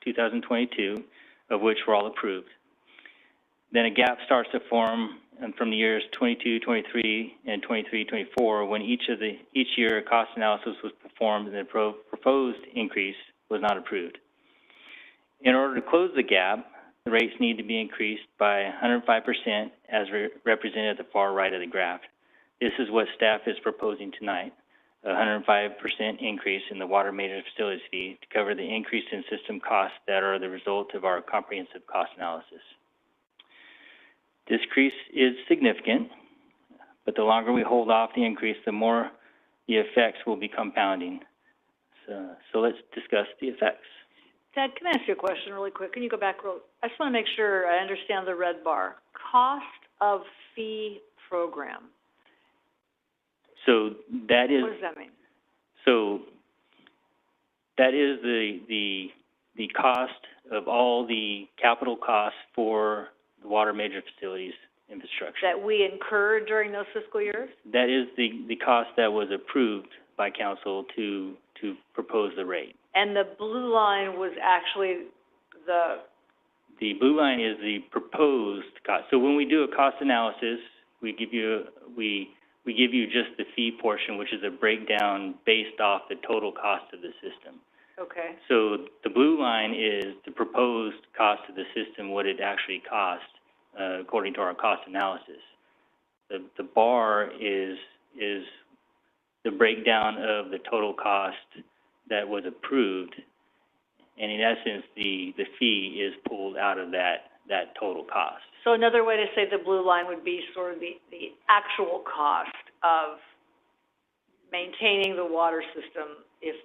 2022, of which were all approved. Then a gap starts to form from the years 22, 23, and 23, 24, when each year a cost analysis was performed and the proposed increase was not approved. In order to close the gap, the rates need to be increased by 105%, as represented at the far right of the graph. This is what staff is proposing tonight. a 105% increase in the water maintenance facilities fee to cover the increase in system costs that are the result of our comprehensive cost analysis. This increase is significant, but the longer we hold off the increase, the more the effects will be compounding. So let's discuss the effects. Ted, can I ask you a question really quick? Can you go back I just want to make sure I understand the red bar. Cost of fee program. So that is. What does that mean? So that is the cost of all the capital costs for the water major facilities infrastructure. That we incurred during those fiscal years? That is the cost that was approved by council to propose the rate. And the blue line was actually The blue line is the proposed cost. So when we do a cost analysis, we give you just the fee portion, which is a breakdown based off the total cost of the system. Okay. So the blue line is the proposed cost of the system, what it actually cost, according to our cost analysis. The bar is the breakdown of the total cost that was approved, and in essence, the fee is pulled out of that total cost. So another way to say the blue line would be sort of the actual cost of maintaining the water system if.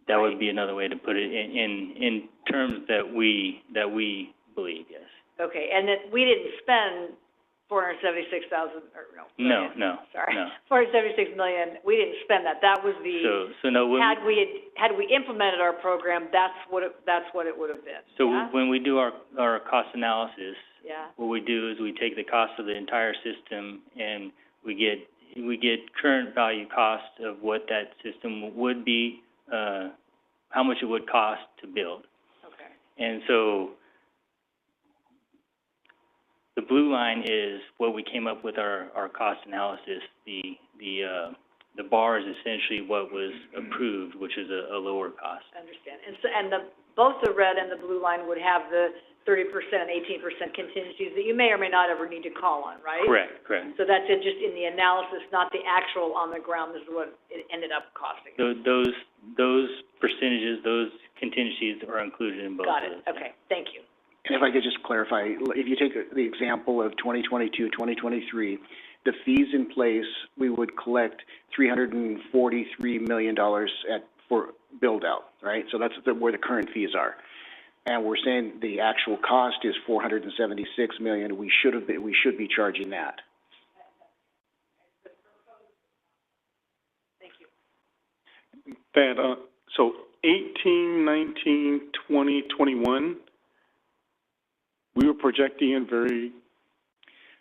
That would be another way to put it in terms that we believe, yes. Okay, and that we didn't spend $476,000, or no. No. $476 million, we didn't spend that. That was So no, had we implemented our program, that's what it would have been. So yeah? when we do our cost analysis, yeah. what we do is we take the cost of the entire system and we get current value cost of what that system would be, how much it would cost to build. Okay. And so the blue line is what we came up with our cost analysis. The bar is essentially what was approved, which is a lower cost. I understand. And both the red and the blue line would have the 30% and 18% contingencies that you may or may not ever need to call on, right? Correct. So that's it, just in the analysis, not the actual on the ground. This is what it ended up costing. Those percentages, those contingencies are included in both. Got it. of those. Okay. Thank you. And if I could just clarify, if you take the example of 2022, 2023, the fees in place, we would collect $343 million for build-out, right? So that's where the current fees are. And we're saying the actual cost is $476 million. We should be charging that. Thank you. That, so 18, 19, 20, 21, we were projecting it very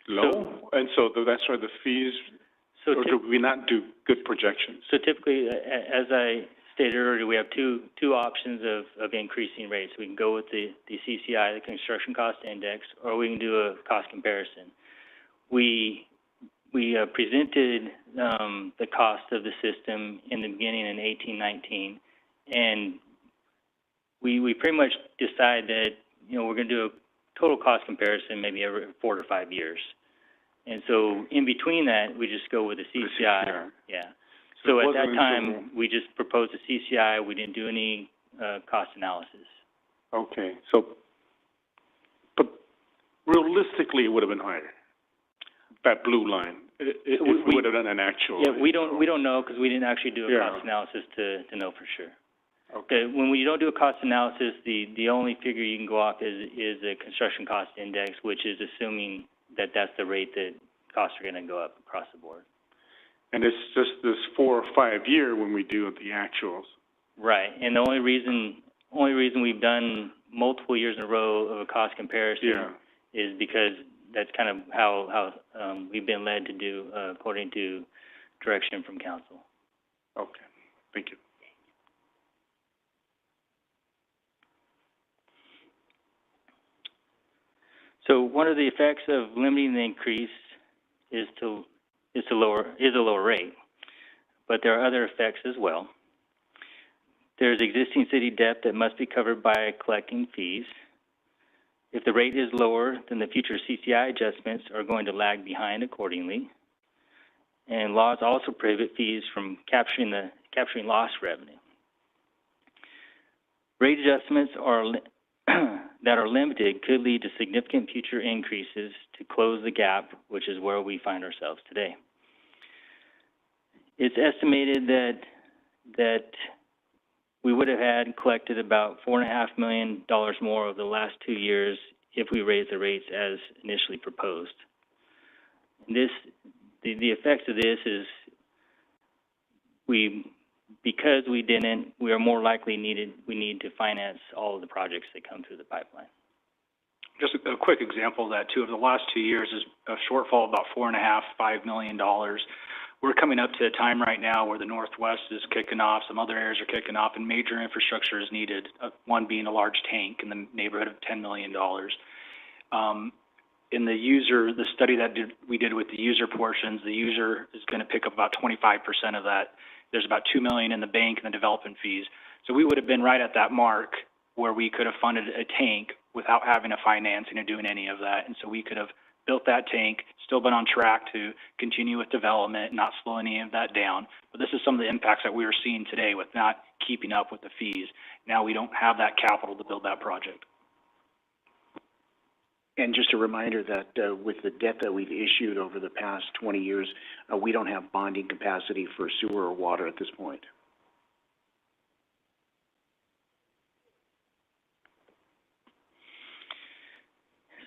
low, and so that's why the fees, or do we not do good projections? So typically, as I stated earlier, we have two options of increasing rates. We can go with the CCI, the Construction Cost Index, or we can do a cost comparison. We presented the cost of the system in the beginning in 18-19, and we pretty much decide that, we're going to do a total cost comparison maybe every 4 to 5 years. And so in between that, we just go with the CCI. Yeah. So at that time, we just proposed a CCI. We didn't do any cost analysis. Okay, but realistically, it would have been higher, that blue line, if we would have done an actual. Yeah, we don't know because we didn't actually do a cost analysis to know for sure. Okay. When we don't do a cost analysis, the only figure you can go off is a construction cost index, which is assuming that that's the rate that costs are going to go up across the board. And it's just this 4 or 5 year when we do the actuals. Right, and the only reason we've done multiple years in a row of a cost comparison is because that's kind of how we've been led to do according to direction from council. Okay, thank you. So one of the effects of limiting the increase is a lower rate, but there are other effects as well. There's existing city debt that must be covered by collecting fees. If the rate is lower, then the future CCI adjustments are going to lag behind accordingly. and laws also prohibit fees from capturing lost revenue. Rate adjustments that are limited could lead to significant future increases to close the gap, which is where we find ourselves today. It's estimated that we would have had collected about $4.5 million more over the last 2 years if we raised the rates as initially proposed. The effects of this is because we didn't, we are more likely we need to finance all of the projects that come through the pipeline. Just a quick example of that too. Over the last 2 years is a shortfall of about $4.5–5 million. We're coming up to a time right now where the Northwest is kicking off, some other areas are kicking off, and major infrastructure is needed, one being a large tank in the neighborhood of $10 million. In the study that we did with the user portions, the user is going to pick up about 25% of that. There's about $2 million in the bank and the development fees. So we would have been right at that mark where we could have funded a tank without having a financing or doing any of that. And so we could have built that tank, still been on track to continue with development, not slow any of that down. But this is some of the impacts that we are seeing today with not keeping up with the fees. Now we don't have that capital to build that project. And just a reminder that with the debt that we've issued over the past 20 years, we don't have bonding capacity for sewer or water at this point.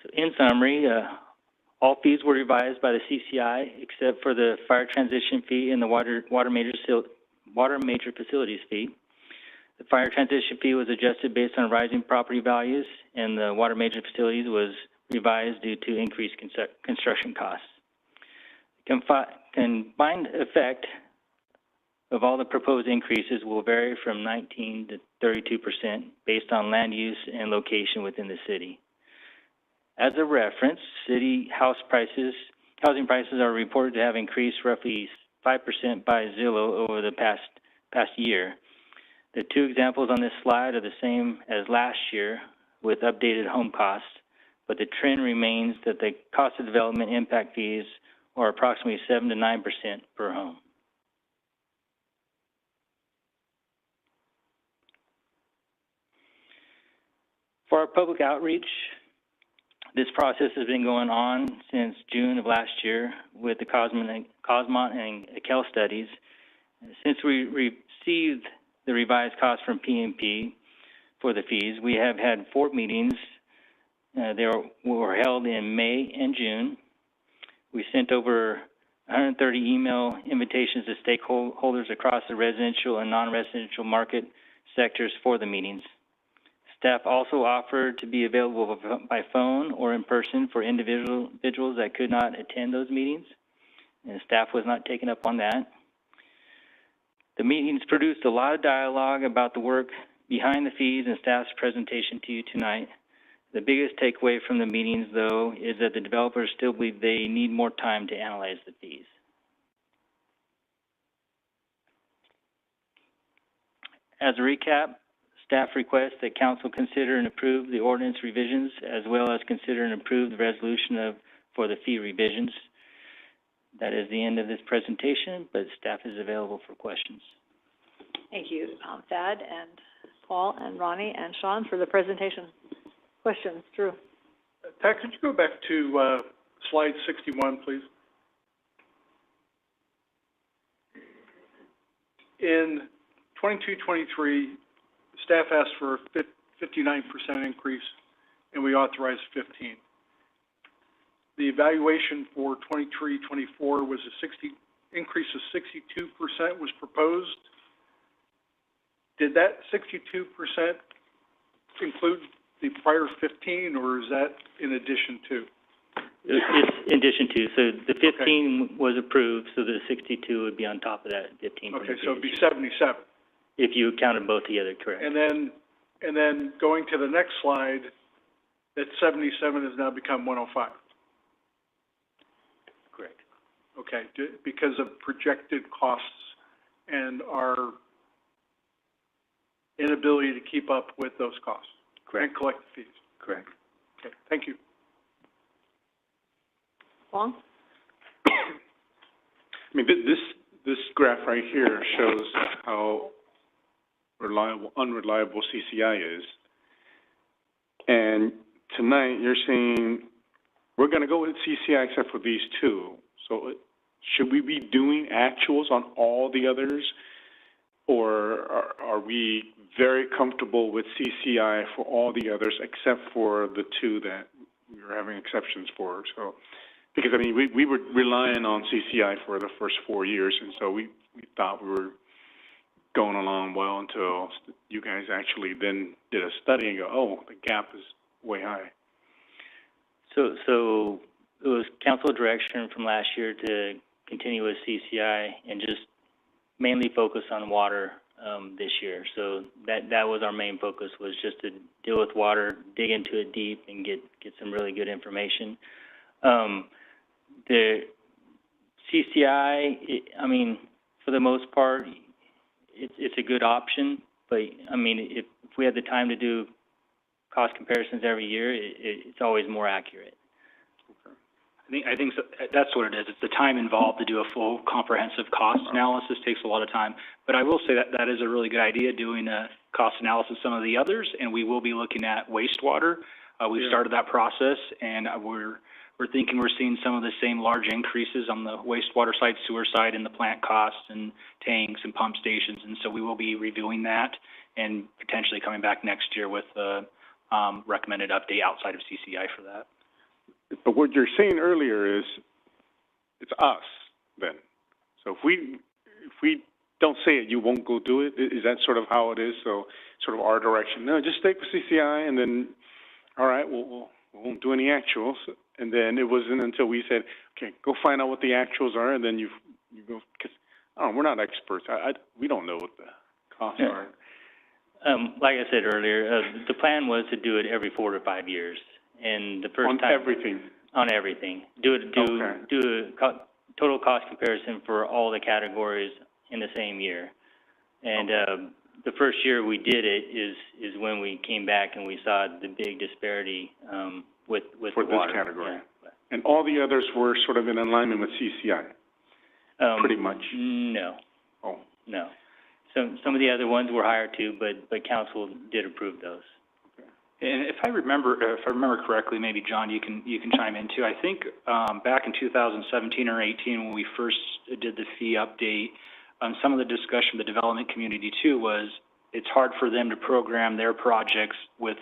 So in summary, all fees were revised by the CCI except for the fire transition fee and the water major facilities fee. The fire transition fee was adjusted based on rising property values, and the water major facilities was revised due to increased construction costs. Combined effect of all the proposed increases will vary from 19% to 32% based on land use and location within the city. As a reference, city housing prices are reported to have increased roughly 5% by Zillow over the past year. The two examples on this slide are the same as last year with updated home costs, but the trend remains that the cost of development impact fees are approximately 7 to 9% per home. For our public outreach, this process has been going on since June of last year with the Cosmont and Akel studies. Since we received the revised cost from PMP for the fees, we have had 4 meetings. They were held in May and June. We sent over 130 email invitations to stakeholders across the residential and non-residential market sectors for the meetings. Staff also offered to be available by phone or in person for individuals that could not attend those meetings, and staff was not taken up on that. The meetings produced a lot of dialogue about the work behind the fees and staff's presentation to you tonight. The biggest takeaway from the meetings, though, is that the developers still believe they need more time to analyze the fees. As a recap, staff requests that council consider and approve the ordinance revisions as well as consider and approve the resolution for the fee revisions. That is the end of this presentation, but staff is available for questions. Thank you, Thad and Paul and Ronnie and Sean for the presentation. Questions, Drew? Pat, could you go back to slide 61, please? In 22-23, staff asked for a 59% increase, and we authorized 15%. The evaluation for 23-24 was a increase of 62% was proposed. Did that 62% include the prior 15, or is that in addition to? It's in addition to. So the 15 was approved, so the 62 would be on top of that 15. Okay, so it'd be 77. If you counted both together, correct. And then going to the next slide, that 77 has now become 105. Correct. Okay, because of projected costs and our inability to keep up with those costs. Correct. And collect the fees. Correct. Okay, thank you. Long? I mean, this graph right here shows how unreliable CCI is. And tonight, you're saying, we're gonna go with CCI except for these two. So should we be doing actuals on all the others? Or are we very comfortable with CCI for all the others except for the two that we were having exceptions for? So, because I mean, we were relying on CCI for the first 4 years, and so we thought we were going along well until you guys actually then did a study and go, oh, the gap is way high. So it was council direction from last year to continue with CCI and just mainly focus on water this year. So that was our main focus, was just to deal with water, dig into it deep, and get some really good information. The CCI, I mean, for the most part, it's a good option. But I mean, if we had the time to do cost comparisons every year, it's always more accurate. I think so, that's what it is. It's the time involved to do a full comprehensive cost analysis takes a lot of time. But I will say that is a really good idea, doing a cost analysis of some of the others, and we will be looking at wastewater. We've started that process, and we're thinking we're seeing some of the same large increases on the wastewater side, sewer side, and the plant costs and tanks and pump stations. And so we will be reviewing that and potentially coming back next year with a recommended update outside of CCI for that. But what you're saying earlier is, it's us then. So if we don't say it, you won't go do it. Is that sort of how it is? So sort of our direction. No, just stay with CCI, and then, all right, we won't do any actuals. And then it wasn't until we said, okay, go find out what the actuals are, and then you go, because we're not experts. We don't know what the costs are. Like I said earlier, the plan was to do it every 4 to 5 years. And the first time... On everything. Do a total cost comparison for all the categories in the same year. And the first year we did it is when we came back and we saw the big disparity with for the water. This category. Yeah. And all the others were sort of in alignment with CCI? Pretty much? No. Oh. No. Some of the other ones were higher too, but council did approve those. And if I remember correctly, maybe John, you can chime in too. I think back in 2017 or 18, when we first did the fee update, some of the discussion with the development community too was it's hard for them to program their projects with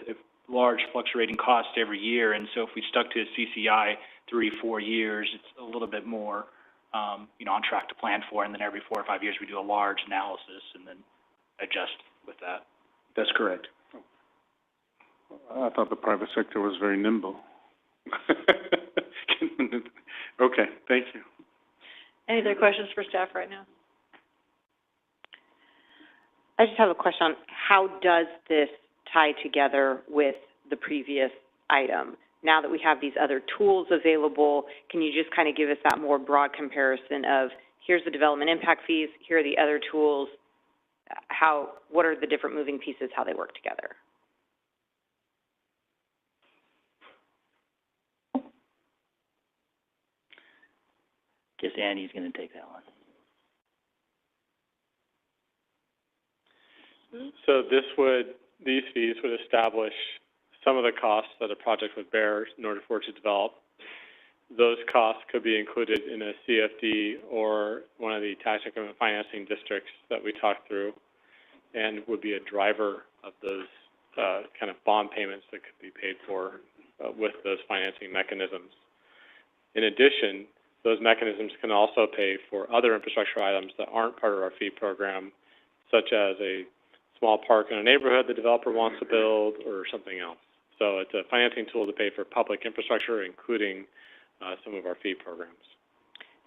large fluctuating costs every year. And so if we stuck to a CCI 3-4 years, it's a little bit more on track to plan for. And then every 4 or 5 years, we do a large analysis and then adjust with that. That's correct. I thought the private sector was very nimble. Okay, thank you. Any other questions for staff right now? I just have a question on how does this tie together with the previous item? Now that we have these other tools available, can you just kind of give us that more broad comparison of here's the development impact fees, here are the other tools, what are the different moving pieces, how they work together? Guess Andy's going to take that one. So these fees would establish some of the costs that a project would bear in order for it to develop. Those costs could be included in a CFD or one of the tax increment financing districts that we talked through, and would be a driver of those kind of bond payments that could be paid for with those financing mechanisms. In addition, those mechanisms can also pay for other infrastructure items that aren't part of our fee program, such as a small park in a neighborhood the developer wants to build or something else. So it's a financing tool to pay for public infrastructure, including some of our fee programs.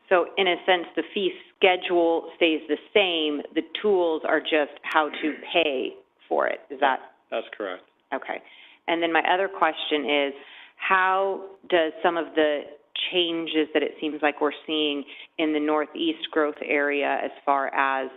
So in a sense, the fee schedule stays the same. The tools are just how to pay for it. Is that? That's correct. Okay. And then my other question is, how does some of the changes that it seems like we're seeing in the northeast growth area as far as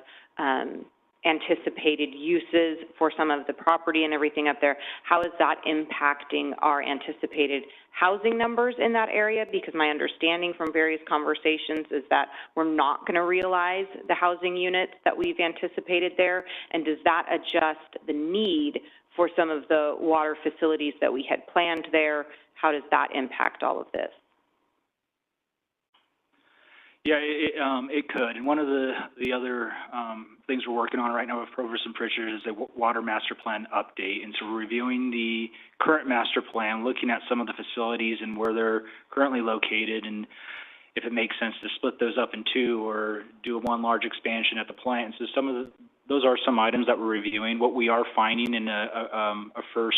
anticipated uses for some of the property and everything up there. How is that impacting our anticipated housing numbers in that area? Because my understanding from various conversations is that we're not going to realize the housing units that we've anticipated there. And does that adjust the need for some of the water facilities that we had planned there? How does that impact all of this? Yeah, it could. And one of the other things we're working on right now with Clovis and Pritchard is a water master plan update. And so we're reviewing the current master plan, looking at some of the facilities and where they're currently located, and if it makes sense to split those up in two or do one large expansion at the plant. So those are some items that we're reviewing. What we are finding in a first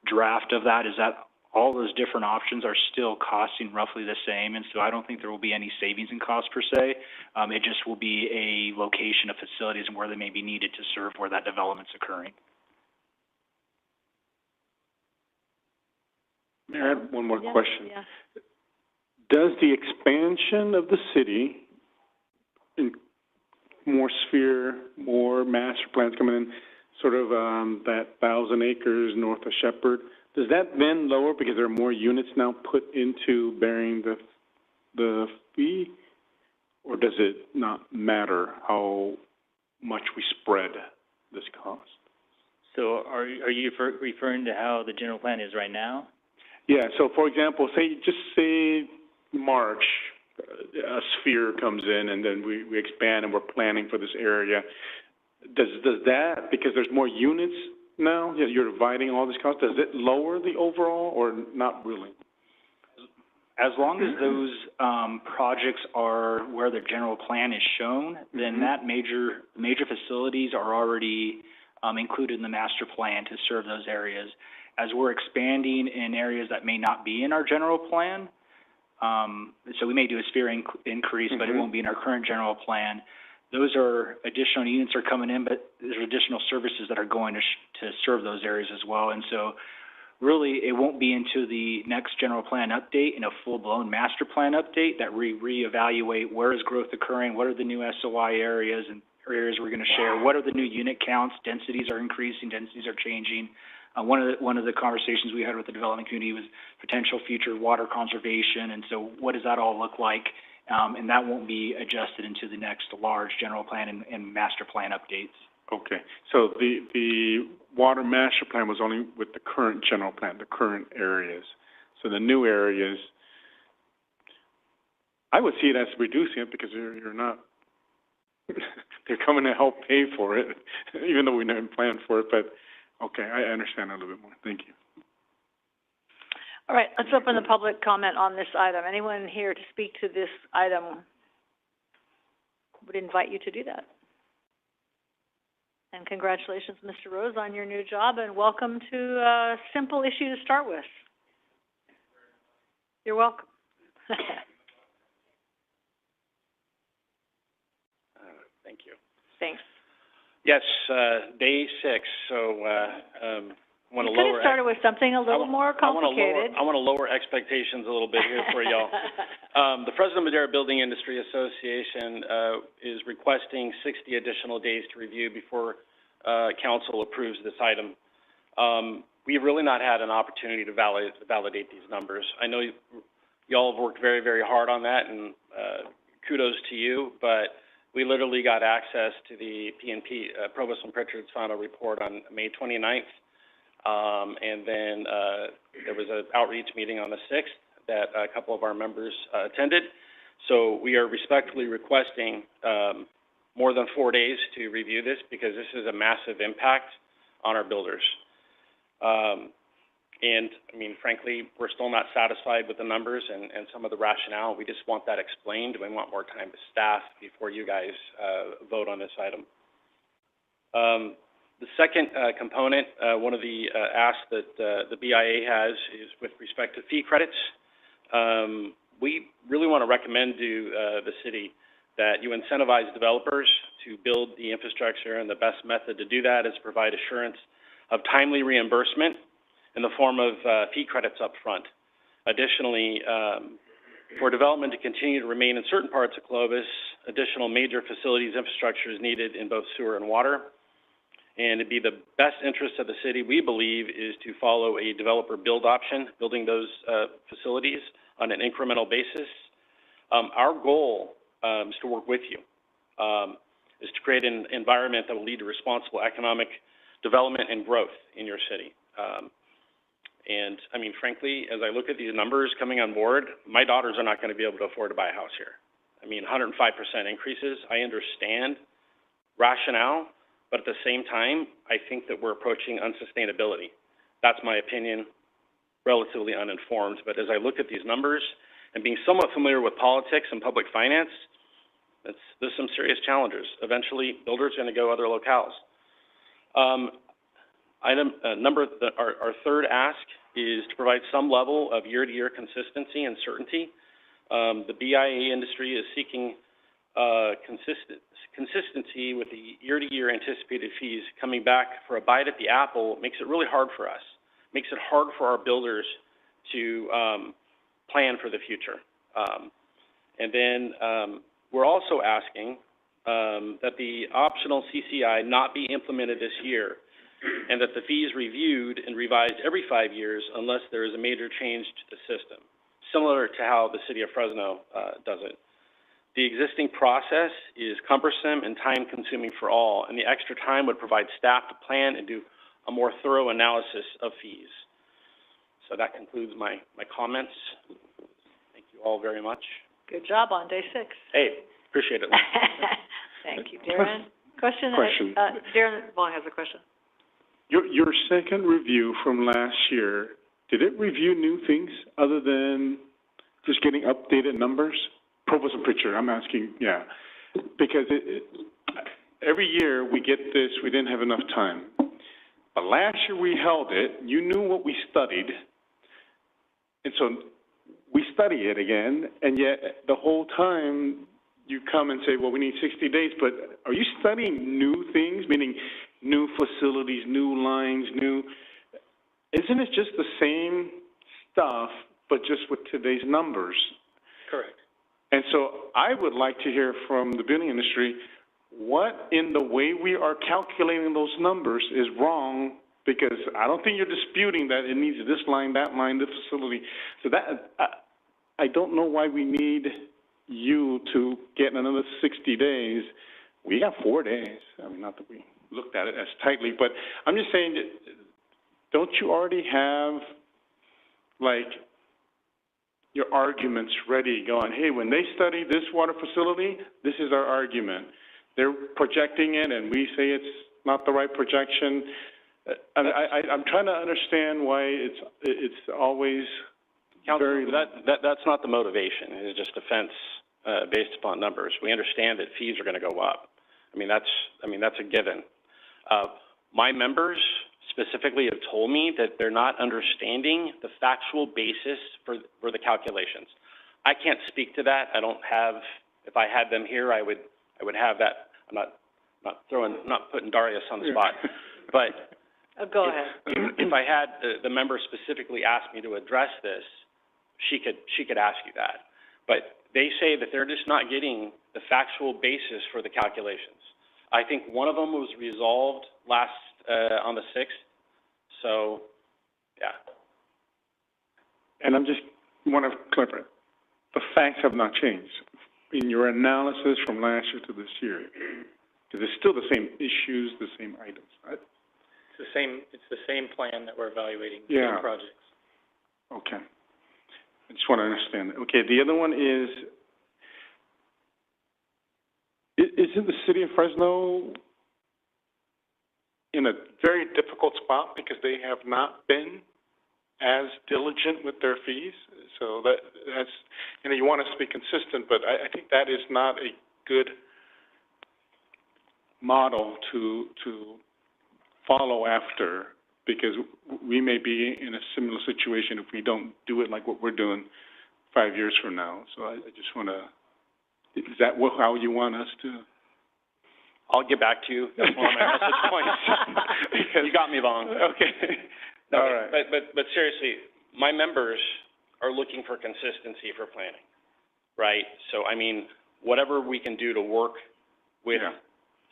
draft of that is that all those different options are still costing roughly the same, and so I don't think there will be any savings in cost per se. It just will be a location of facilities and where they may be needed to serve where that development's occurring. Mayor, I have one more question. Yeah. Does the expansion of the city, in more sphere, more master plans coming in, sort of that 1,000 acres north of Shepherd, does that then lower because there are more units now put into bearing the fee? Or does it not matter how much we spread this cost? So are you referring to how the general plan is right now? Yeah, so for example, say March, a sphere comes in and then we expand and we're planning for this area. Does that, because there's more units now, you're dividing all this cost, does it lower the overall or not really? As long as those projects are where the general plan is shown, then that major facilities are already included in the master plan to serve those areas. As we're expanding in areas that may not be in our general plan, so we may do a sphere increase, but it won't be in our current general plan. Those are additional units are coming in, but there's additional services that are going to serve those areas as well. And so really it won't be into the next general plan update, in a full-blown master plan update, that we reevaluate where is growth occurring, what are the new SOI areas and areas we're going to share, what are the new unit counts, densities are increasing, densities are changing. One of the conversations we had with the development community was potential future water conservation, and so what does that all look like? And that won't be adjusted into the next large general plan and master plan updates. Okay, so the water master plan was only with the current general plan, the current areas. So the new areas, I would see it as reducing it because you're not, they're coming to help pay for it, even though we didn't plan for it, but okay, I understand a little bit more. Thank you. All right, let's open the public comment on this item. Anyone here to speak to this item? Would invite you to do that. And congratulations, Mr. Rose, on your new job, and welcome to a simple issue to start with. You're welcome. Thank you. Thanks. Yes, day 6, so, want to You could lower... have started with something a little more complicated. I want to lower expectations a little bit here for y'all. The President Madera Building Industry Association is requesting 60 additional days to review before council approves this item. We've really not had an opportunity to validate these numbers. I know y'all have worked very, very hard on that, and kudos to you, but we literally got access to the P&P, Provost and Pritchard's final report on May 29th. And then there was an outreach meeting on the 6th that a couple of our members attended. So we are respectfully requesting more than 4 days to review this because this is a massive impact on our builders. And, I mean, frankly, we're still not satisfied with the numbers and some of the rationale. We just want that explained. We want more time to staff before you guys vote on this item. The second component, one of the asks that the BIA has is with respect to fee credits. We really want to recommend to the city that you incentivize developers to build the infrastructure, and the best method to do that is provide assurance of timely reimbursement in the form of fee credits up front. Additionally, For development to continue to remain in certain parts of Clovis, additional major facilities infrastructure is needed in both sewer and water. And it'd be the best interest of the city, we believe, is to follow a developer build option, building those facilities on an incremental basis. Our goal is to work with you, is to create an environment that will lead to responsible economic development and growth in your city. And I mean, frankly, as I look at these numbers coming on board, my daughters are not going to be able to afford to buy a house here. I mean, 105% increases. I understand rationale, but at the same time, I think that we're approaching unsustainability. That's my opinion, relatively uninformed. But as I look at these numbers and being somewhat familiar with politics and public finance, there's some serious challenges. Eventually, builders are going to go other locales. Our third ask is to provide some level of year-to-year consistency and certainty. The BIA industry is seeking consistency with the year-to-year anticipated fees. Coming back for a bite at the apple makes it really hard for us. Makes it hard for our builders to plan for the future. And then we're also asking that the optional CCI not be implemented this year, and that the fees reviewed and revised every 5 years unless there is a major change to the system, similar to how the city of Fresno does it. The existing process is cumbersome and time-consuming for all, and the extra time would provide staff to plan and do a more thorough analysis of fees. So that concludes my comments. Thank you all very much. Good job on day 6. Hey, appreciate it. Thank you, Darren. Question? Darren Vaughn has a question. Your second review from last year, did it review new things other than just getting updated numbers? Provost and Pritchard, I'm asking, yeah. Because every year we get this, we didn't have enough time. But last year we held it, you knew what we studied, and so we study it again, and yet the whole time you come and say, well, we need 60 days, but are you studying new things, meaning new facilities, new lines, isn't it just the same stuff, but just with today's numbers? Correct. And so I would like to hear from the building industry, what in the way we are calculating those numbers is wrong, because I don't think you're disputing that it needs this line, this facility. So that, I don't know why we need you to get another 60 days. We got 4 days. I mean, not that we looked at it as tightly, but I'm just saying, don't you already have, like, your arguments ready going, hey, when they study this water facility, this is our argument. They're projecting it, and we say it's not the right projection. I'm trying to understand why it's always very... That's not the motivation. It's just defense based upon numbers. We understand that fees are going to go up. I mean, that's a given. My members specifically have told me that they're not understanding the factual basis for the calculations. I can't speak to that. I don't have, if I had them here, I would have that. I'm not putting Darius on the spot, but go ahead. If I had the member specifically ask me to address this, she could ask you that. But they say that they're just not getting the factual basis for the calculations. I think one of them was resolved on the 6th. So, yeah. And I'm just want to clarify, the facts have not changed in your analysis from last year to this year, because it's still the same issues, the same items, right? It's the same plan that we're evaluating, yeah. Same projects. Okay. I just want to understand that. Okay, the other one is isn't the city of Fresno in a very difficult spot because they have not been as diligent with their fees? So that's, you want us to be consistent, but I think that is not a good model to follow after, because we may be in a similar situation if we don't do it like what we're doing 5 years from now. So I just want to, is that how you want us to? I'll get back to you. That's one of my message points. You got me, Vaughn. Okay. No, all right. But seriously, my members are looking for consistency for planning, right? So, I mean, whatever we can do to work with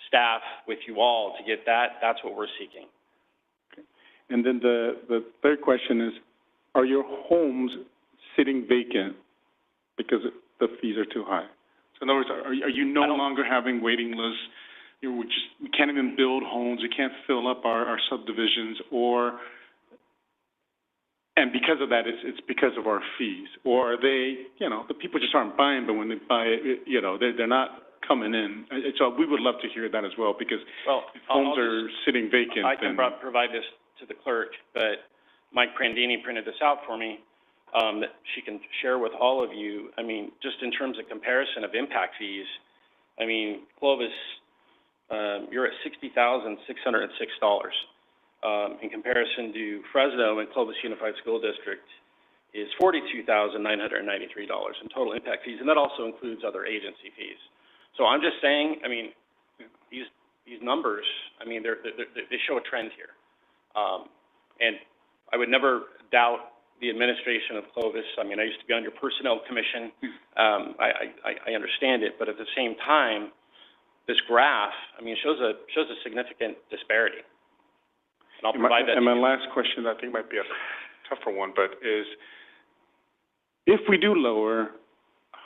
staff, with you all to get that, that's what we're seeking. And then the third question is, are your homes sitting vacant because the fees are too high? So in other words, are you no longer having waiting lists? We can't even build homes, we can't fill up our subdivisions, and because of that, it's because of our fees? Or are they, the people just aren't buying, but when they buy it, they're not coming in. So we would love to hear that as well, because if homes are sitting vacant, I can provide this to the clerk, but Mike Prandini printed this out for me, that she can share with all of you. I mean, just in terms of comparison of impact fees, I mean, Clovis, you're at $60,606. In comparison to Fresno and Clovis Unified School District is $42,993 in total impact fees, and that also includes other agency fees. So I'm just saying, I mean, these numbers, I mean, they show a trend here. And I would never doubt the administration of Clovis. I mean, I used to be on your personnel commission. I understand it, but at the same time, this graph, I mean, shows a significant disparity. And I'll provide that. And my last question, I think might be a tougher one, but is, if we do lower,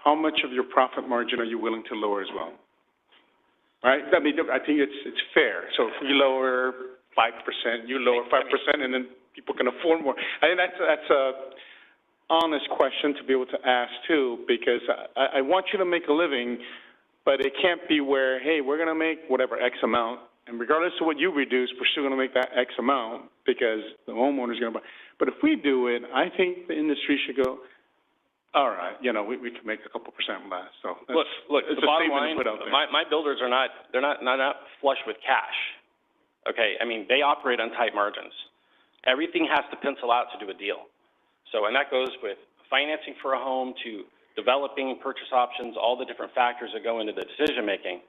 how much of your profit margin are you willing to lower as well? Right? I mean, I think it's fair. So if we lower 5%, you lower 5%, and then people can afford more. I think that's a honest question to be able to ask too, because I want you to make a living, but it can't be where, hey, we're going to make whatever X amount, and regardless of what you reduce, we're still going to make that X amount because the homeowner's going to buy. But if we do it, I think the industry should go, all right, we can make a couple percent less. So look, the bottom line, my builders are not flush with cash. Okay, I mean, they operate on tight margins. Everything has to pencil out to do a deal. So, and that goes with financing for a home to developing purchase options, all the different factors that go into the decision making.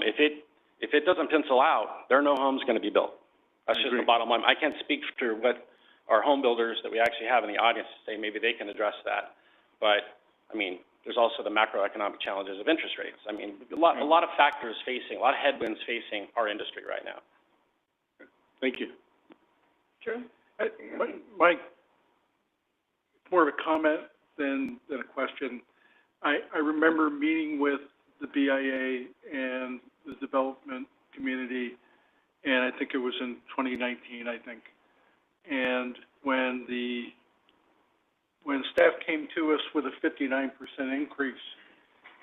If it doesn't pencil out, there are no homes going to be built. That's just the bottom line. I can't speak to what our home builders that we actually have in the audience say. Maybe they can address that. But, I mean, there's also the macroeconomic challenges of interest rates. I mean, a lot of factors facing, a lot of headwinds facing our industry right now. Thank you. Sure. Mike, more of a comment than a question. I remember meeting with the BIA and the development community, and I think it was in 2019, And when staff came to us with a 59% increase,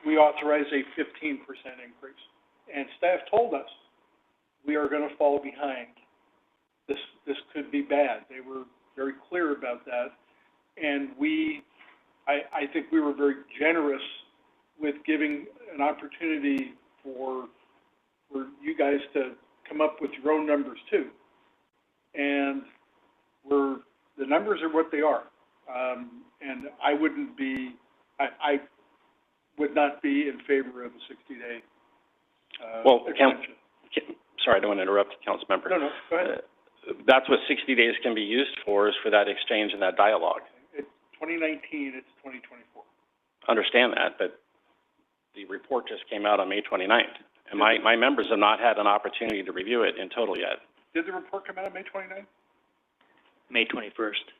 we authorized a 15% increase. And staff told us, we are going to fall behind. This could be bad. They were very clear about that. And I think we were very generous with giving an opportunity for you guys to come up with your own numbers too. And the numbers are what they are. And I would not be in favor of a 60-day extension. Sorry, I don't want to interrupt, Council Member. No, go ahead. That's what 60 days can be used for, is for that exchange and that dialogue. It's 2019, it's 2024. Understand that, but the report just came out on May 29th, and my members have not had an opportunity to review it in total yet. Did the report come out on May 29th? May 21st.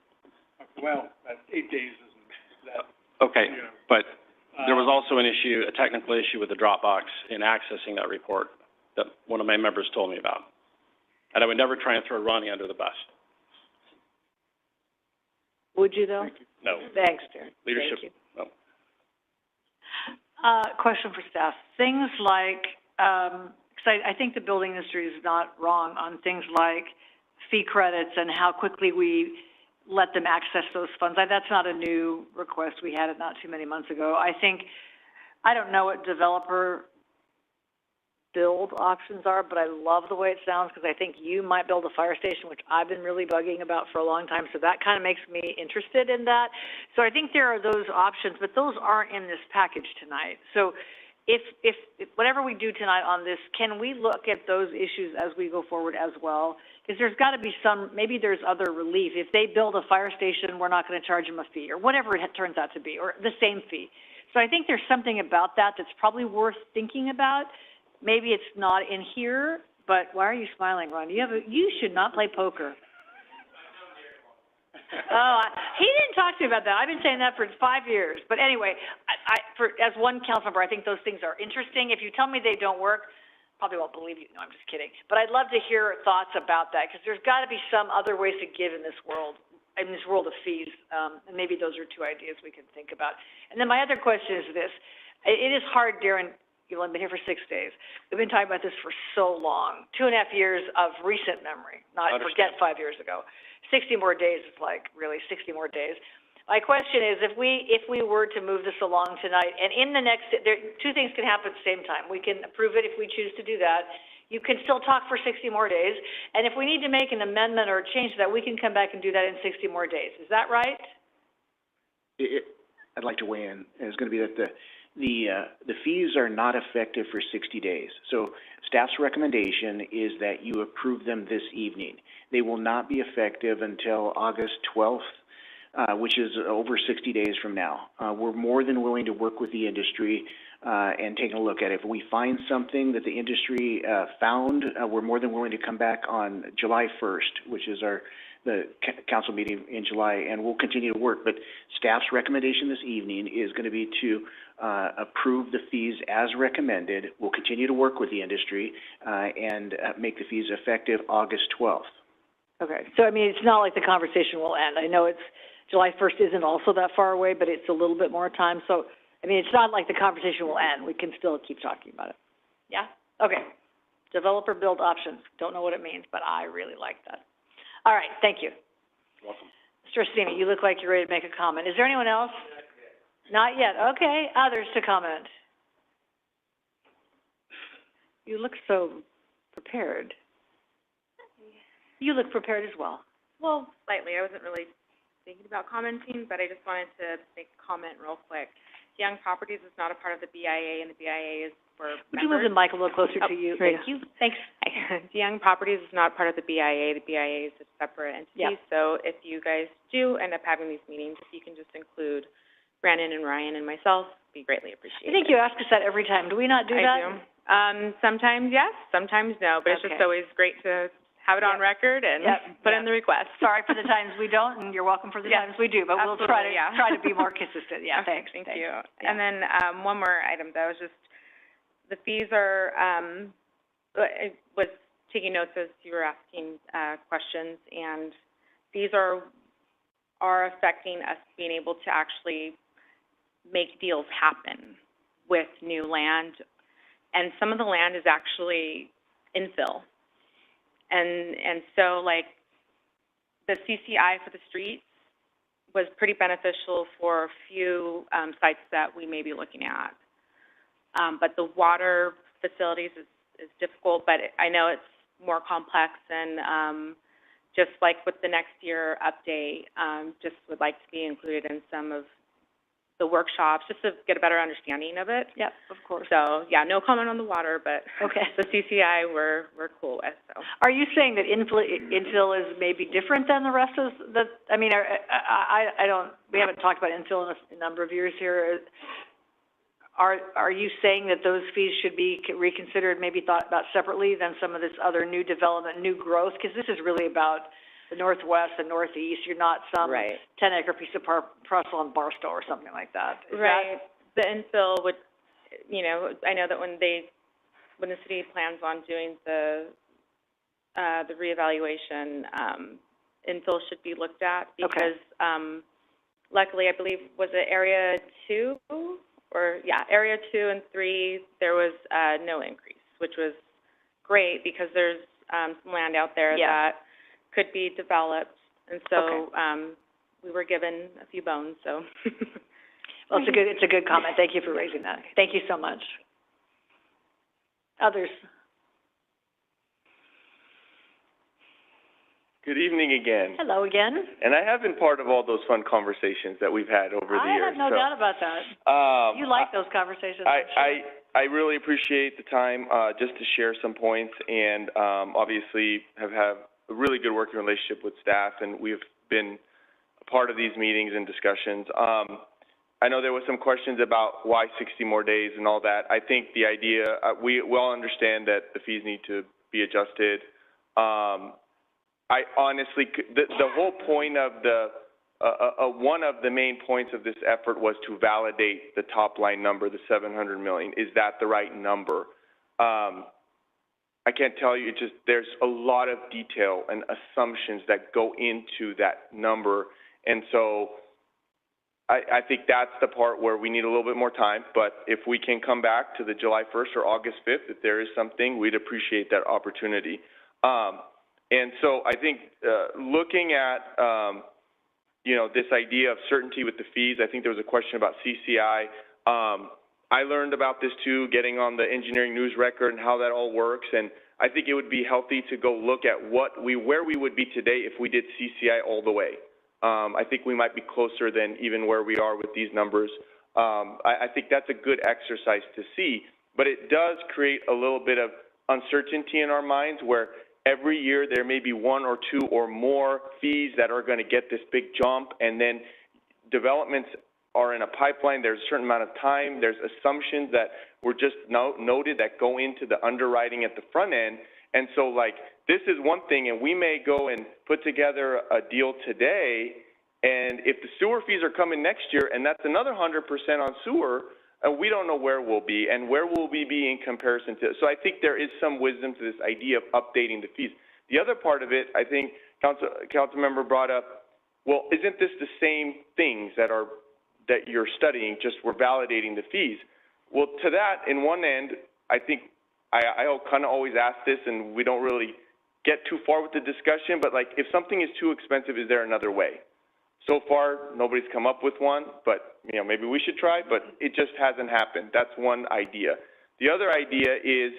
Well, that's 8 days, isn't that? Okay, but there was also a technical issue with the Dropbox in accessing that report that one of my members told me about. And I would never try and throw Ronnie under the bus. Would you, though? Thank you. No. Thanks, Terry. Leadership. Thank you. No. Question for staff. Things like, because I think the building industry is not wrong on things like fee credits and how quickly we let them access those funds. That's not a new request. We had it not too many months ago. I don't know what developer build options are, but I love the way it sounds, because I think you might build a fire station, which I've been really bugging about for a long time, so that kind of makes me interested in that. So I think there are those options, but those aren't in this package tonight. So if whatever we do tonight on this, can we look at those issues as we go forward as well? Because there's gotta be some, maybe there's other relief. If they build a fire station, we're not gonna charge them a fee, or whatever it turns out to be, or the same fee. So I think there's something about that that's probably worth thinking about. Maybe it's not in here, but why are you smiling, Ron? You should not play poker. Oh, he didn't talk to me about that. I've been saying that for 5 years. But anyway, as one council member, I think those things are interesting. If you tell me they don't work, probably won't believe you. No, I'm just kidding. But I'd love to hear thoughts about that, because there's got to be some other ways to give in this world of fees. And maybe those are two ideas we can think about. And then my other question is this. It is hard, Darren. You've only been here for 6 days. We've been talking about this for so long. 2.5 years of recent memory, not forget 5 years ago. 60 more days is like, really, 60 more days. My question is, if we were to move this along tonight, and in the next, two things can happen at the same time. We can approve it if we choose to do that. You can still talk for 60 more days. And if we need to make an amendment or a change to that, we can come back and do that in 60 more days. Is that right? I'd like to weigh in. It's going to be that the fees are not effective for 60 days. So staff's recommendation is that you approve them this evening. They will not be effective until August 12th, which is over 60 days from now. We're more than willing to work with the industry and take a look at it. If we find something that the industry found, we're more than willing to come back on July 1st, which is the council meeting in July, and we'll continue to work. But staff's recommendation this evening is going to be to approve the fees as recommended. We'll continue to work with the industry and make the fees effective August 12th. Okay. So, I mean, it's not like the conversation will end. I know July 1st isn't also that far away, but it's a little bit more time. So, I mean, it's not like the conversation will end. We can still keep talking about it. Yeah? Okay. Developer build options. Don't know what it means, but I really like that. All right. Thank you. You're welcome. Mr. Orsini, you look like you're ready to make a comment. Is there anyone else? Not yet. Okay. Others to comment? You look so prepared. You look prepared as well. Well, slightly. I wasn't really thinking about commenting, but I just wanted to make a comment real quick. Young Properties is not a part of the BIA, and the BIA is for members. Would you move the mic a little closer to you? Thank you. Thanks. Young Properties is not part of the BIA. The BIA is a separate entity. Yeah. So if you guys do end up having these meetings, if you can just include Brandon and Ryan and myself, be greatly appreciated. I think you ask us that every time. Do we not do that? I do. Sometimes yes, sometimes no, but it's just always great to have it on record and put in the request. Sorry for the times we don't, and you're welcome for the times we do, but we'll try to be more consistent. Yeah, thanks. Thank you. Yeah. And then one more item, though, is just the fees are, I was taking notes as you were asking questions, and fees are affecting us being able to actually make deals happen with new land. And some of the land is actually infill. And so, like, the CCI for the streets was pretty beneficial for a few sites that we may be looking at. But the water facilities is difficult, but I know it's more complex, and just like with the next year update, just would like to be included in some of the workshops, just to get a better understanding of it. Yep, of course. So, yeah, no comment on the water, but the CCI we're cool with, so. Are you saying that infill is maybe different than the rest of the, I mean, we haven't talked about infill in a number of years here. Are you saying that those fees should be reconsidered, maybe thought about separately than some of this other new development, new growth? Because this is really about the Northwest and Northeast. You're not some 10-acre piece of parcel in Barstow or something like that. Is the infill would, you know, I know that when the city plans on doing the reevaluation, infill should be looked at because luckily, I believe, was it Area 2? Area 2 and 3, there was no increase, which was great because there's some land out there that could be developed, and so we were given a few bones. So, well, it's a good comment. Thank you for raising that. Thank you so much. Others. Good evening again. Hello again. And I have been part of all those fun conversations that we've had over the years. I have no doubt about that. You like those conversations. I really appreciate the time just to share some points, and obviously have a really good working relationship with staff, and we've been a part of these meetings and discussions. I know there was some questions about why 60 more days and all that. I think the idea, we all understand that the fees need to be adjusted. I honestly, the whole point of one of the main points of this effort was to validate the top line number, the 700 million. Is that the right number? I can't tell you, there's a lot of detail and assumptions that go into that number. And so I think that's the part where we need a little bit more time, but if we can come back to the July 1st or August 5th, if there is something, we'd appreciate that opportunity. And so I think looking at, this idea of certainty with the fees, I think there was a question about CCI. I learned about this too, getting on the engineering news record and how that all works, and I think it would be healthy to go look at where we would be today if we did CCI all the way. I think we might be closer than even where we are with these numbers. I think that's a good exercise to see, but it does create a little bit of uncertainty in our minds where every year there may be one or two or more fees that are going to get this big jump, and then developments are in a pipeline. There's a certain amount of time. There's assumptions that were just noted that go into the underwriting at the front end. And so, this is one thing, and we may go and put together a deal today, and if the sewer fees are coming next year, and that's another 100% on sewer, we don't know where we'll be, and where will we be in comparison to. So I think there is some wisdom to this idea of updating the fees. The other part of it, I think council member brought up, well, isn't this the same things that you're studying, just we're validating the fees? Well, to that, in one end, I think I kind of always ask this, and we don't really get too far with the discussion, but if something is too expensive, is there another way? So far, nobody's come up with one, but maybe we should try, but it just hasn't happened. That's one idea. The other idea is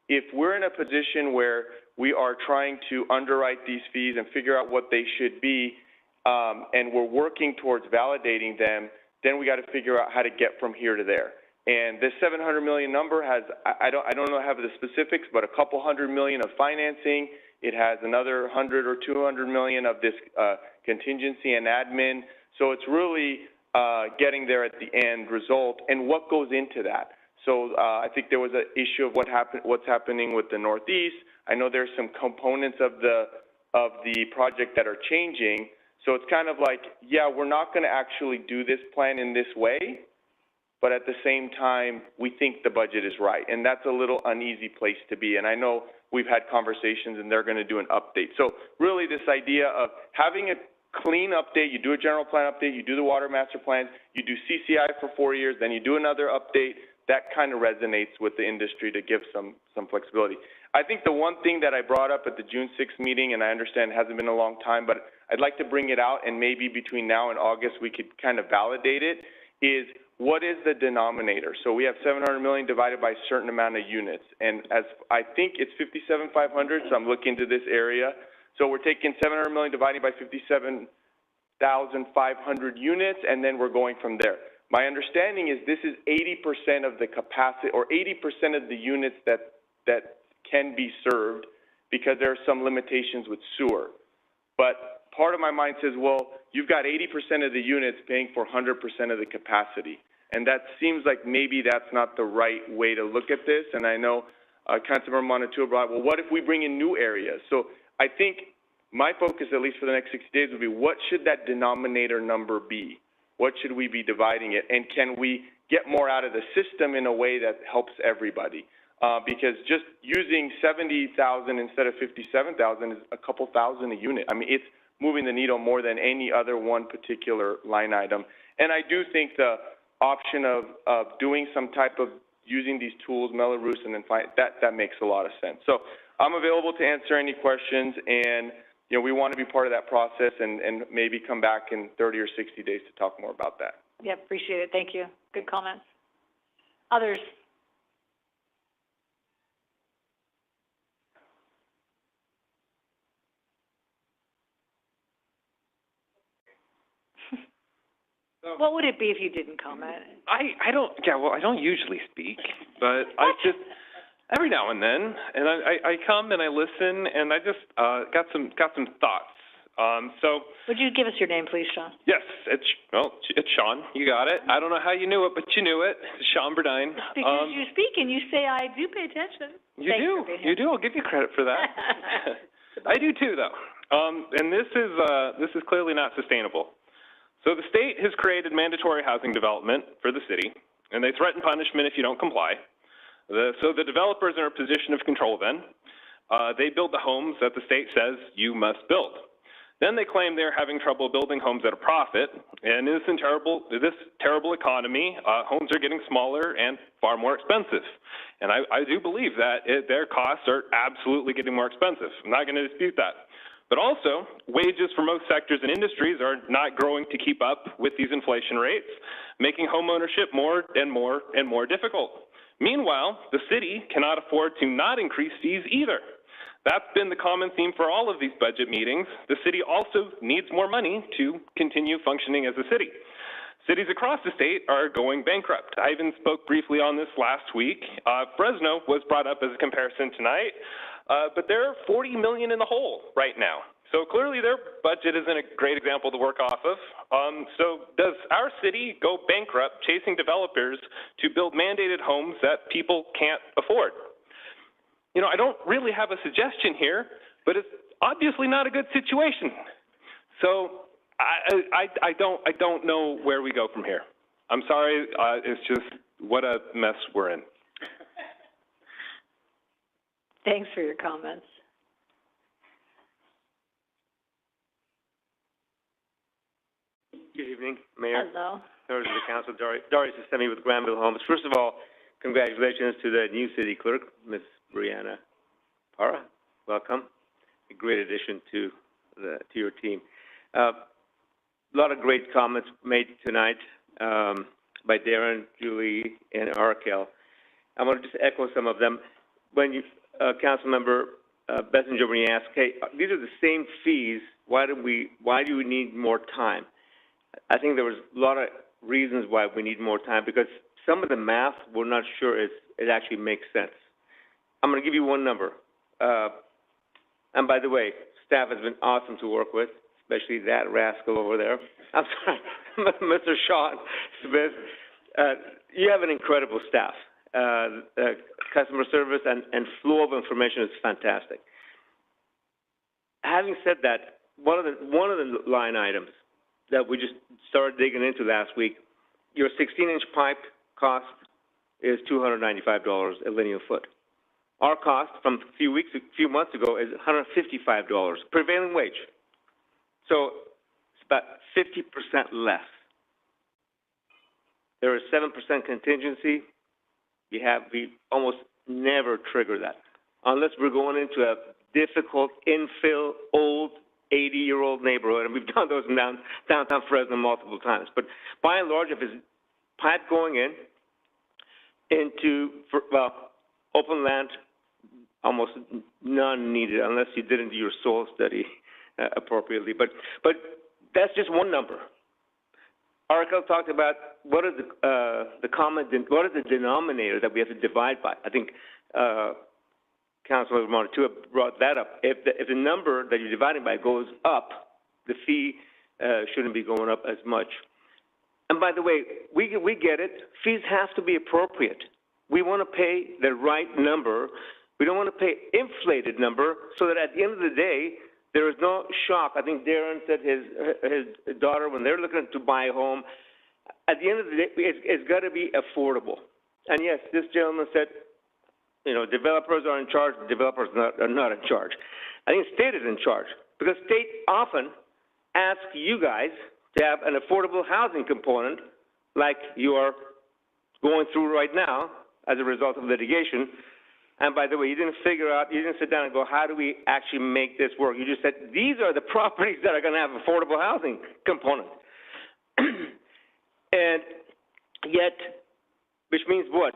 if we're in a position where we are trying to underwrite these fees and figure out what they should be, and we're working towards validating them, then we got to figure out how to get from here to there. And this 700 million number has, I don't know have the specifics, but a couple $100 million of financing. It has another 100 or 200 million of this contingency and admin. So it's really getting there at the end result and what goes into that. So I think there was an issue of what's happening with the Northeast. I know there's some components of the project that are changing. So it's kind of yeah, we're not going to actually do this plan in this way, but at the same time, we think the budget is right. And that's a little uneasy place to be. And I know we've had conversations and they're going to do an update. So really this idea of having a clean update, you do a general plan update, you do the water master plans, you do CCI for 4 years, then you do another update, that kind of resonates with the industry to give some flexibility. I think the one thing that I brought up at the June 6th meeting, and I understand it hasn't been a long time, but I'd like to bring it out, and maybe between now and August we could kind of validate it, is what is the denominator? So we have 700 million divided by a certain amount of units, and as I think it's 57,500, so I'm looking into this area. So we're taking 700 million dividing by 57,500 units, and then we're going from there. My understanding is this is 80% of the capacity, or 80% of the units that can be served, because there are some limitations with sewer. But part of my mind says, well, you've got 80% of the units paying for 100% of the capacity. And that seems like maybe that's not the right way to look at this. And I know Councilmember Montour brought, well, what if we bring in new areas? So I think my focus, at least for the next 60 days, would be what should that denominator number be? What should we be dividing it? And can we get more out of the system in a way that helps everybody? Because just using 70,000 instead of 57,000 is a couple thousand a unit. I mean, it's moving the needle more than any other one particular line item. And I do think the option of doing some type of using these tools, Mello-Roos, and then that makes a lot of sense. So I'm available to answer any questions, and we want to be part of that process and maybe come back in 30 or 60 days to talk more about that. Yeah, appreciate it. Thank you. Good comments. Others? What would it be if you didn't comment? I don't usually speak, but Every now and then, and I come and I listen, and I just got some thoughts. Would you give us your name, please, Sean? Yes, it's Sean. You got it. I don't know how you knew it, but you knew it. Sean Burdine. Because you speak and you say, I do pay attention. You do. I'll give you credit for that. I do too, though. And this is clearly not sustainable. So the state has created mandatory housing development for the city, and they threaten punishment if you don't comply. So the developers are in a position of control then. They build the homes that the state says you must build. Then they claim they're having trouble building homes at a profit, and in this terrible economy, homes are getting smaller and far more expensive. And I do believe that their costs are absolutely getting more expensive. I'm not going to dispute that. But also, wages for most sectors and industries are not growing to keep up with these inflation rates, making homeownership more and more and more difficult. Meanwhile, the city cannot afford to not increase fees either. That's been the common theme for all of these budget meetings. The city also needs more money to continue functioning as a city. Cities across the state are going bankrupt. I even spoke briefly on this last week. Fresno was brought up as a comparison tonight, but they're $40 million in the hole right now. So clearly their budget isn't a great example to work off of. So does our city go bankrupt chasing developers to build mandated homes that people can't afford? You know, I don't really have a suggestion here, but it's obviously not a good situation. So I don't know where we go from here. I'm sorry, it's just what a mess we're in. Thanks for your comments. Good evening, Mayor. Hello. Members of the council, Darius Assemi with Granville Homes. First of all, congratulations to the new city clerk, Ms. Brianna Parra. Welcome. A great addition to your team. A lot of great comments made tonight by Darren, Julie, and Arkell. I'm going to just echo some of them. When you, Councilmember Bessinger, when you asked, hey, these are the same fees, why do we need more time? I think there was a lot of reasons why we need more time, because some of the math we're not sure it actually makes sense. I'm going to give you one number. And by the way, staff has been awesome to work with, especially that rascal over there. I'm sorry, Mr. Sean Smith. You have an incredible staff. Customer service and flow of information is fantastic. Having said that, one of the line items that we just started digging into last week, your 16-inch pipe cost is $295 a linear foot. Our cost from a few months ago is $155, prevailing wage. So it's about 50% less. There is 7% contingency. We almost never trigger that unless we're going into a difficult infill, old, 80-year-old neighborhood, and we've done those in downtown Fresno multiple times. But by and large, if it's pipe going into open land, almost none needed unless you didn't do your soil study appropriately. But that's just one number. Arkell talked about what is what is the denominator that we have to divide by. I think Councilor Montoya brought that up. If the number that you're dividing by goes up, the fee shouldn't be going up as much. And by the way, we get it. Fees have to be appropriate. We want to pay the right number. We don't want to pay inflated number so that at the end of the day, there is no shock. I think Darren said his daughter, when they're looking to buy a home, at the end of the day, it's got to be affordable. And yes, this gentleman said, you know, developers are in charge, developers are not in charge. I think state is in charge because state often asks you guys to have an affordable housing component like you are going through right now as a result of litigation. And by the way, you didn't sit down and go, how do we actually make this work? You just said, these are the properties that are going to have affordable housing component. And yet, which means what?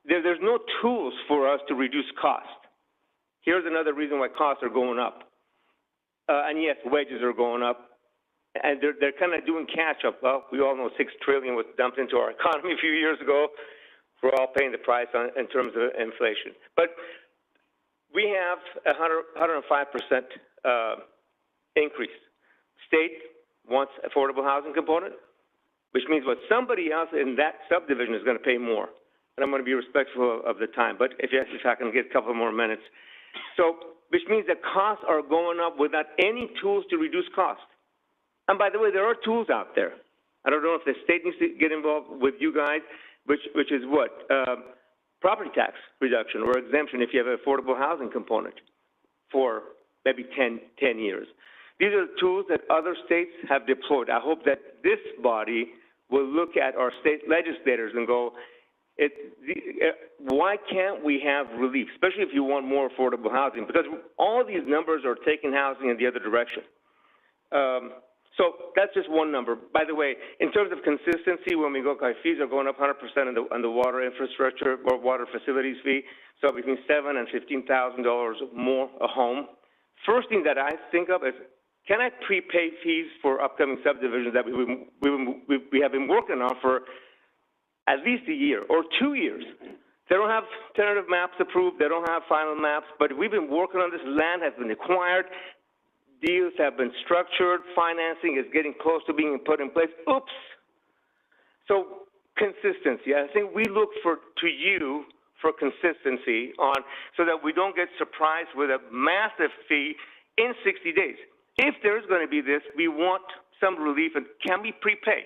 There's no tools for us to reduce cost. Here's another reason why costs are going up. And yes, wages are going up. And they're kind of doing catch up. Well, we all know $6 trillion was dumped into our economy a few years ago. we're all paying the price in terms of inflation. But we have 105% increase. State wants affordable housing component, which means what somebody else in that subdivision is going to pay more. And I'm going to be respectful of the time, but if I can get a couple more minutes. So, which means that costs are going up without any tools to reduce cost. And by the way, there are tools out there. I don't know if the state needs to get involved with you guys, which is what? Property tax reduction or exemption if you have an affordable housing component for maybe 10 years. These are tools that other states have deployed. I hope that this body will look at our state legislators and go, why can't we have relief, especially if you want more affordable housing? Because all these numbers are taking housing in the other direction. So that's just one number. By the way, in terms of consistency, when we go, fees are going up 100% on the water infrastructure or water facilities fee, so between $7,000 and $15,000 more a home. First thing that I think of is, can I prepay fees for upcoming subdivisions that we have been working on for at least a year or 2 years? They don't have tentative maps approved. They don't have final maps, but we've been working on this. Land has been acquired. Deals have been structured. Financing is getting close to being put in place. Oops. So consistency. I think we look to you for consistency so that we don't get surprised with a massive fee in 60 days. If there's going to be this, we want some relief, and can we prepay?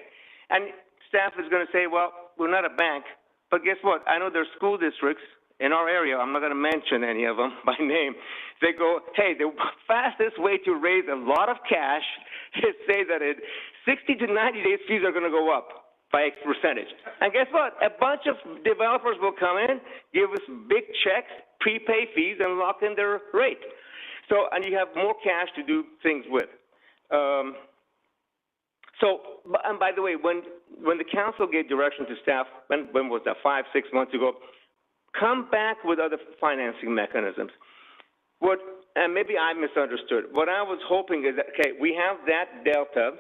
And staff is going to say, well, we're not a bank, but guess what? I know there's school districts in our area, I'm not going to mention any of them by name. They go, hey, the fastest way to raise a lot of cash is say that in 60 to 90 days, fees are going to go up by X percentage. And guess what? A bunch of developers will come in, give us big checks, prepay fees, and lock in their rate. So, and you have more cash to do things with. And by the way, when the council gave direction to staff, when was that, 5, 6 months ago, come back with other financing mechanisms. And maybe I misunderstood. What I was hoping is that, okay, we have that delta.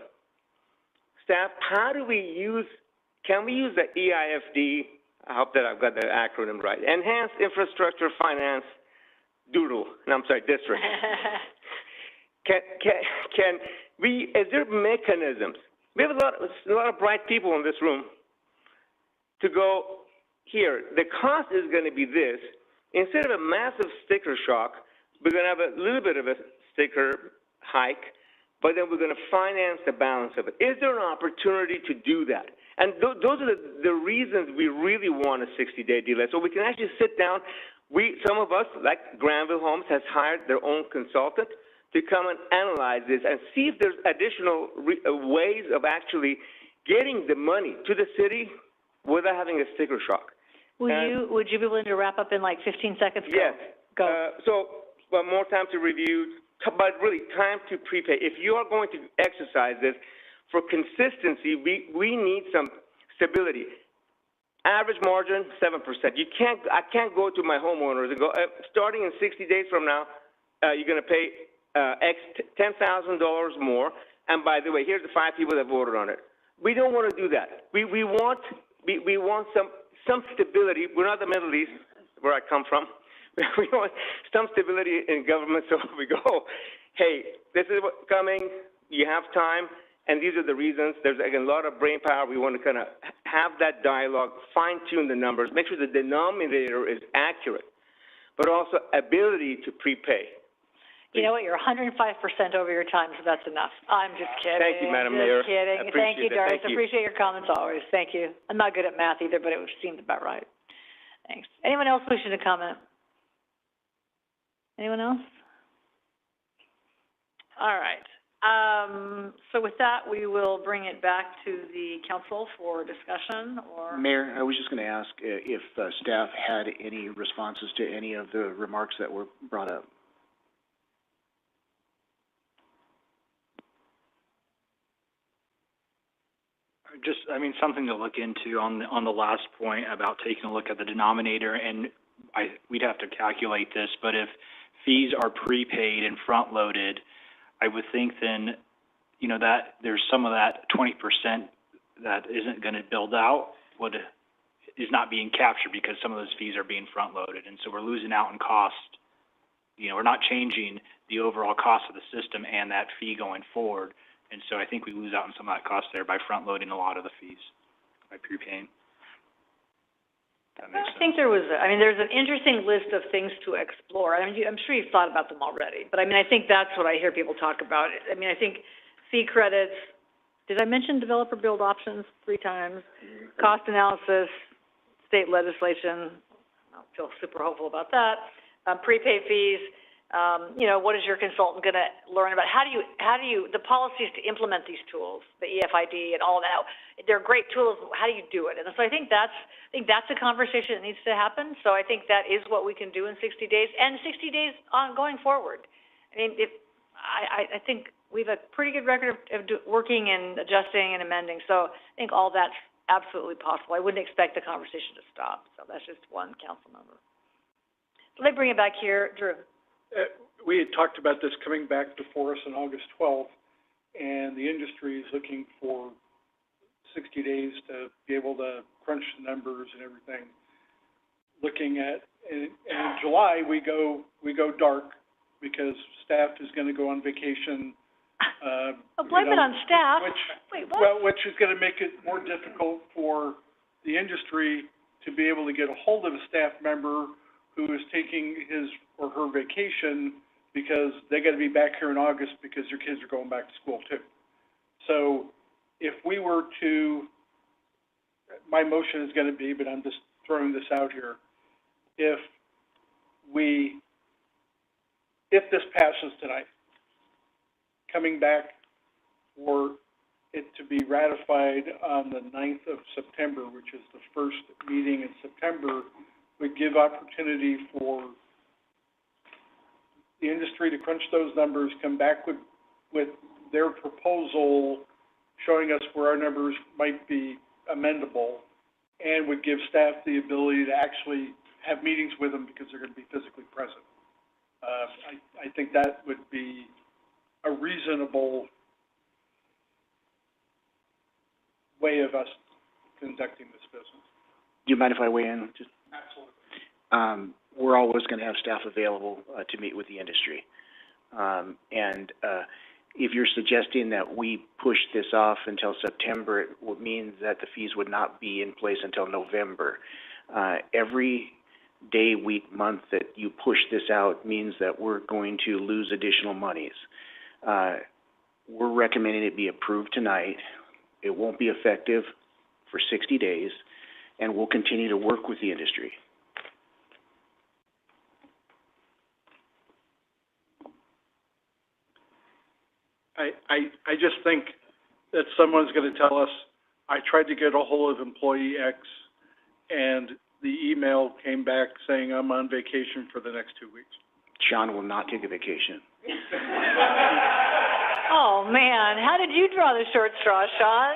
Staff, can we use the EIFD, I hope that I've got the acronym right, Enhanced Infrastructure Finance District. Is there mechanisms? We have a lot of bright people in this room to go, here, the cost is going to be this. Instead of a massive sticker shock, we're going to have a little bit of a sticker hike, but then we're going to finance the balance of it. Is there an opportunity to do that? And those are the reasons we really want a 60-day delay. So we can actually sit down. Some of us, like Granville Homes, has hired their own consultant to come and analyze this and see if there's additional ways of actually getting the money to the city without having a sticker shock. Would you be willing to wrap up in like 15 seconds? Yes. Go. Well, more time to review, but really time to prepay. If you are going to exercise this, for consistency, we need some stability. Average margin, 7%. I can't go to my homeowners and go, starting in 60 days from now, you're going to pay $10,000 more. And by the way, here's the 5 people that voted on it. We don't want to do that. We want some stability. We're not the Middle East, where I come from. We want some stability in government, so we go, hey, this is what's coming. You have time, and these are the reasons. There's, again, a lot of brain power. We want to kind of have that dialogue, fine-tune the numbers, make sure the denominator is accurate, but also ability to prepay. You know what? You're 105% over your time, so that's enough. I'm just kidding. Thank you, Madam Mayor. Just kidding. Thank you, Doris. Thank you. Appreciate your comments always. Thank you. I'm not good at math either, but it seemed about right. Thanks. Anyone else wishing to comment? Anyone else? All right. So with that, we will bring it back to the council for discussion, or? Mayor, I was just going to ask if staff had any responses to any of the remarks that were brought up. Something to look into on the last point about taking a look at the denominator, and we'd have to calculate this, but if fees are prepaid and front-loaded, I would think then, that there's some of that 20% that isn't going to build out. is not being captured because some of those fees are being front-loaded. And so we're losing out in cost. You know, we're not changing the overall cost of the system and that fee going forward. And so I think we lose out on some of that cost there by front-loading a lot of the fees, by prepaying. That makes sense. I think there's an interesting list of things to explore. I mean, I'm sure you've thought about them already, but I mean, I think that's what I hear people talk about. I mean, I think fee credits, did I mention developer build options 3 times? Cost analysis, state legislation, I don't feel super hopeful about that. Prepaid fees, you know, what is your consultant going to learn about? How do you, the policies to implement these tools, the EFID and all that, they're great tools, how do you do it? And so I think that's a conversation that needs to happen. So I think that is what we can do in 60 days and 60 days on going forward. I mean, I think we have a pretty good record of working and adjusting and amending. So I think all that's absolutely possible. I wouldn't expect the conversation to stop. So that's just one council member. So let me bring it back here, Drew. We had talked about this coming back before us on August 12th, and the industry is looking for 60 days to be able to crunch the numbers and everything. Looking at, in July, we go dark because staff is going to go on vacation. Blame it on staff. Wait, what? Well, which is going to make it more difficult for the industry to be able to get a hold of a staff member who is taking his or her vacation because they got to be back here in August because their kids are going back to school too. So if we were to, my motion is going to be, but I'm just throwing this out here, if this passes tonight, coming back for it to be ratified on the 9th of September, which is the first meeting in September, would give opportunity for the industry to crunch those numbers, come back with their proposal showing us where our numbers might be amendable, and would give staff the ability to actually have meetings with them because they're going to be physically present. I think that would be a reasonable way of us conducting this business. Do you mind if I weigh in? Absolutely. We're always going to have staff available to meet with the industry. If you're suggesting that we push this off until September, it would mean that the fees would not be in place until November. Every day, week, month that you push this out means that we're going to lose additional monies. We're recommending it be approved tonight. It won't be effective for 60 days, and we'll continue to work with the industry. I just think that someone's going to tell us, I tried to get a hold of employee X, and the email came back saying I'm on vacation for the next 2 weeks. Sean will not take a vacation. Oh, man, how did you draw the short straw, Sean?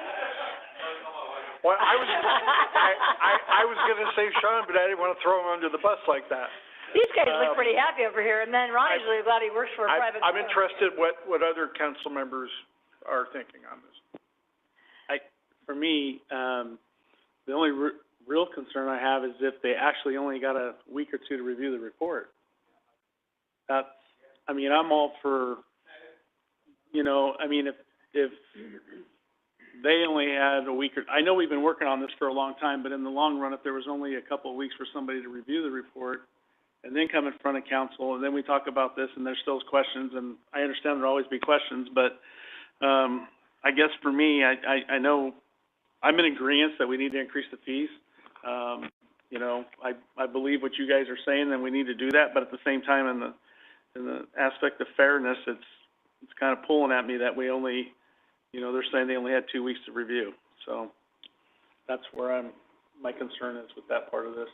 Well, I was going to say Sean, but I didn't want to throw him under the bus like that. These guys look pretty happy over here, and then Ronnie's really glad he works for a private I'm firm. interested what other council members are thinking on this. For me, the only real concern I have is if they actually only got a week or two to review the report. I'm all for, if they only had a week I know we've been working on this for a long time, but in the long run, if there was only a couple of weeks for somebody to review the report and then come in front of council, and then we talk about this and there's still questions, and I understand there'll always be questions, but, I guess for me, I know I'm in agreement that we need to increase the fees. I believe what you guys are saying, and we need to do that, but at the same time, in the aspect of fairness, it's kind of pulling at me that we only, they're saying they only had 2 weeks to review. So that's where my concern is with that part of this.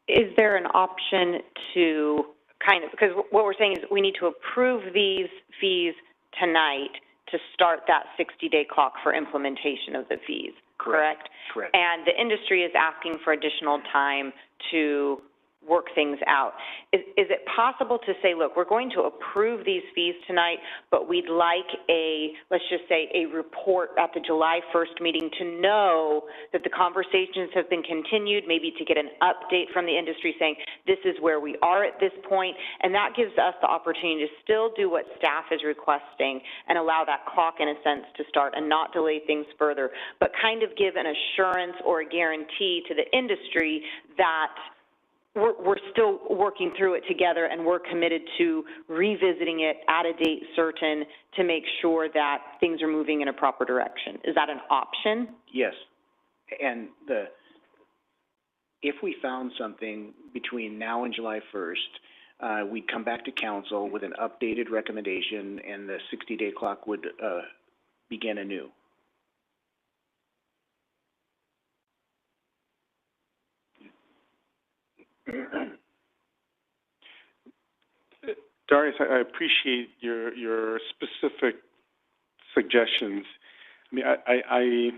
Is there an option to because what we're saying is we need to approve these fees tonight to start that 60-day clock for implementation of the fees, correct? Correct. And the industry is asking for additional time to work things out. Is it possible to say, look, we're going to approve these fees tonight, but we'd like let's just say, a report at the July 1st meeting to know that the conversations have been continued, maybe to get an update from the industry saying, this is where we are at this point, and that gives us the opportunity to still do what staff is requesting and allow that clock, in a sense, to start and not delay things further, but kind of give an assurance or a guarantee to the industry that we're still working through it together and we're committed to revisiting it at a date certain to make sure that things are moving in a proper direction. Is that an option? Yes. And if we found something between now and July 1st, we'd come back to council with an updated recommendation and the 60-day clock would begin anew. Darius, I appreciate your specific suggestions. I mean, I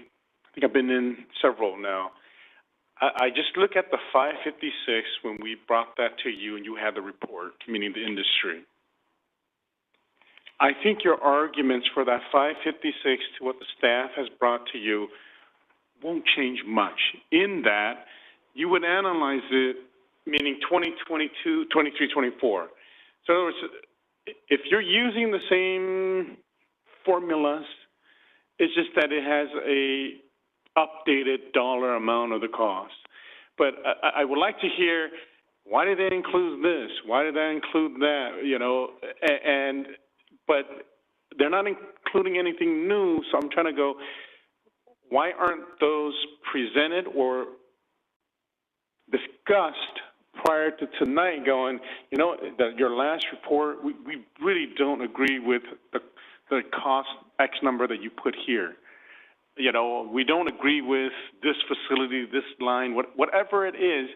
think I've been in several now. I just look at the 556 when we brought that to you and you had the report, meaning the industry. I think your arguments for that 556 to what the staff has brought to you won't change much. In that, you would analyze it, meaning 2022, 23, 24. So in other words, if you're using the same formulas, it's just that it has a updated dollar amount of the cost. But I would like to hear, why did they include this? Why did they include that? You know, but they're not including anything new, so I'm trying to go, why aren't those presented or discussed prior to tonight going, you know, your last report, we really don't agree with the cost X number that you put here. You know, we don't agree with this facility, this line, whatever it is.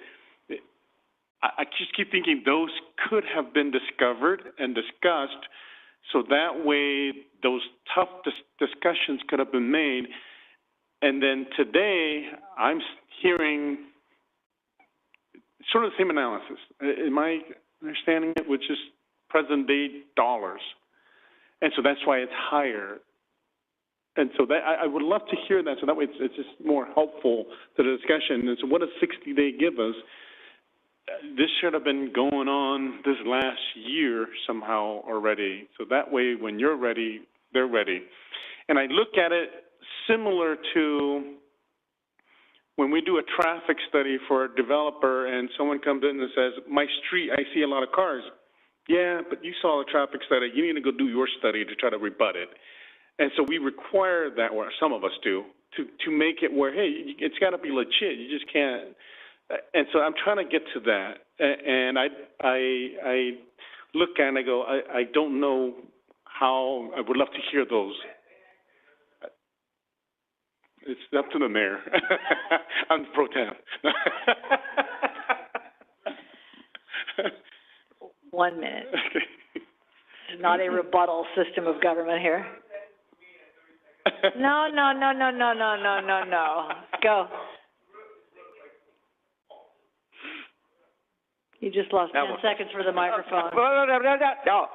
I just keep thinking those could have been discovered and discussed, so that way those tough discussions could have been made. And then today, I'm hearing sort of the same analysis. Am I understanding it, which is present day dollars? And so that's why it's higher. And so that I would love to hear that, so that way it's just more helpful to the discussion. And so what does 60-day give us? This should have been going on this last year somehow already. So that way when you're ready, they're ready. And I look at it similar to when we do a traffic study for a developer and someone comes in and says, my street, I see a lot of cars. Yeah, but you saw the traffic study. You need to go do your study to try to rebut it. And so we require that, or some of us do, to make it where, hey, it's got to be legit. You just can't. And so I'm trying to get to that. And I look at it and I go, I don't know how. I would love to hear those. It's up to the mayor. I'm pro tem. 1 minute. Not a rebuttal system of government here. No. Go. You just lost 10 seconds for the microphone. No.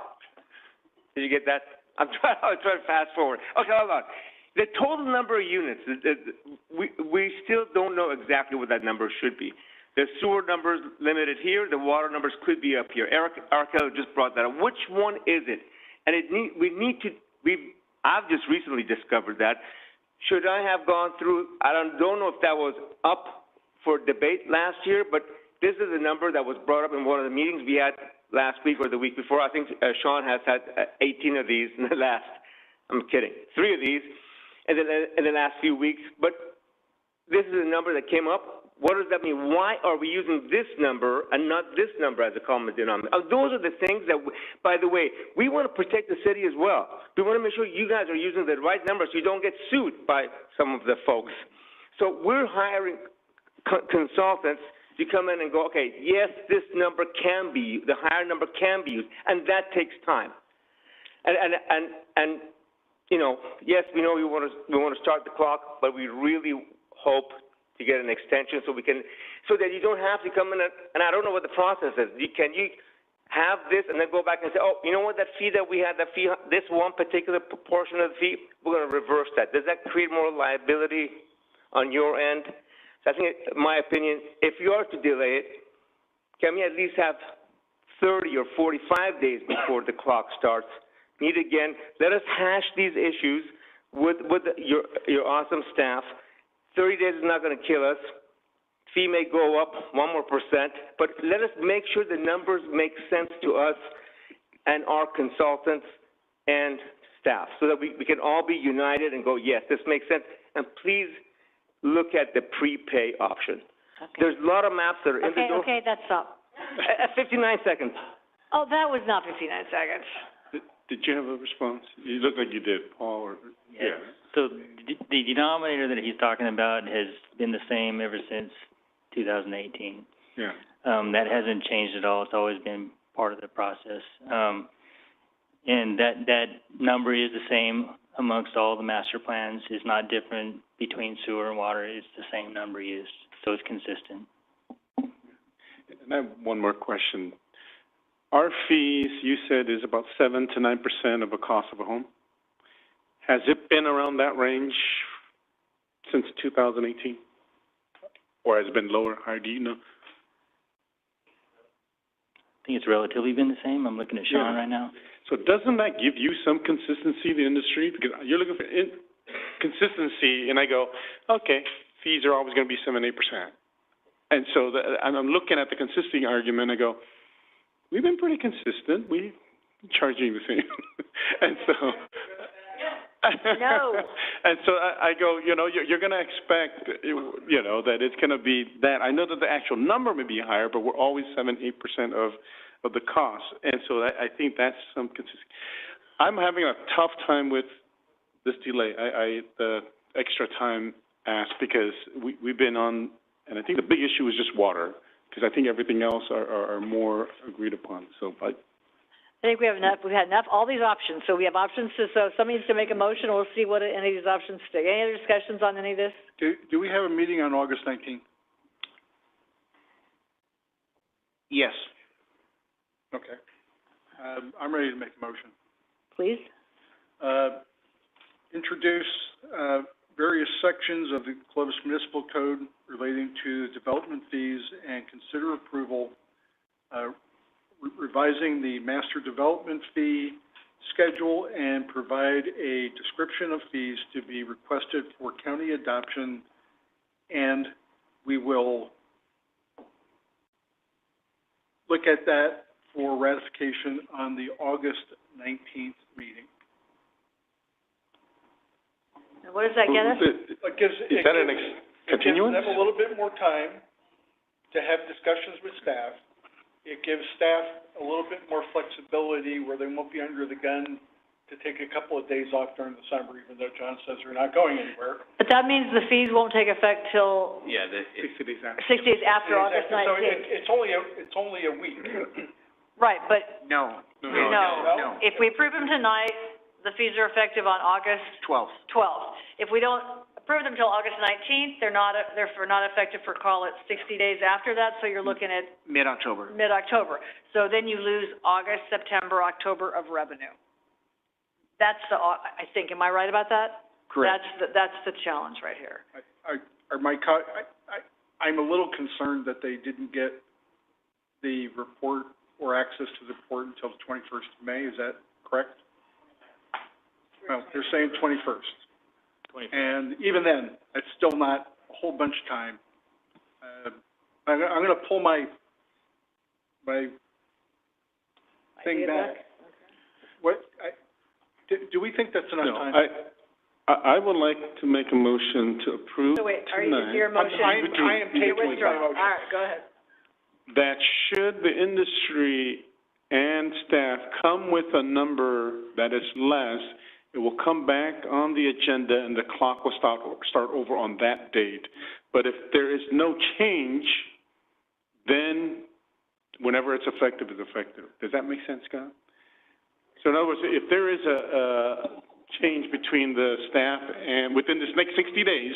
Did you get that? I'm trying to fast forward. Okay, hold on. The total number of units, we still don't know exactly what that number should be. The sewer numbers limited here, the water numbers could be up here. Arkell just brought that up. Which one is it? And I've just recently discovered that. Should I have gone through, I don't know if that was up for debate last year, but this is a number that was brought up in one of the meetings we had last week or the week before. I think Sean has had 18 of these in the last, I'm kidding, 3 of these in the last few weeks. But this is a number that came up. What does that mean? Why are we using this number and not this number as a common denominator? Those are the things that, by the way, we want to protect the city as well. We want to make sure you guys are using the right numbers so you don't get sued by some of the folks. So we're hiring consultants to come in and go, okay, yes, this number can be, the higher number can be used, and that takes time. And you know, yes, we know we want to start the clock, but we really hope to get an extension so that you don't have to come in and I don't know what the process is. Can you have this and then go back and say, oh, you know what, that fee that we had, this one particular portion of the fee, we're going to reverse that. Does that create more liability on your end? So I think, in my opinion, if you are to delay it, can we at least have 30 or 45 days before the clock starts? Meet again. Let us hash these issues with your awesome staff. 30 days is not going to kill us. Fee may go up 1% more, but let us make sure the numbers make sense to us and our consultants and staff so that we can all be united and go, yes, this makes sense. And please look at the prepay option. Okay. There's a lot of maps that are in the door. Okay, that's up. 59 seconds. Oh, that was not 59 seconds. Did you have a response? You look like you did, Paul, or, yeah. So the denominator that he's talking about has been the same ever since 2018. Yeah. That hasn't changed at all. It's always been part of the process. And that number is the same amongst all the master plans. It's not different between sewer and water. It's the same number used, so it's consistent. And I have one more question. Our fees, you said, is about 7 to 9% of the cost of a home. Has it been around that range since 2018? Or has it been lower, higher? Do you know? I think it's relatively been the same. I'm looking at Sean right now. So doesn't that give you some consistency in the industry? Because you're looking for consistency, and I go, okay, fees are always going to be 7, 8%. And so I'm looking at the consistency argument, I go, we've been pretty consistent. We charge you the same. And so... No. And so I go, you know, you're going to expect, you know, that it's going to be that. I know that the actual number may be higher, but we're always 7, 8% of the cost. And so I think that's some consistency. I'm having a tough time with this delay. The extra time asked because we've been on, and I think the big issue is just water, because I think everything else are more agreed upon. So I think we have enough. We've had enough. All these options. So we have options. So somebody needs to make a motion. We'll see what any of these options stick. Any other discussions on any of this? Do we have a meeting on August 19th? Yes. Okay. I'm ready to make a motion. Please. Introduce various sections of the Clovis Municipal Code relating to development fees and consider approval, revising the master development fee schedule and provide a description of fees to be requested for county adoption, and we will look at that for ratification on the August 19th meeting. And what does that get us? Is that an continuance? It gives them a little bit more time to have discussions with staff. It gives staff a little bit more flexibility where they won't be under the gun to take a couple of days off during the summer, even though John says they're not going anywhere. But that means the fees won't take effect till 60 days after. 6 days after August 19th. So it's only a week. Right, but No. if we approve them tonight, the fees are effective on August 12th. 12th. If we don't approve them until August 19th, they're not effective for, call it, 60 days after that, so you're looking at Mid-October. mid-October. So then you lose August, September, October of revenue. That's I think, am I right about that? Correct. That's the challenge right here. I'm a little concerned that they didn't get the report or access to the report until the 21st of May. Is that correct? Well, they're saying 21st. And even then, it's still not a whole bunch of time. I'm going to pull my thing back. Do we think that's enough time? I would like to make a motion to approve So wait, tonight. is your motion? I am taking my motion. All right, go ahead. That should the industry and staff come with a number that is less, it will come back on the agenda and the clock will start over on that date. But if there is no change, then whenever it's effective, it's effective. Does that make sense, Scott? So in other words, if there is a change between the staff and within this next 60 days,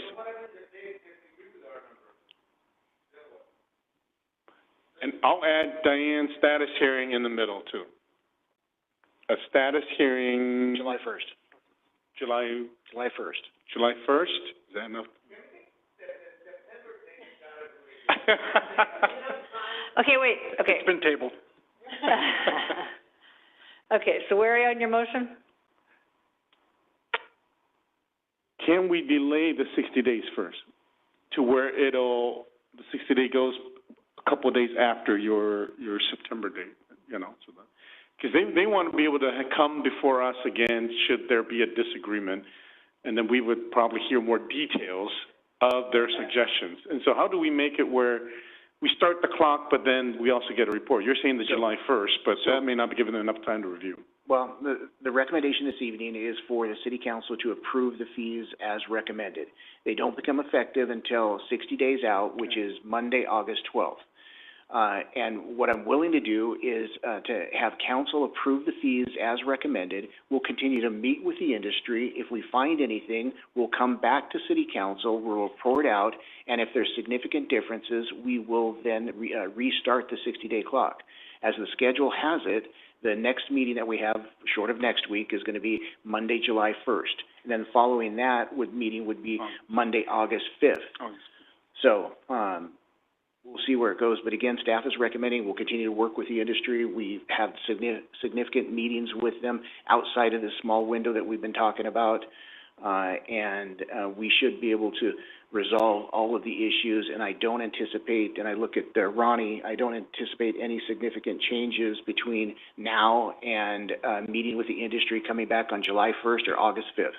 And I'll add Diane's status hearing in the middle, too. A status hearing... July 1st. July 1st. July 1st? Is that enough? Okay, wait, okay. It's been tabled. Okay, so where are you on your motion? Can we delay the 60 days first to where the 60-day goes a couple of days after your September date, you know? So that, because they want to be able to come before us again should there be a disagreement, and then we would probably hear more details of their suggestions. And so how do we make it where we start the clock, but then we also get a report? You're saying the July 1st, but that may not be giving them enough time to review. Well, the recommendation this evening is for the city council to approve the fees as recommended. They don't become effective until 60 days out, which is Monday, August 12th. And what I'm willing to do is to have council approve the fees as recommended. We'll continue to meet with the industry. If we find anything, we'll come back to city council, we'll report out, and if there's significant differences, we will then restart the 60-day clock. As the schedule has it, the next meeting that we have, short of next week, is going to be Monday, July 1st. And then following that meeting would be Monday, August 5th. So, we'll see where it goes, but again, staff is recommending we'll continue to work with the industry. We have significant meetings with them outside of the small window that we've been talking about, and we should be able to resolve all of the issues, and I don't anticipate, and I look at Ronnie, I don't anticipate any significant changes between now and meeting with the industry coming back on July 1st or August 5th.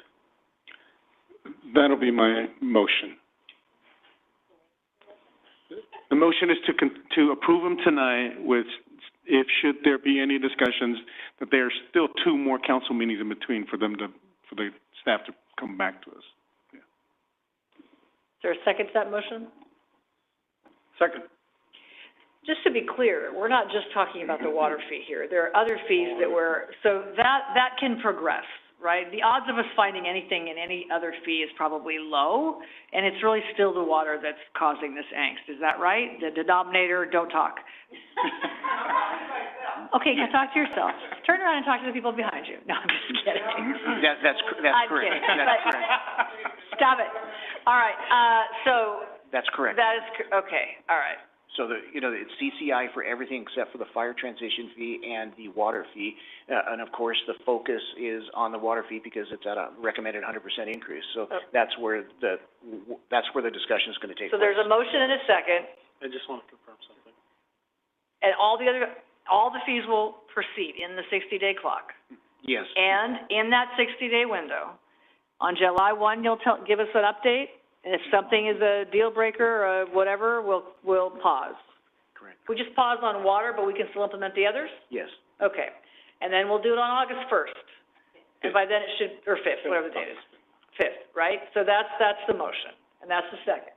That'll be my motion. The motion is to approve them tonight with, if should there be any discussions, that there are still 2 more council meetings in between for the staff to come back to us. Yeah. Is there a second to that motion? Second. Just to be clear, we're not just talking about the water fee here. There are other fees so that can progress, right? The odds of us finding anything in any other fee is probably low, and it's really still the water that's causing this angst. Is that right? The denominator, don't talk. Okay, talk to yourself. Turn around and talk to the people behind you. No, I'm just kidding. That's I'm correct. kidding. That's correct. Stop it. All right, so. That's correct. That is, okay, all right. So it's CCI for everything except for the fire transition fee and the water fee. And of course, the focus is on the water fee because it's at a recommended 100% increase. So that's where the discussion is going to take place. So there's a motion and a second. I just want to confirm something. And all the fees will proceed in the 60-day clock. Yes. And in that 60-day window, on July 1, you'll give us an update. And if something is a deal breaker or whatever, we'll pause. Correct. We just pause on water, but we can still implement the others? Yes. Okay. And then we'll do it on August 1st. And by then it should, or 5th, whatever the date is. 5th, right? So that's the motion. And that's the second.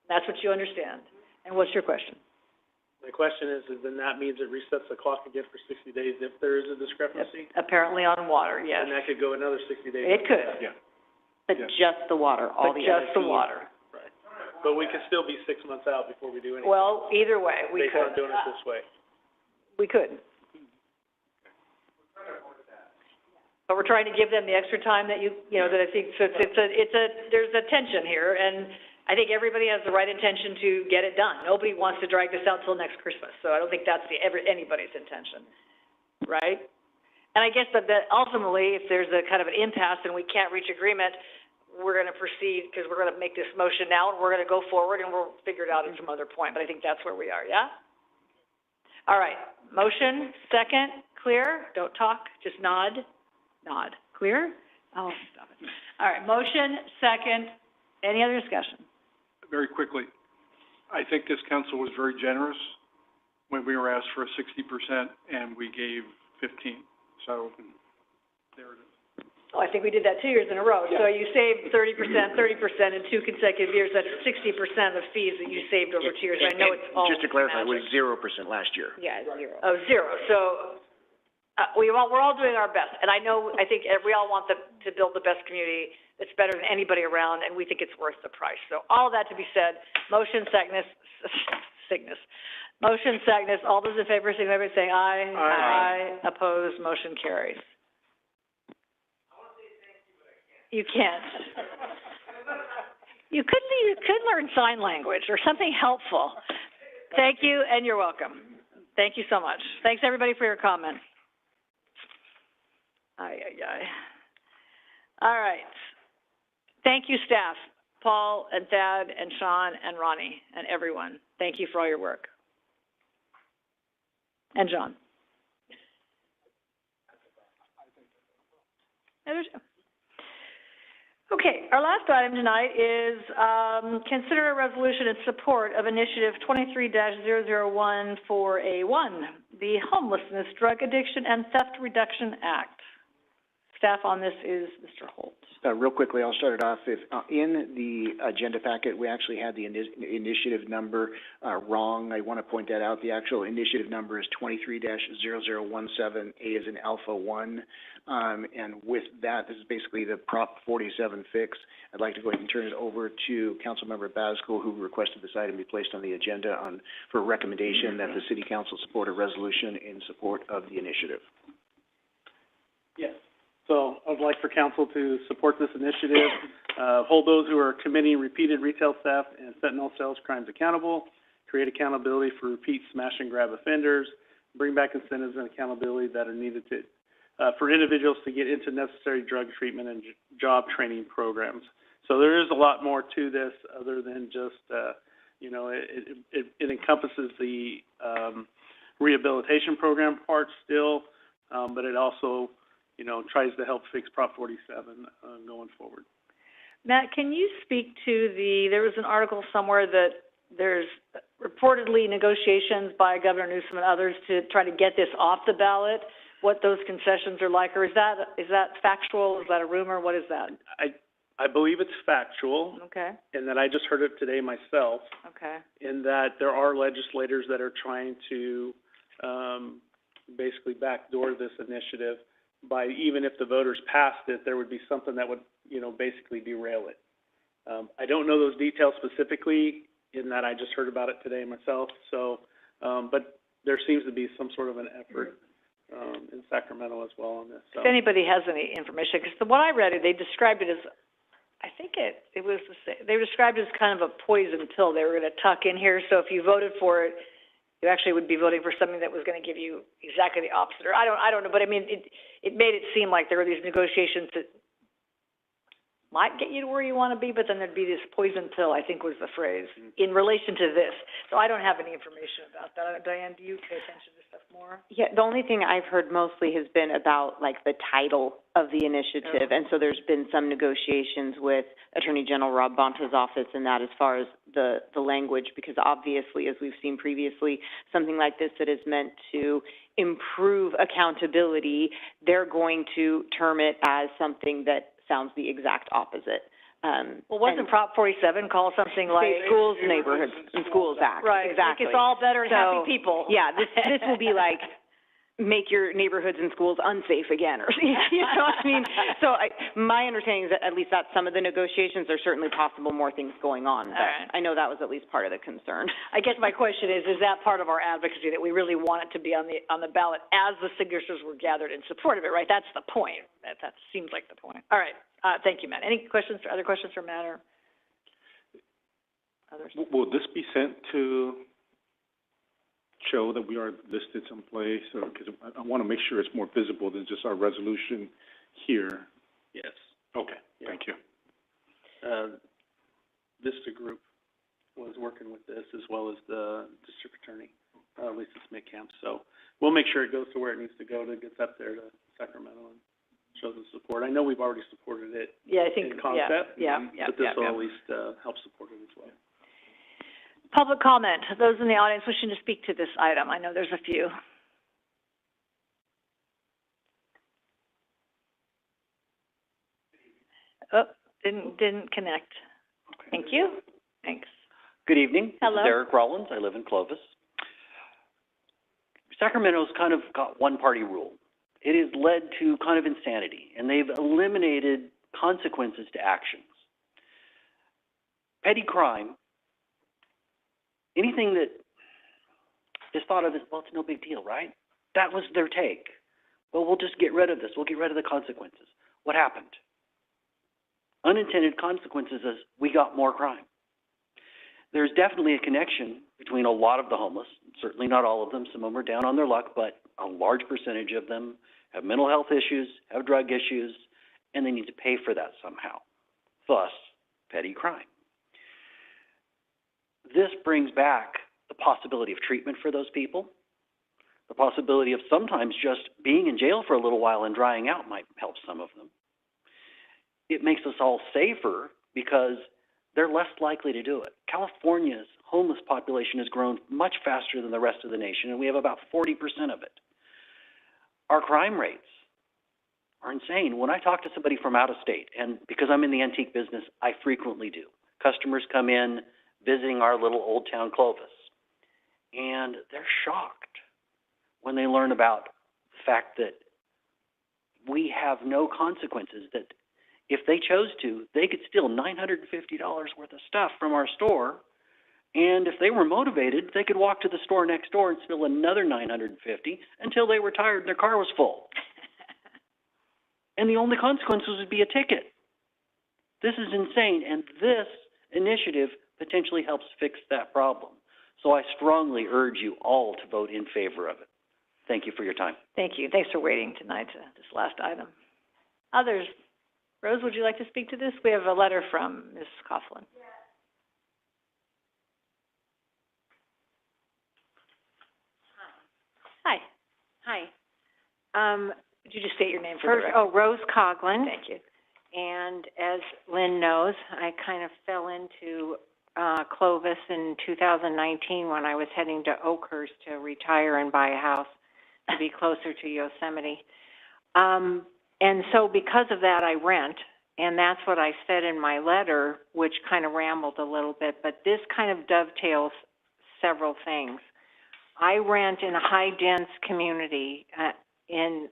That's what you understand. And what's your question? My question is then that means it resets the clock again for 60 days if there is a discrepancy? Apparently on water, yes. And that could go another 60 days? It could. Yeah. But just the water, all the other fees. Just the water. Right. But we can still be 6 months out before we do anything. Well, either way, we based could. on doing it this way. We could. But we're trying to give them the extra time that that I think, so there's a tension here, and I think everybody has the right intention to get it done. Nobody wants to drag this out till next Christmas, so I don't think that's anybody's intention, right? And I guess that ultimately, if there's a kind of an impasse and we can't reach agreement, we're going to proceed because we're going to make this motion now and we're going to go forward and we'll figure it out at some other point. But I think that's where we are, yeah? All right, motion, second, clear? Don't talk, just nod. Nod. Clear? Oh, stop it. All right, motion, second. Any other discussion? Very quickly, I think this council was very generous when we were asked for a 60% and we gave 15. So there it is. Oh, I think we did that 2 years in a row. Yeah. So you saved 30% in 2 consecutive years. That's 60% of the fees that you saved over 2 years. I know it's all just to clarify, it was 0% last year. Yeah, 0. Oh, 0. So we're all doing our best. And I think we all want to build the best community that's better than anybody around, and we think it's worth the price. So all of that to be said, motion, sickness. Motion second. All those in favor, signify by saying aye. Aye. Opposed, motion carries. You can't. You could learn sign language or something helpful. Thank you, and you're welcome. Thank you so much. Thanks, everybody, for your comments. All right. Thank you, staff, Paul and Thad and Sean and Ronnie and everyone. Thank you for all your work. And John. Okay, our last item tonight is consider a resolution in support of Initiative 23-0014A1, the Homelessness, Drug Addiction, and Theft Reduction Act. Staff on this is Mr. Holt. Real quickly, I'll start it off. In the agenda packet, we actually had the initiative number wrong. I want to point that out. The actual initiative number is 23-0017. A is in Alpha 1. And with that, this is basically the Prop 47 fix. I'd like to go ahead and turn it over to Councilmember Basco, who requested this item be placed on the agenda for recommendation that the City Council support a resolution in support of the initiative. Yes. So I'd like for council to support this initiative, hold those who are committing repeated retail theft and fentanyl sales crimes accountable, create accountability for repeat smash and grab offenders, bring back incentives and accountability that are needed to for individuals to get into necessary drug treatment and job training programs. So there is a lot more to this other than just, it encompasses the rehabilitation program part still, but it also, tries to help fix Prop 47 going forward. Matt, can you speak to there was an article somewhere that there's reportedly negotiations by Governor Newsom and others to try to get this off the ballot, what those concessions are like, or is that factual? Is that a rumor? What is that? I believe it's factual. Okay. And that I just heard it today myself. Okay. In that there are legislators that are trying to basically backdoor this initiative by, even if the voters passed it, there would be something that would, basically derail it. I don't know those details specifically in that I just heard about it today myself. So, but there seems to be some sort of an effort in Sacramento as well on this. So. If anybody has any information, because what I read, they described it as, I think it was the same, they described it as kind of a poison pill they were going to tuck in here. So if you voted for it, you actually would be voting for something that was going to give you exactly the opposite. Or I don't know, but I mean, it made it seem like there were these negotiations that might get you to where you want to be, but then there'd be this poison pill, I think was the phrase, in relation to this. So I don't have any information about that. Diane, do you pay attention to stuff more? Yeah, the only thing I've heard mostly has been about, the title of the initiative. And so there's been some negotiations with Attorney General Rob Bonta's office and that as far as the language, because obviously, as we've seen previously, something like this that is meant to improve accountability, they're going to term it as something that sounds the exact opposite. Well, wasn't Prop 47 called something like Schools, Neighborhoods, and Schools Act? Right, exactly. Like it's all better and happy people. Yeah, this will be like make your neighborhoods and schools unsafe again, or you know what I mean? So my understanding is that at least that's some of the negotiations. There's certainly possible more things going on, but I know that was at least part of the concern. I guess my question is that part of our advocacy, that we really want it to be on the ballot as the signatures were gathered in support of it, right? That's the point. That seems like the point. All right. Thank you, Matt. Any other questions for Matt or others? Will this be sent to show that we are listed someplace, or because I want to make sure it's more visible than just our resolution here? Yes. Okay. Yeah. Thank you. Vista Group was working with this as well as the district attorney, Lisa Smith-Camp. So we'll make sure it goes to where it needs to go, that gets up there to Sacramento and shows the support. I know we've already supported it. Yeah, I think in concept. Yeah. But this will at least help support it as well. Public comment. Those in the audience wishing to speak to this item. I know there's a few. Oh, didn't connect. Thank you. Thanks. Good evening. Hello. This is Eric Rollins. I live in Clovis. Sacramento's kind of got one-party rule. It has led to kind of insanity, and they've eliminated consequences to actions. Petty crime, anything that is thought of as, well, it's no big deal, right? That was their take. Well, we'll just get rid of this. We'll get rid of the consequences. What happened? Unintended consequences is we got more crime. There's definitely a connection between a lot of the homeless, certainly not all of them, some of them are down on their luck, but a large percentage of them have mental health issues, have drug issues, and they need to pay for that somehow. Thus, petty crime. This brings back the possibility of treatment for those people. The possibility of sometimes just being in jail for a little while and drying out might help some of them. It makes us all safer because they're less likely to do it. California's homeless population has grown much faster than the rest of the nation, and we have about 40% of it. Our crime rates are insane. When I talk to somebody from out of state, and because I'm in the antique business, I frequently do. Customers come in visiting our little old town Clovis, and they're shocked when they learn about the fact that we have no consequences, that if they chose to, they could steal $950 worth of stuff from our store, and if they were motivated, they could walk to the store next door and steal another $950 until they were tired and their car was full. And the only consequences would be a ticket. This is insane, and this initiative potentially helps fix that problem. So I strongly urge you all to vote in favor of it. Thank you for your time. Thank you. Thanks for waiting tonight to this last item. Others? Rose, would you like to speak to this? We have a letter from Ms. Coughlin. Hi. Hi. Could you just state your name for the record? Rose Coughlin. Thank you. And as Lynn knows, I kind of fell into Clovis in 2019 when I was heading to Oakhurst to retire and buy a house to be closer to Yosemite. And so because of that, I rent, and that's what I said in my letter, which kind of rambled a little bit, but this kind of dovetails several things. I rent in a high-dense community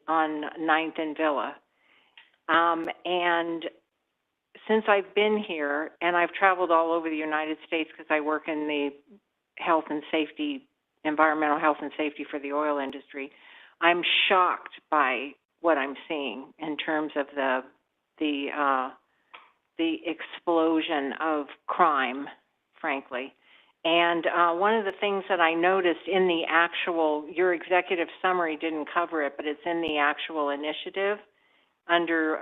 on 9th and Villa. And since I've been here, and I've traveled all over the United States because I work in the health and safety, environmental health and safety for the oil industry, I'm shocked by what I'm seeing in terms of the explosion of crime, frankly. And one of the things that I noticed in the actual, your executive summary didn't cover it, but it's in the actual initiative under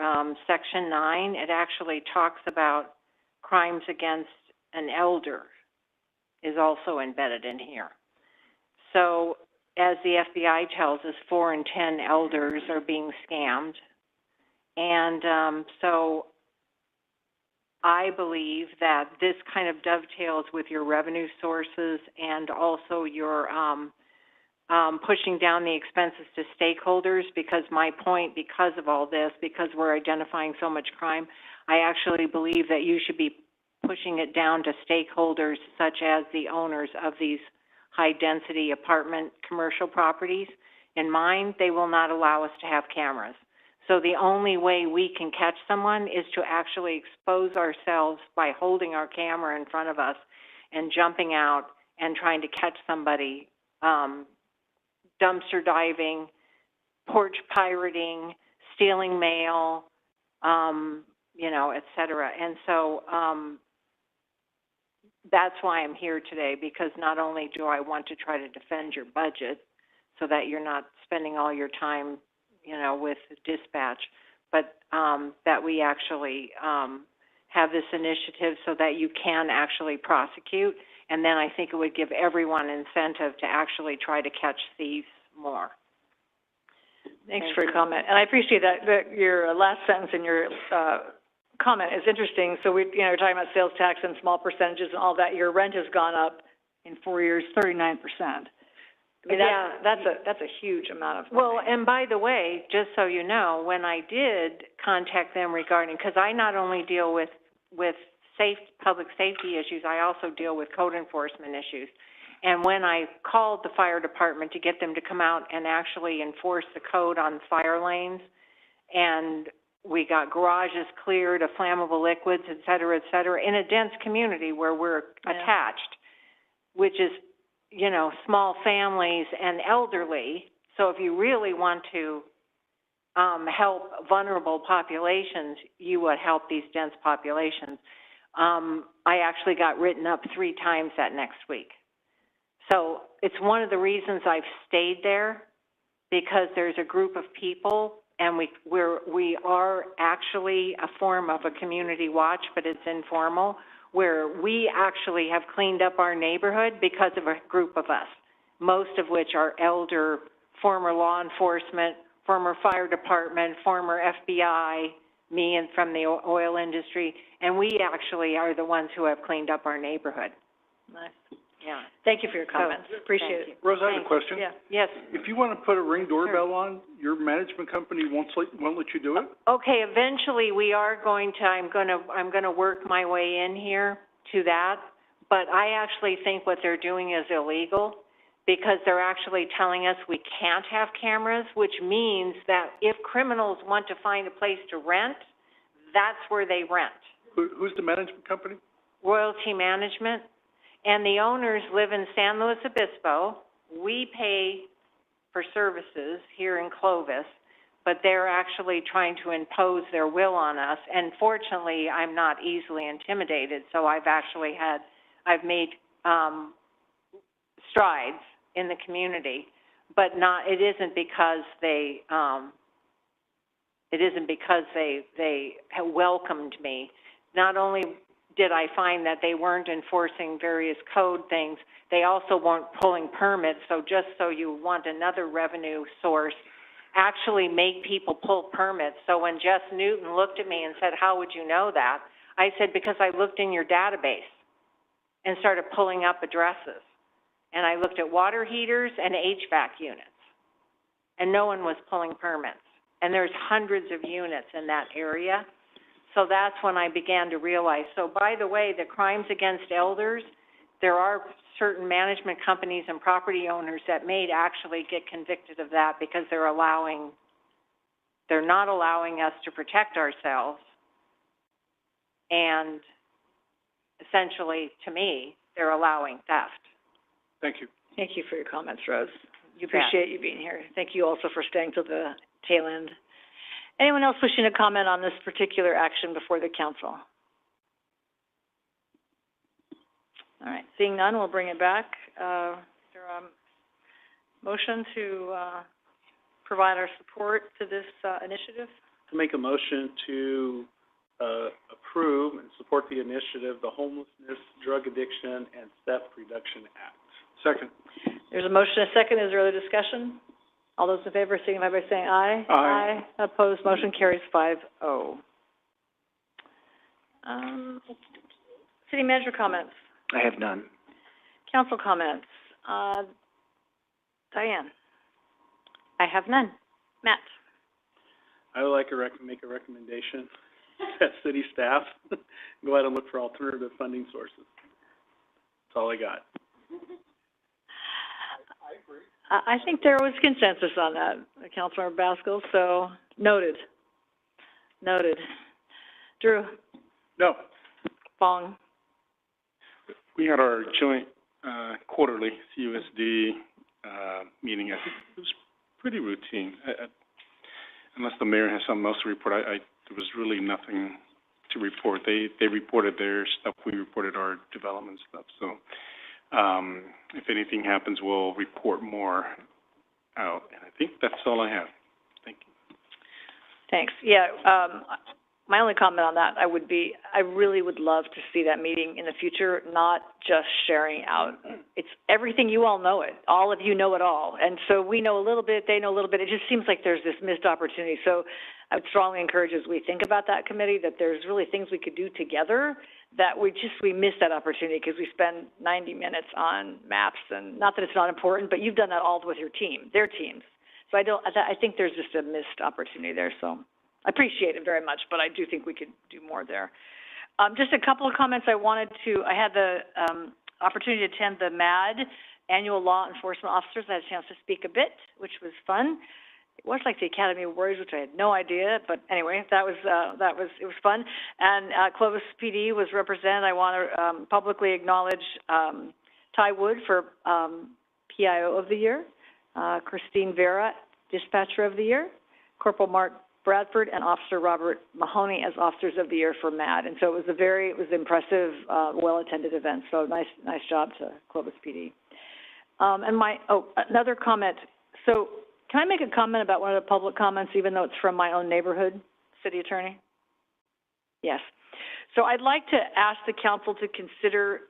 Section 9, it actually talks about crimes against an elder is also embedded in here. So as the FBI tells us, 4 in 10 elders are being scammed. And so I believe that this kind of dovetails with your revenue sources and also your pushing down the expenses to stakeholders, because my point, because of all this, because we're identifying so much crime, I actually believe that you should be pushing it down to stakeholders such as the owners of these high-density apartment commercial properties. In mine, they will not allow us to have cameras. So the only way we can catch someone is to actually expose ourselves by holding our camera in front of us and jumping out and trying to catch somebody dumpster diving, porch pirating, stealing mail, et cetera. And so that's why I'm here today, because not only do I want to try to defend your budget so that you're not spending all your time, with dispatch, but that we actually have this initiative so that you can actually prosecute. And then I think it would give everyone incentive to actually try to catch thieves more. Thanks for your comment. And I appreciate that your last sentence in your comment is interesting. So you're talking about sales tax and small percentages and all that. Your rent has gone up in 4 years, 39%. I mean, that's a huge amount of money. Well, and by the way, just so you know, when I did contact them regarding, because I not only deal with public safety issues, I also deal with code enforcement issues. And when I called the fire department to get them to come out and actually enforce the code on fire lanes, and we got garages cleared of flammable liquids, et cetera, in a dense community where we're attached, which is you know, small families and elderly. So if you really want to help vulnerable populations, you would help these dense populations. I actually got written up 3 times that next week. So it's one of the reasons I've stayed there, because there's a group of people, and we are actually a form of a community watch, but it's informal, where we actually have cleaned up our neighborhood because of a group of us, most of which are elder, former law enforcement, former fire department, former FBI, me and from the oil industry, and we actually are the ones who have cleaned up our neighborhood. Nice. Yeah. Thank you for your comments. Appreciate it. Rose, I have a question. Yeah. Yes. If you want to put a Ring doorbell on, your management company won't let you do it? Okay, eventually we are going to, I'm gonna work my way in here to that, but I actually think what they're doing is illegal, because they're actually telling us we can't have cameras, which means that if criminals want to find a place to rent, that's where they rent. Who's the management company? Royalty Management, and the owners live in San Luis Obispo. We pay for services here in Clovis, but they're actually trying to impose their will on us, and fortunately, I'm not easily intimidated, so I've made strides in the community, but it isn't because they have welcomed me. Not only did I find that they weren't enforcing various code things, they also weren't pulling permits, so just so you want another revenue source, actually make people pull permits. So when Jess Newton looked at me and said, "How would you know that?" I said, "Because I looked in your database and started pulling up addresses. And I looked at water heaters and HVAC units, and no one was pulling permits. And there's hundreds of units in that area. So that's when I began to realize. So by the way, the crimes against elders, there are certain management companies and property owners that may actually get convicted of that because they're not allowing us to protect ourselves. And essentially, to me, they're allowing theft. Thank you. Thank you for your comments, Rose. You Appreciate you being here. Thank you also for staying till the tail end. Anyone else wishing to comment on this particular action before the council? All right, seeing none, we'll bring it back. Is there a motion to provide our support to this initiative? To make a motion to approve and support the initiative, the Homelessness, Drug Addiction, and Theft Reduction Act. Second. There's a motion, a second. Is there other discussion? All those in favor, signify by saying aye. Aye. Opposed, motion carries 5-0. City manager comments. I have none. Council comments. Diane. I have none. Matt. I would like to make a recommendation that city staff go out and look for alternative funding sources. That's all I got. I think there was consensus on that, Councilor Baskel, so noted. Noted. Drew. No. Fong. We had our joint quarterly CUSD meeting. I think it was pretty routine. Unless the mayor has something else to report, there was really nothing to report. They reported their stuff, we reported our development stuff. So if anything happens, we'll report more out. And I think that's all I have. Thank you. Thanks. Yeah, my only comment on that, I really would love to see that meeting in the future, not just sharing out. It's everything, you all know it. All of you know it all. And so we know a little bit, they know a little bit. It just seems like there's this missed opportunity. So I would strongly encourage, as we think about that committee, that there's really things we could do together that we missed that opportunity because we spend 90 minutes on maps, and not that it's not important, but you've done that all with your team, their teams. So I think there's just a missed opportunity there. So I appreciate it very much, but I do think we could do more there. Just a couple of comments I had the opportunity to attend the MAD, Annual Law Enforcement Officers. I had a chance to speak a bit, which was fun. It was like the Academy Awards, which I had no idea, but anyway, it was fun. And Clovis PD was represented. I want to publicly acknowledge Ty Wood for, PIO of the Year, Christine Vera, Dispatcher of the Year, Corporal Mark Bradford, and Officer Robert Mahoney as Officers of the Year for MAD. And so it was an impressive, well-attended event. So nice job to Clovis PD. Another comment. So can I make a comment about one of the public comments, even though it's from my own neighborhood, City Attorney? Yes. So I'd like to ask the council to consider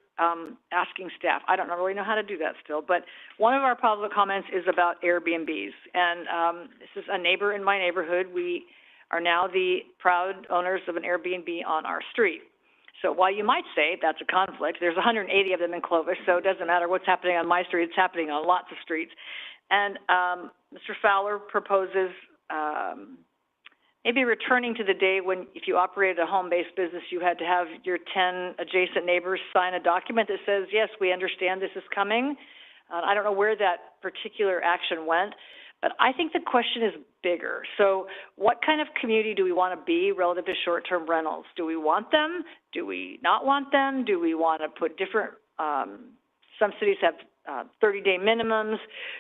asking staff. I don't really know how to do that still, but one of our public comments is about Airbnbs. And this is a neighbor in my neighborhood. We are now the proud owners of an Airbnb on our street. So while you might say that's a conflict, there's 180 of them in Clovis, so it doesn't matter what's happening on my street, it's happening on lots of streets. And Mr. Fowler proposes maybe returning to the day when, if you operated a home-based business, you had to have your 10 adjacent neighbors sign a document that says, yes, we understand this is coming. I don't know where that particular action went, but I think the question is bigger. So what kind of community do we want to be relative to short-term rentals? Do we want them? Do we not want them? Do we want to put different, some cities have 30-day minimums.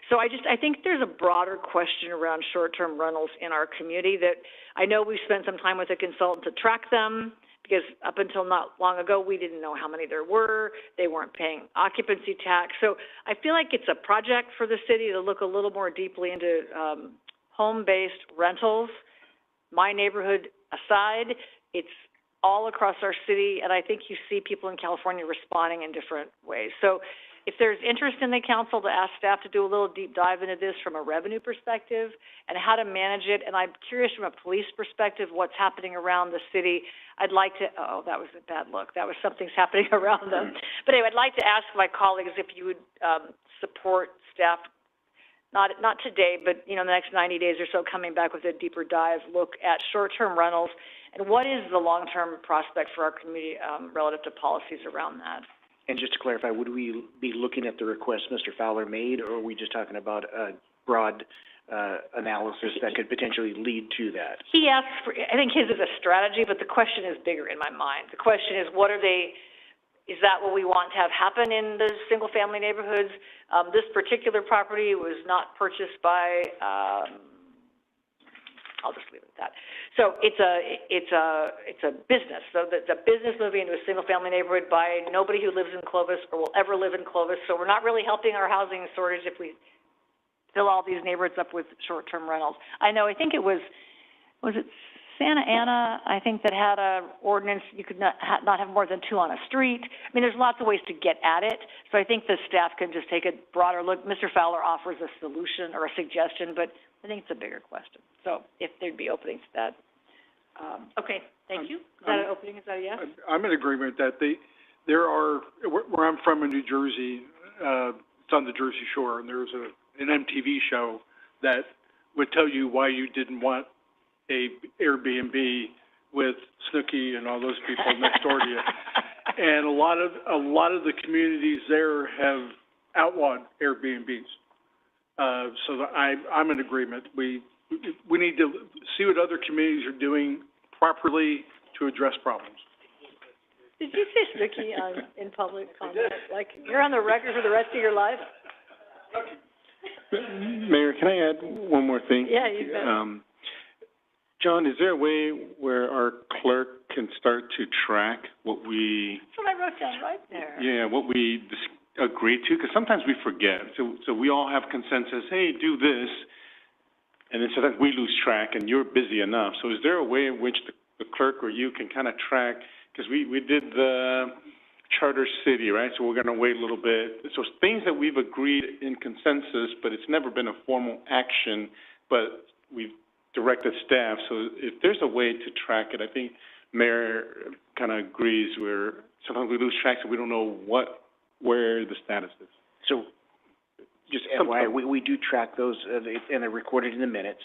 So I think there's a broader question around short-term rentals in our community that I know we've spent some time with a consultant to track them, because up until not long ago, we didn't know how many there were. They weren't paying occupancy tax. So I feel like it's a project for the city to look a little more deeply into home-based rentals. My neighborhood aside, it's all across our city, and I think you see people in California responding in different ways. So if there's interest in the council to ask staff to do a little deep dive into this from a revenue perspective and how to manage it, and I'm curious from a police perspective what's happening around the city, I'd like to, that was a bad look. That was something's happening around them. But anyway, I'd like to ask my colleagues if you would support staff, not today, but in the next 90 days or so, coming back with a deeper dive look at short-term rentals and what is the long-term prospect for our community relative to policies around that. And just to clarify, would we be looking at the request Mr. Fowler made, or are we just talking about a broad analysis that could potentially lead to that? He asked for, I think his is a strategy, but the question is bigger in my mind. The question is, is that what we want to have happen in the single-family neighborhoods? This particular property was not purchased by, I'll just leave it at that. So it's a business. So the business moving into a single-family neighborhood by nobody who lives in Clovis or will ever live in Clovis. So we're not really helping our housing shortage if we fill all these neighborhoods up with short-term rentals. I think it was it Santa Ana, I think, that had a ordinance you could not have more than 2 on a street. I mean, there's lots of ways to get at it. So I think the staff can just take a broader look. Mr. Fowler offers a solution or a suggestion, but I think it's a bigger question. So if there'd be openings to that. Okay, thank you. Is that an opening? Is that a yes? I'm in agreement that there are, where I'm from in New Jersey, it's on the Jersey Shore, and there's an MTV show that would tell you why you didn't want a Airbnb with Snooki and all those people next door to you. And a lot of the communities there have outlawed Airbnbs. So I'm in agreement. We need to see what other communities are doing properly to address problems. Did you say Snooki in public comment? Like, you're on the record for the rest of your life? Mayor, can I add one more thing? Yeah, you bet. John, is there a way where our clerk can start to track what we... That's what I wrote down right there. Yeah, what we agree to, because sometimes we forget. So we all have consensus, hey, do this, and then sometimes we lose track, and you're busy enough. So is there a way in which the clerk or you can kind of track, because we did the charter city, right? So we're going to wait a little bit. So things that we've agreed in consensus, but it's never been a formal action, but we've directed staff. So if there's a way to track it, I think Mayor kind of agrees where sometimes we lose track, so we don't know where the status is. So just FYI, we do track those, and they're recorded in the minutes,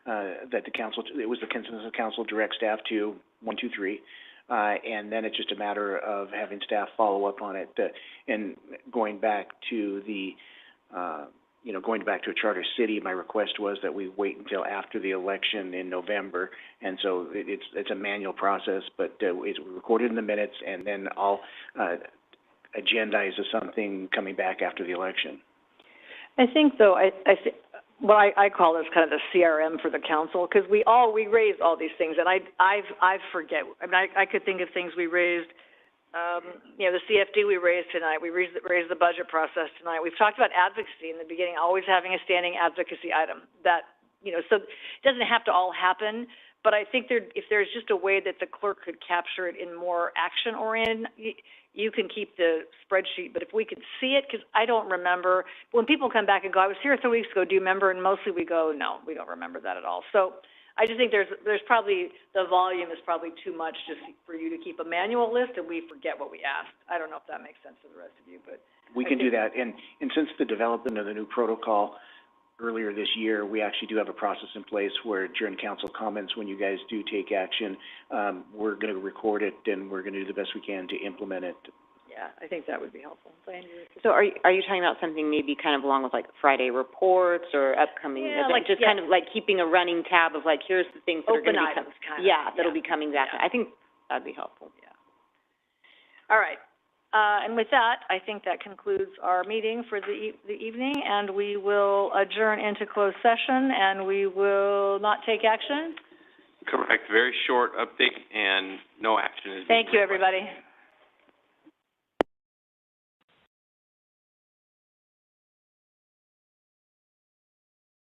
that the council, it was the consensus of council direct staff to 1, 2, 3. And then it's just a matter of having staff follow up on it. And going back to going back to a charter city, my request was that we wait until after the election in November. And so it's a manual process, but it's recorded in the minutes, and then I'll agendize as something coming back after the election. I think, though, what I call this kind of the CRM for the council, because we raised all these things, and I forget. I mean, I could think of things we raised. The CFD we raised tonight. We raised the budget process tonight. We've talked about advocacy in the beginning, always having a standing advocacy item. That, so it doesn't have to all happen, but I think if there's just a way that the clerk could capture it in more action-oriented, you can keep the spreadsheet, but if we could see it, because I don't remember, when people come back and go, I was here 3 weeks ago, do you remember? And mostly we go, no, we don't remember that at all. So I just think there's probably, the volume is probably too much just for you to keep a manual list and we forget what we asked. I don't know if that makes sense to the rest of you, but. We can do that, and since the development of the new protocol earlier this year, we actually do have a process in place where during council comments, when you guys do take action, we're going to record it and we're going to do the best we can to implement it. Yeah, I think that would be helpful. So are you talking about something maybe kind of along with like Friday reports or upcoming events? Just kind of like keeping a running tab of like, here's the things that are going to be items, kind of. Yeah, that'll be coming back. I think that'd be helpful. Yeah. All right. And with that, I think that concludes our meeting for the evening, and we will adjourn into closed session, and we will not take action. Correct. Very short update and no action is being Thank you, requested. everybody.